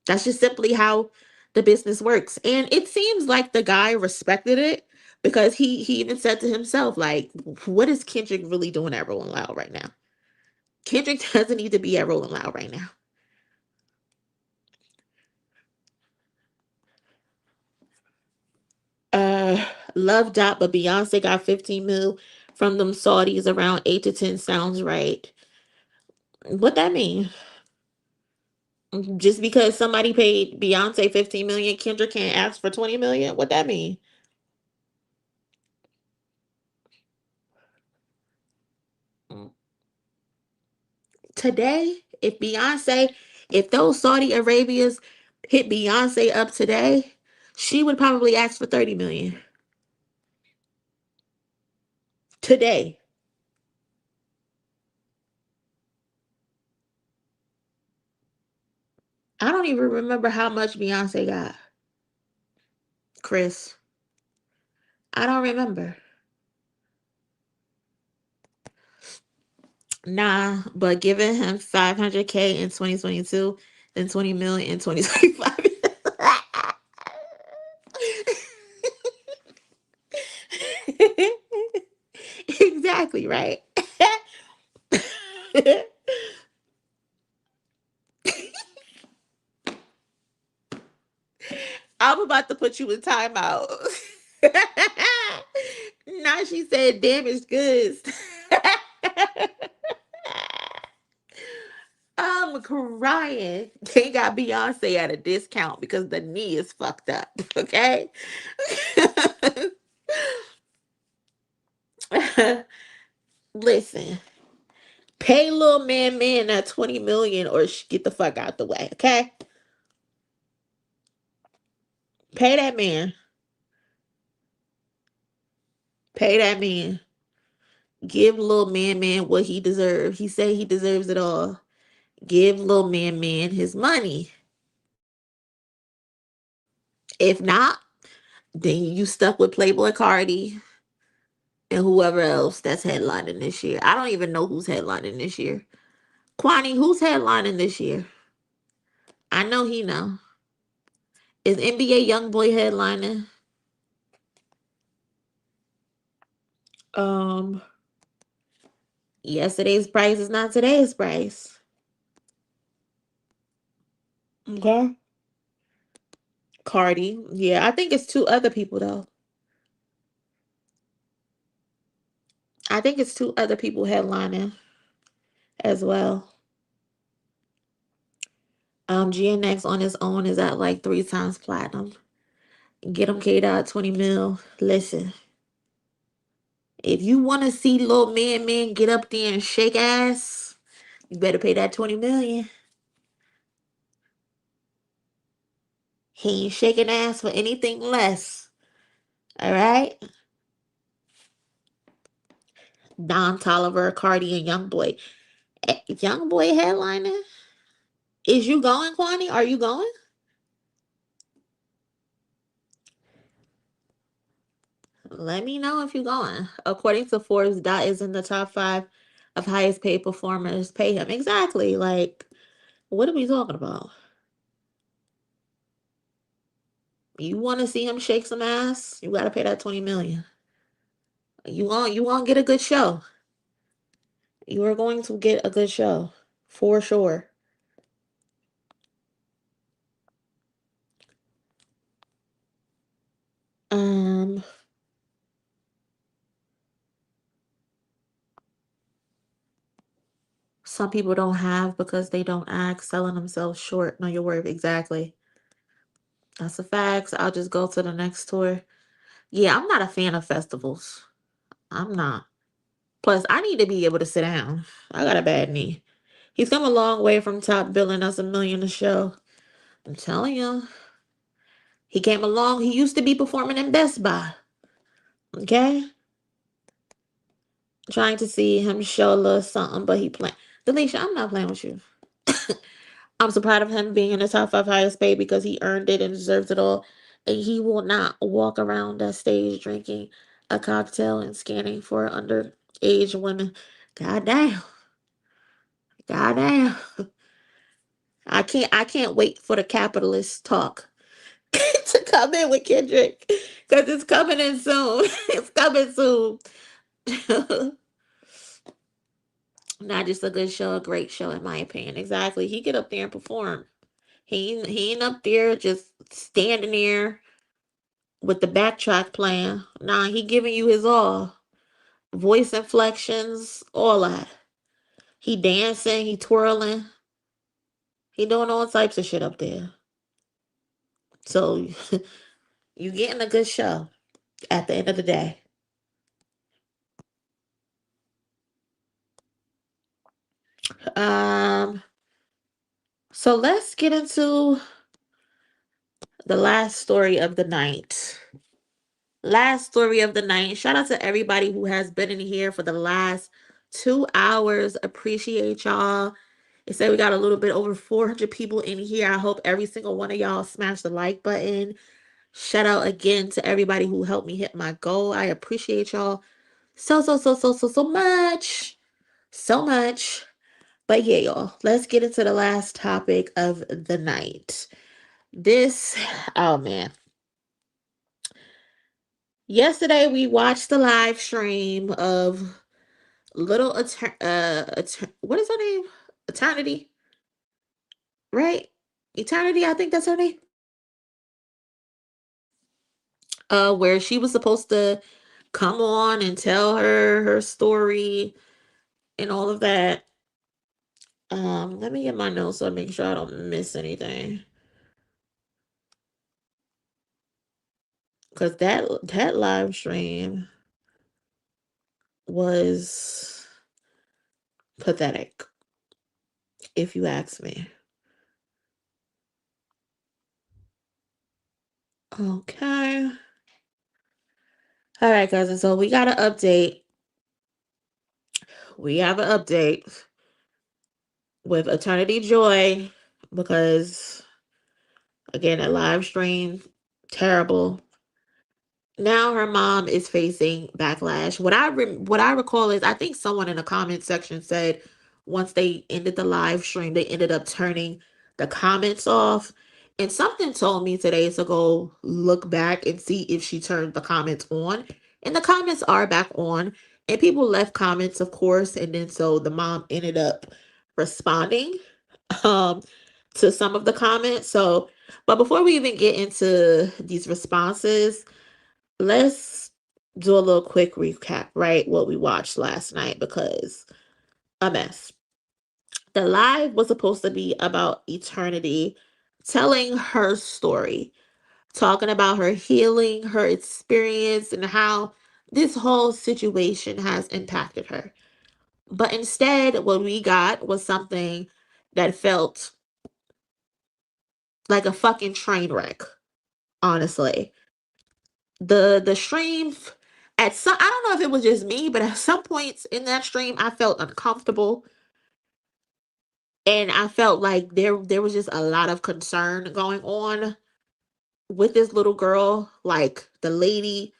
[SPEAKER 4] That's just simply how the business works. And it seems like the guy respected it because he even said to himself, like, what is Kendrick really doing at Rolling Loud right now? Kendrick doesn't need to be at Rolling Loud right now. Uh Love Dot, but Beyonce got 15 mil from them Saudis, around 8 to 10 sounds right. What that mean? Just because somebody paid Beyonce 15 million, Kendrick can't ask for 20 million? What that mean? Mm. Today, if those Saudi Arabias hit Beyonce up today, she would probably ask for 30 million. Today. I don't even remember how much Beyonce got. Chris. I don't remember. Nah, but giving him 500K in 2022, then 20 million in 2025. Exactly, right? I'm about to put you in timeout. Now she said damaged goods. I'm crying. They got Beyonce at a discount because the knee is fucked up. Okay. Listen, pay little man that 20 million or get the fuck out the way. Okay. Pay that man. Pay that man. Give little man what he deserves. He say he deserves it all. Give little man his money. If not, then you stuck with Playboy Cardi and whoever else that's headlining this year. I don't even know who's headlining this year. Kwani, who's headlining this year? I know he know. Is NBA Youngboy headlining? Um, Yesterday's price is not today's price. Okay. Cardi. Yeah, I think it's two other people though. I think it's two other people headlining as well. GNX on his own is at like 3 times platinum. Get him K Dot 20 mil. Listen, if you want to see little man get up there and shake ass, you better pay that 20 million. He ain't shaking ass for anything less. All right? Don Tolliver, Cardi, and Youngboy. Youngboy headlining? Is you going, Kwani? Are you going? Let me know if you're going. According to Forbes, Dot is in the top 5 of highest paid performers. Pay him. Exactly. Like, what are we talking about? You want to see him shake some ass? You got to pay that 20 million. You want to get a good show. You are going to get a good show. For sure. Um, some people don't have because they don't act, selling themselves short. Know your worth. Exactly. That's a fact. I'll just go to the next tour. Yeah, I'm not a fan of festivals. I'm not. Plus, I need to be able to sit down. I got a bad knee. He's come a long way from top billing us $1 million a show. I'm telling you. He came along. He used to be performing in Best Buy. Okay? Trying to see him show a little something, but he playing. Delisha, I'm not playing with you. I'm so proud of him being in the top 5 highest paid because he earned it and deserves it all. And he will not walk around that stage drinking a cocktail and scanning for underage women. God damn. God damn. I can't wait for the capitalist talk to come in with Kendrick. Because it's coming in soon. It's coming soon. Not just a good show, a great show in my opinion. Exactly. He get up there and perform. He ain't up there just standing there with the backtrack playing. Nah, he giving you his all. Voice inflections, all that. He dancing, he twirling. He doing all types of shit up there. So you getting a good show at the end of the day. Um, so let's get into the last story of the night. Last story of the night. Shout out to everybody who has been in here for the last 2 hours. Appreciate y'all. It said we got a little bit over 400 people in here. I hope every single one of y'all smash the like button. Shout out again to everybody who helped me hit my goal. I appreciate y'all so much. So much. But yeah, y'all, let's get into the last topic of the night. Oh man. Yesterday we watched the live stream of what is her name? Eternity, right? Eternity, I think that's her name. Where she was supposed to come on and tell her story and all of that. Let me get my notes so I make sure I don't miss anything. Cause that live stream was pathetic, if you ask me. Okay. All right, guys, and so we got an update. We have an update with Eternity Joy because again, a live stream, terrible. Now her mom is facing backlash. What I recall is I think someone in the comment section said once they ended the live stream, they ended up turning the comments off. And something told me today to go look back and see if she turned the comments on. And the comments are back on. And people left comments, of course. And then so the mom ended up responding um to some of the comments. So, but before we even get into these responses, let's do a little quick recap, right? What we watched last night because a mess. The live was supposed to be about Eternity telling her story, talking about her healing, her experience, and how this whole situation has impacted her. But instead, what we got was something that felt like a fucking train wreck, honestly. The stream at some, I don't know if it was just me, but at some points in that stream I felt uncomfortable, and I felt like there was just a lot of concern going on with this little girl. Like the lady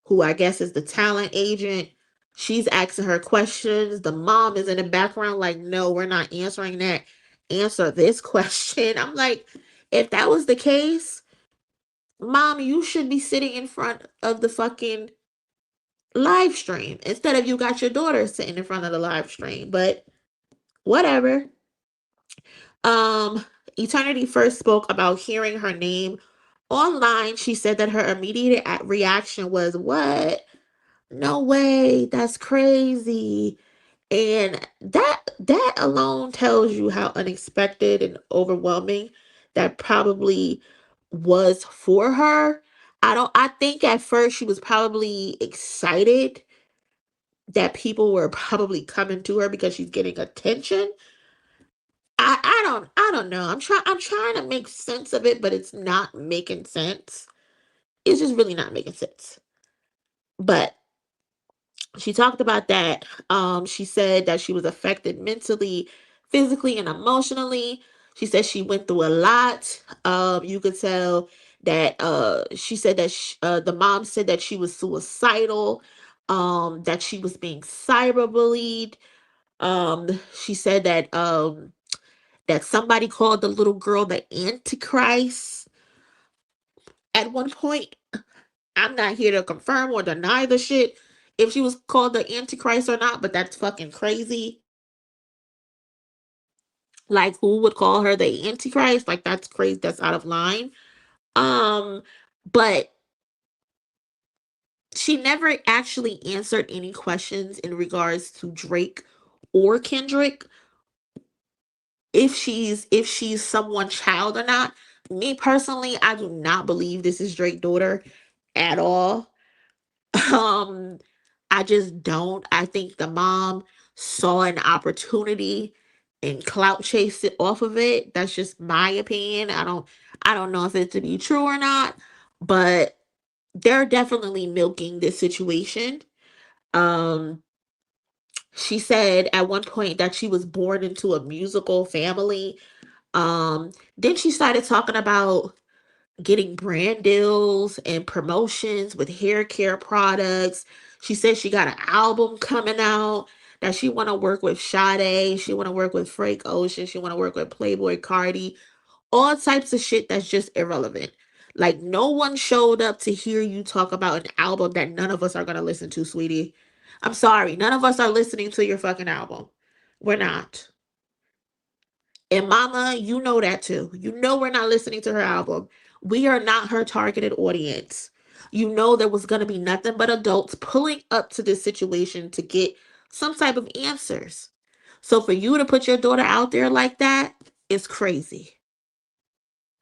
[SPEAKER 4] who I guess is the talent agent, she's asking her questions. The mom is in the background like, no, we're not answering that. Answer this question. I'm like, if that was the case, mom, you should be sitting in front of the fucking live stream instead of you got your daughter sitting in front of the live stream. But whatever. Um, Eternity first spoke about hearing her name online. She said that her immediate reaction was, "What? No way! That's crazy!" And that alone tells you how unexpected and overwhelming that probably was for her. I think at first she was probably excited that people were probably coming to her because she's getting attention. I don't know. I'm trying to make sense of it, but it's not making sense. It's just really not making sense. But she talked about that. She said that she was affected mentally, physically, and emotionally. She said she went through a lot. You could tell that she said that the mom said that she was suicidal, that she was being cyberbullied. She said that somebody called the little girl the Antichrist at one point. I'm not here to confirm or deny the shit if she was called the Antichrist or not, but that's fucking crazy. Like, who would call her the Antichrist? Like, that's crazy. That's out of line. Um, but she never actually answered any questions in regards to Drake or Kendrick, if she's someone's child or not. Me personally, I do not believe this is Drake's daughter at all. Um, I just don't. I think the mom saw an opportunity and clout chased it off of it. That's just my opinion. I don't know if it's to be true or not, but they're definitely milking this situation. Um, she said at one point that she was born into a musical family. Then she started talking about getting brand deals and promotions with hair care products. She said she got an album coming out, that she want to work with Sade, she want to work with Frank Ocean, she want to work with Playboy Cardi, all types of shit that's just irrelevant. Like, no one showed up to hear you talk about an album that none of us are going to listen to, sweetie. I'm sorry, none of us are listening to your fucking album. We're not. And mama, you know that too. You know we're not listening to her album. We are not her targeted audience. You know there was going to be nothing but adults pulling up to this situation to get some type of answers. So for you to put your daughter out there like that is crazy.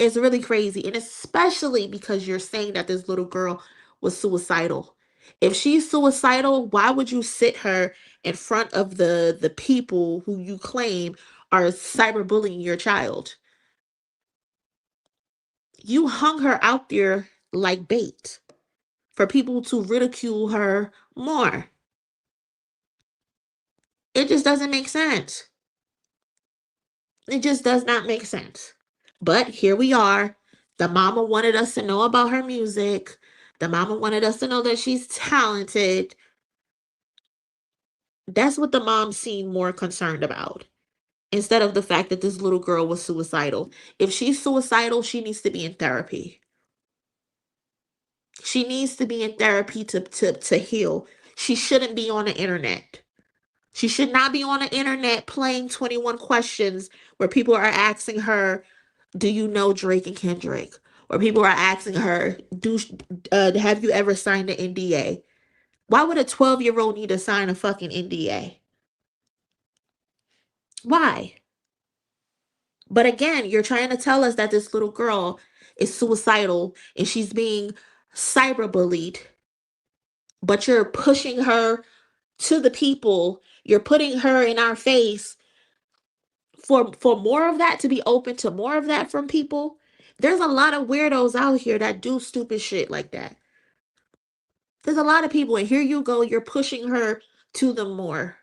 [SPEAKER 4] It's really crazy. And especially because you're saying that this little girl was suicidal. If she's suicidal, why would you sit her in front of the people who you claim are cyberbullying your child? You hung her out there like bait for people to ridicule her more. It just doesn't make sense. It just does not make sense. But here we are. The mama wanted us to know about her music. The mama wanted us to know that she's talented. That's what the mom seemed more concerned about, instead of the fact that this little girl was suicidal. If she's suicidal, she needs to be in therapy. She needs to be in therapy to heal. She shouldn't be on the internet. She should not be on the internet playing 21 questions where people are asking her, do you know Drake and Kendrick? Or people are asking her, have you ever signed an NDA? Why would a 12-year-old need to sign a fucking NDA? Why? But again, you're trying to tell us that this little girl is suicidal and she's being cyberbullied, but you're pushing her to the people. You're putting her in our face for more of that, to be open to more of that from people. There's a lot of weirdos out here that do stupid shit like that. There's a lot of people, and here you go, you're pushing her to them more.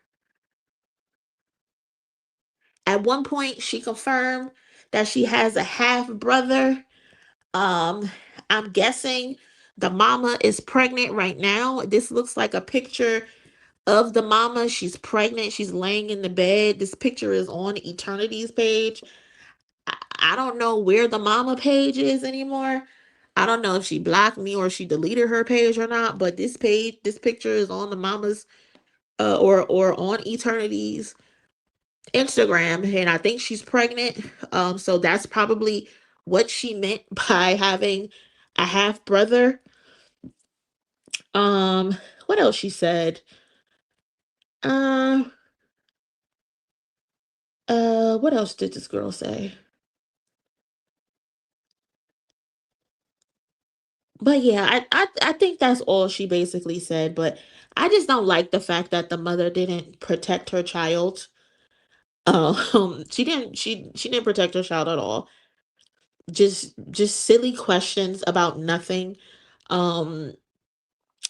[SPEAKER 4] At one point, she confirmed that she has a half brother. Um, I'm guessing the mama is pregnant right now. This looks like a picture of the mama. She's pregnant. She's laying in the bed. This picture is on Eternity's page. I don't know where the mama page is anymore. I don't know if she blocked me or she deleted her page or not, but this picture is on the mama's or on Eternity's Instagram, and I think she's pregnant. So that's probably what she meant by having a half brother. What else she said? Uh, what else did this girl say? But yeah, I think that's all she basically said. But I just don't like the fact that the mother didn't protect her child. She didn't protect her child at all. Just silly questions about nothing. Um,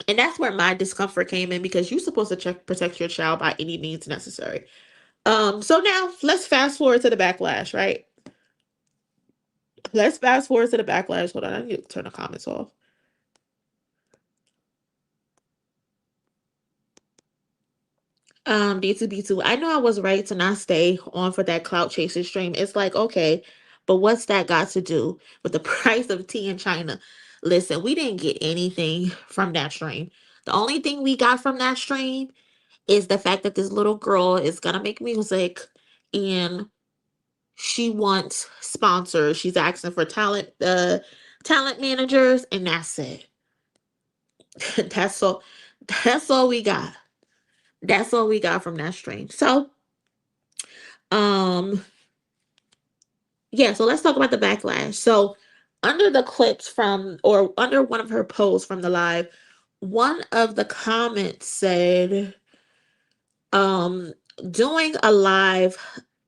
[SPEAKER 4] and that's where my discomfort came in, because you're supposed to protect your child by any means necessary. So now let's fast forward to the backlash, right? Let's fast forward to the backlash. Hold on, I need to turn the comments off. D2B2, I know I was right to not stay on for that clout chasing stream. It's like, okay, but what's that got to do with the price of tea in China? Listen, we didn't get anything from that stream. The only thing we got from that stream is the fact that this little girl is gonna make music and she wants sponsors. She's asking for talent managers, and that's it. that's all that's all we got. That's all we got from that stream. So um yeah, so let's talk about the backlash. So under the clips from, or under one of her posts from the live, one of the comments said, um doing a live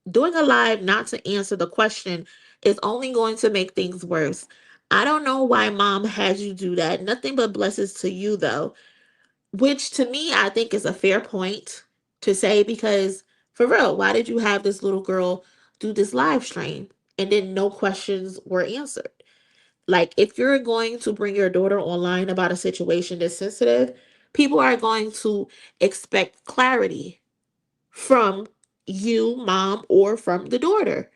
[SPEAKER 4] not to answer the question is only going to make things worse. I don't know why mom has you do that. Nothing but blessings to you though. Which to me, I think is a fair point to say, because for real, why did you have this little girl do this live stream and then no questions were answered? Like, if you're going to bring your daughter online about a situation that's sensitive, people are going to expect clarity from you, mom, or from the daughter,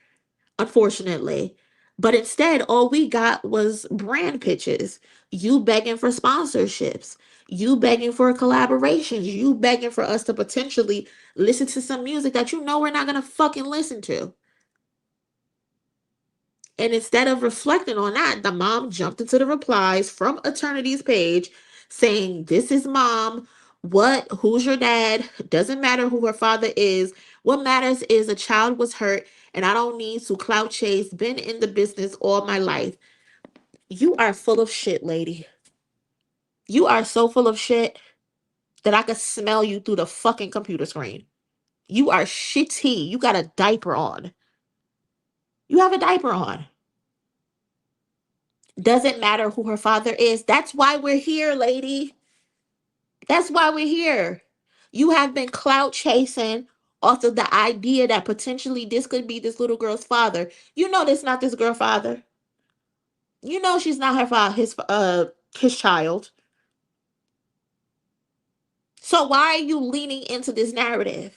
[SPEAKER 4] unfortunately. But instead, all we got was brand pitches, you begging for sponsorships, you begging for collaborations, you begging for us to potentially listen to some music that you know we're not going to fucking listen to. And instead of reflecting on that, the mom jumped into the replies from Eternity's page saying, "This is mom. What? Who's your dad? Doesn't matter who her father is. What matters is a child was hurt, and I don't need to clout chase. Been in the business all my life." You are full of shit, lady. You are so full of shit that I could smell you through the fucking computer screen. You are shitty. You got a diaper on. You have a diaper on. Doesn't matter who her father is. That's why we're here, lady. That's why we're here. You have been clout chasing off of the idea that potentially this could be this little girl's father. You know this not this girl's father. You know she's not her father, his child. So why are you leaning into this narrative?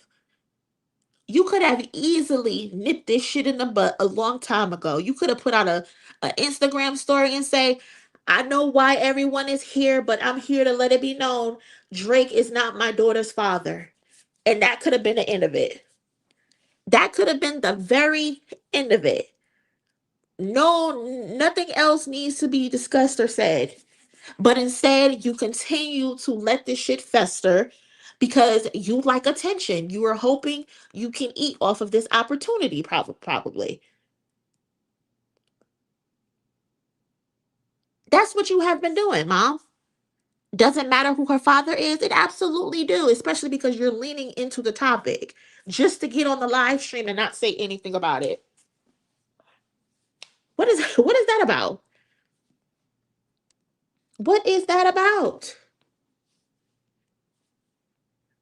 [SPEAKER 4] You could have easily nipped this shit in the butt a long time ago. You could have put out a Instagram story and say, "I know why everyone is here, but I'm here to let it be known Drake is not my daughter's father." And that could have been the end of it. That could have been the very end of it. No, nothing else needs to be discussed or said. But instead, you continue to let this shit fester because you like attention. You are hoping you can eat off of this opportunity, probably. That's what you have been doing, mom. Doesn't matter who her father is. It absolutely do, especially because you're leaning into the topic just to get on the live stream and not say anything about it. What is that about? What is that about?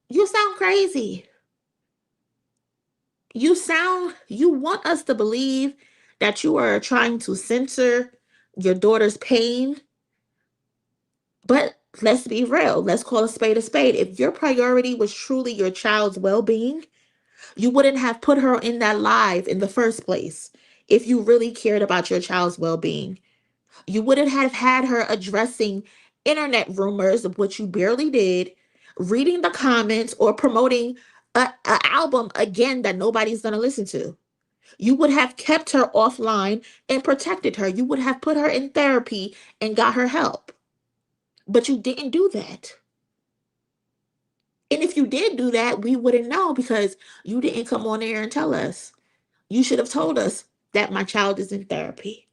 [SPEAKER 4] You sound crazy. You want us to believe that you are trying to censor your daughter's pain, but let's be real. Let's call a spade a spade. If your priority was truly your child's well-being, you wouldn't have put her in that live in the first place. If you really cared about your child's well-being, you wouldn't have had her addressing internet rumors, of which you barely did, reading the comments, or promoting a album again that nobody's gonna listen to. You would have kept her offline and protected her. You would have put her in therapy and got her help. But you didn't do that. And if you did do that, we wouldn't know because you didn't come on air and tell us. You should have told us that my child is in therapy.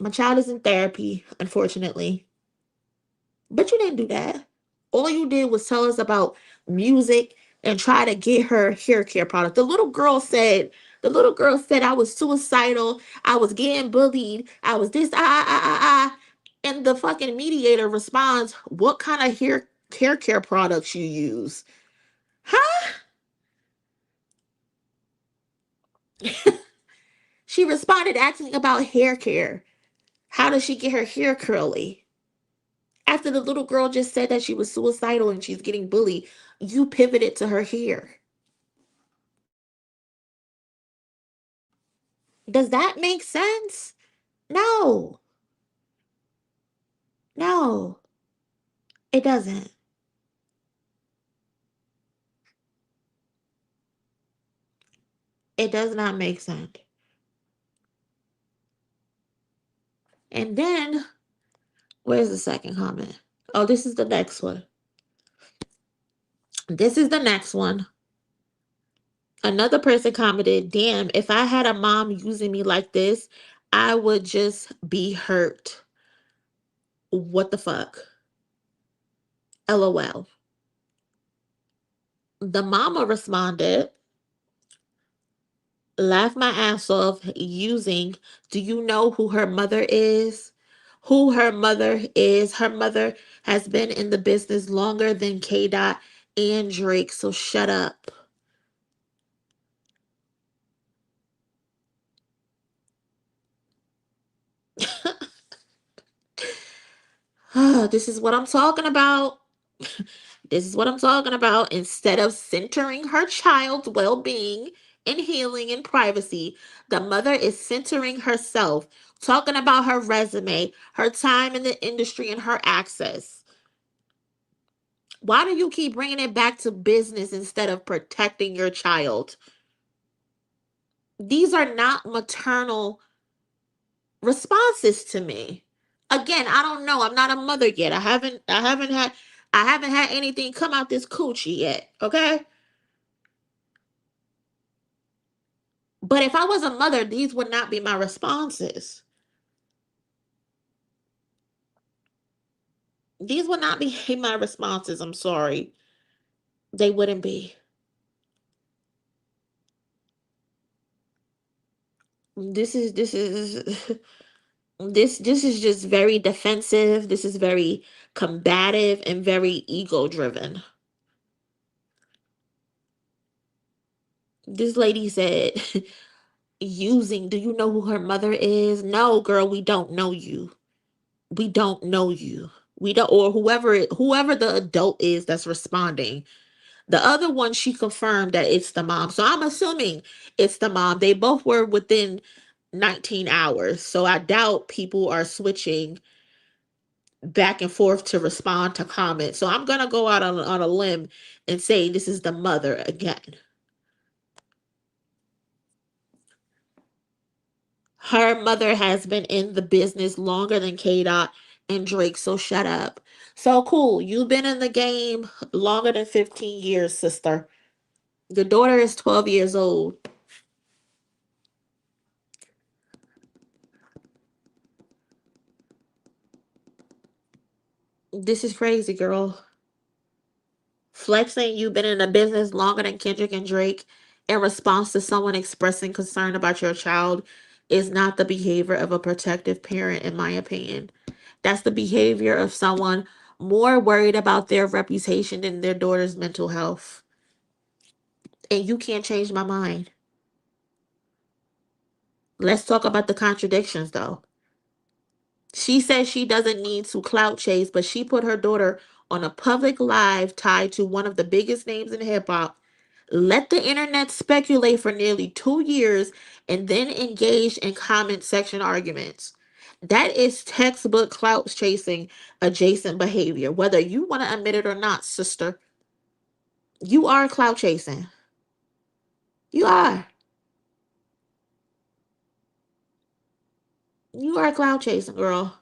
[SPEAKER 4] My child is in therapy, unfortunately. But you didn't do that. All you did was tell us about music and try to get her hair care product. The little girl said I was suicidal, I was getting bullied, I was this, ah. And the fucking mediator responds, what kind of hair care products you use? Huh? She responded asking about hair care. How does she get her hair curly? After the little girl just said that she was suicidal and she's getting bullied, you pivoted to her hair. Does that make sense? No. No, it doesn't. It does not make sense. And then, where's the second comment? Oh, this is the next one. This is the next one. Another person commented, damn, if I had a mom using me like this, I would just be hurt. What the fuck? LOL. The mama responded, laugh my ass off using, do you know who her mother is? Who her mother is? Her mother has been in the business longer than K. Dot and Drake, so shut up. This is what I'm talking about. This is what I'm talking about. Instead of centering her child's well being and healing and privacy, the mother is centering herself, talking about her resume, her time in the industry, and her access. Why do you keep bringing it back to business instead of protecting your child? These are not maternal responses to me. Again, I don't know. I'm not a mother yet. I haven't had anything come out this coochie yet. Okay? But if I was a mother, these would not be my responses. These would not be my responses. I'm sorry. They wouldn't be. This is this is just very defensive. This is very combative and very ego driven. This lady said, using, do you know who her mother is? No, girl, we don't know you. We don't know you. We don't, or whoever the adult is that's responding. The other one, she confirmed that it's the mom. So I'm assuming it's the mom. They both were within 19 hours. So I doubt people are switching back and forth to respond to comments. So I'm going to go out on a limb and say this is the mother again. Her mother has been in the business longer than K. Dot and Drake, so shut up. So cool. You've been in the game longer than 15 years, sister. Your daughter is 12 years old. This is crazy, girl. Flexing you've been in the business longer than Kendrick and Drake in response to someone expressing concern about your child is not the behavior of a protective parent, in my opinion. That's the behavior of someone more worried about their reputation than their daughter's mental health. And you can't change my mind. Let's talk about the contradictions, though. She says she doesn't need to clout chase, but she put her daughter on a public live tied to one of the biggest names in hip hop, let the internet speculate for nearly 2 years, and then engaged in comment section arguments. That is textbook clout chasing adjacent behavior, whether you want to admit it or not, sister. You are clout chasing. You are. You are clout chasing, girl.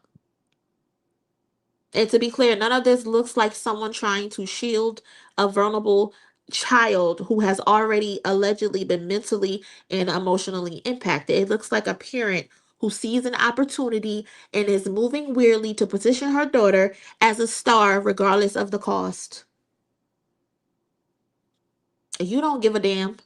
[SPEAKER 4] And to be clear, none of this looks like someone trying to shield a vulnerable child who has already allegedly been mentally and emotionally impacted. It looks like a parent who sees an opportunity and is moving weirdly to position her daughter as a star regardless of the cost. You don't give a damn.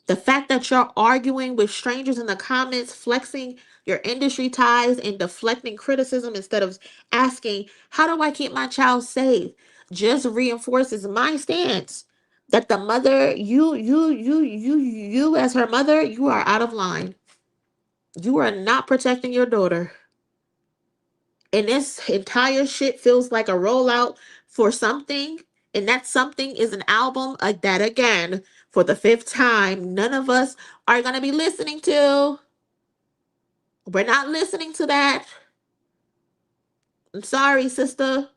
[SPEAKER 4] The fact that you're arguing with strangers in the comments, flexing your industry ties, and deflecting criticism instead of asking, how do I keep my child safe? Just reinforces my stance that the mother, you as her mother, you are out of line. You are not protecting your daughter. And this entire shit feels like a rollout for something. And that something is an album that, again, for the fifth time, none of us are going to be listening to. We're not listening to that. I'm sorry, sister.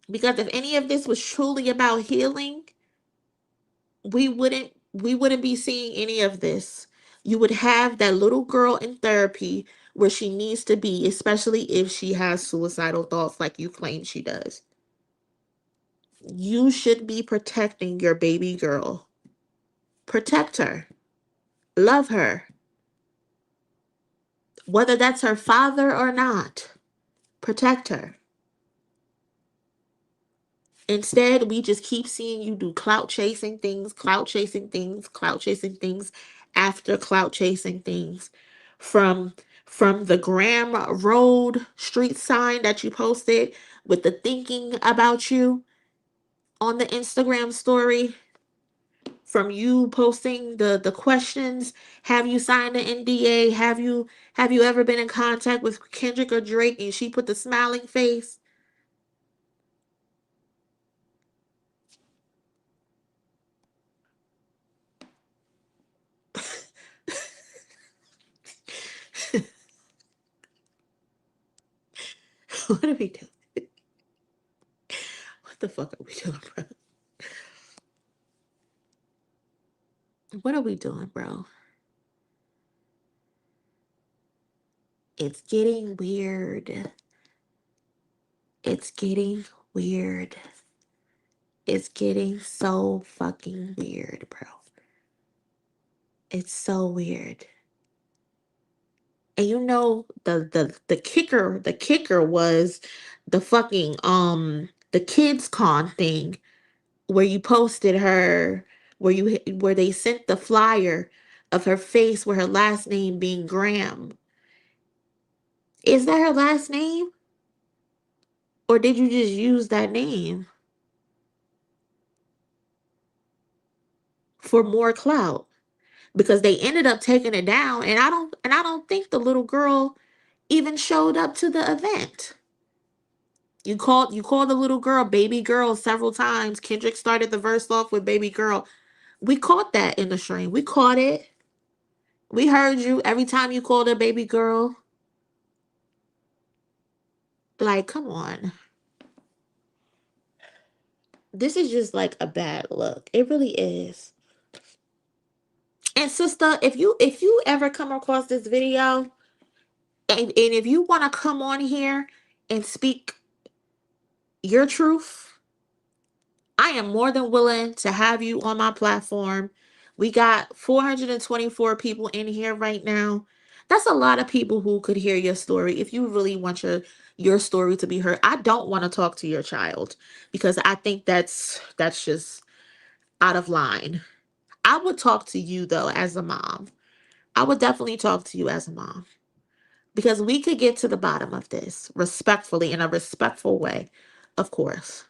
[SPEAKER 4] Because if any of this was truly about healing, we wouldn't be seeing any of this. You would have that little girl in therapy where she needs to be, especially if she has suicidal thoughts like you claim she does. You should be protecting your baby girl. Protect her. Love her. Whether that's her father or not, protect her. Instead, we just keep seeing you do clout chasing things, clout chasing things, clout chasing things after clout chasing things. From from the Graham Road street sign that you posted with the thinking about you on the Instagram story, from you posting the questions, have you signed an NDA, have you ever been in contact with Kendrick or Drake, and she put the smiling face. What are we doing? What the fuck are we doing, bro? What are we doing, bro? It's getting weird. It's getting weird. It's getting so fucking weird, bro. It's so weird. And you know the kicker was the fucking the kids con thing where you posted her, where they sent the flyer of her face with her last name being Graham. Is that her last name? Or did you just use that name for more clout? Because they ended up taking it down, and I don't think the little girl even showed up to the event. You called the little girl baby girl several times. Kendrick started the verse off with baby girl. We caught that in the stream. We caught it. We heard you every time you called her baby girl. Like, come on. This is just like a bad look. It really is. And sister, if you ever come across this video And if you want to come on here and speak your truth, I am more than willing to have you on my platform. We got 424 people in here right now. That's a lot of people who could hear your story if you really want your story to be heard. I don't want to talk to your child because I think that's just out of line. I would talk to you though as a mom. I would definitely talk to you as a mom because we could get to the bottom of this respectfully in a respectful way, of course.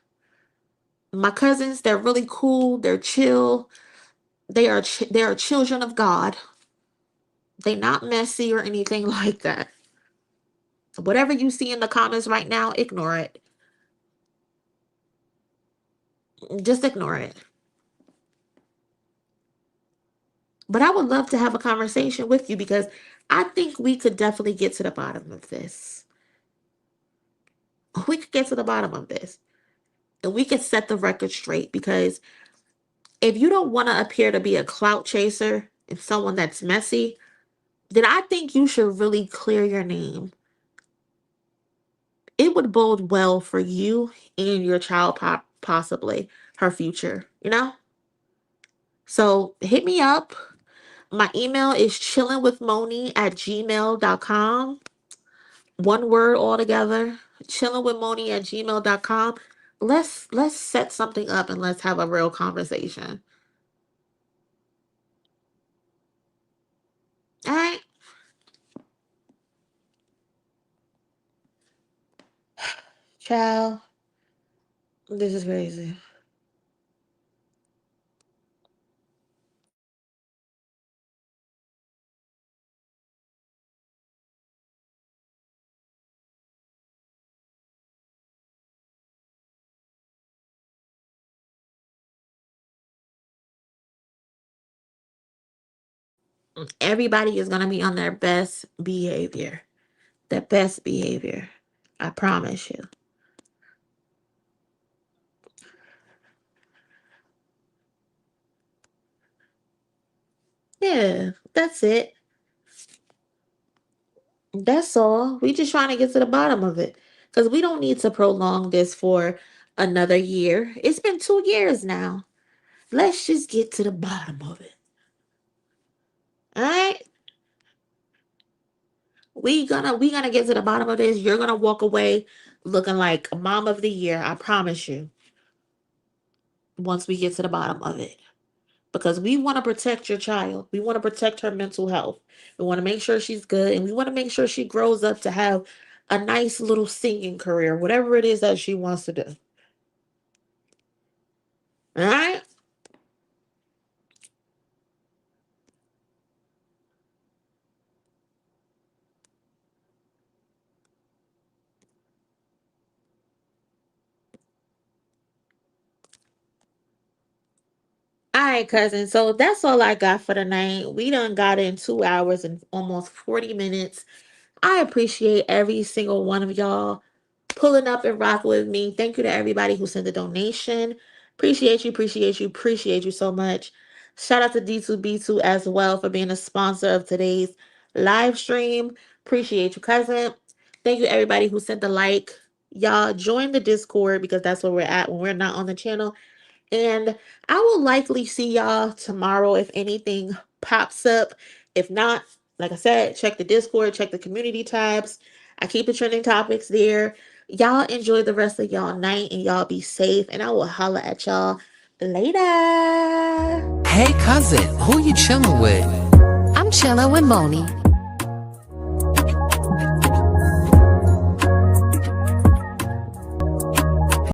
[SPEAKER 4] My cousins, they're really cool, they're chill. They are children of God. They're not messy or anything like that. Whatever you see in the comments right now, ignore it. Just ignore it. But I would love to have a conversation with you because I think we could definitely get to the bottom of this. We could get to the bottom of this. And we could set the record straight because if you don't want to appear to be a clout chaser and someone that's messy, then I think you should really clear your name. It would bode well for you and your child, possibly her future, you know? So hit me up. My email is chillingwithmonie@gmail.com. One word altogether. Chillingwithmonie@gmail.com. Let's set something up and let's have a real conversation. All right. Child, this is crazy. Everybody is going to be on their best behavior. Their best behavior. I promise you. Yeah, that's it. That's all. We just trying to get to the bottom of it. Because we don't need to prolong this for another year. It's been 2 years now. Let's just get to the bottom of it. Alright? We gonna get to the bottom of this. You're gonna walk away looking like mom of the year. I promise you. Once we get to the bottom of it. Because we want to protect your child. We want to protect her mental health. We want to make sure she's good and we want to make sure she grows up to have a nice little singing career, whatever it is that she wants to do. All right? All right, cousin. So that's all I got for tonight. We done got in 2 hours and almost 40 minutes. I appreciate every single one of y'all pulling up and rocking with me. Thank you to everybody who sent a donation. Appreciate you, appreciate you, appreciate you so much. Shout out to D2B2 as well for being a sponsor of today's live stream. Appreciate you, cousin. Thank you, everybody who sent the like. Y'all join the Discord because that's where we're at when we're not on the channel. And I will likely see y'all tomorrow if anything pops up. If not, like I said, check the Discord, check the community tabs. I keep the trending topics there. Y'all enjoy the rest of y'all night and y'all be safe. And I will holla at y'all later.
[SPEAKER 6] Hey cousin, who you chilling with?
[SPEAKER 7] I'm chilling with Monie.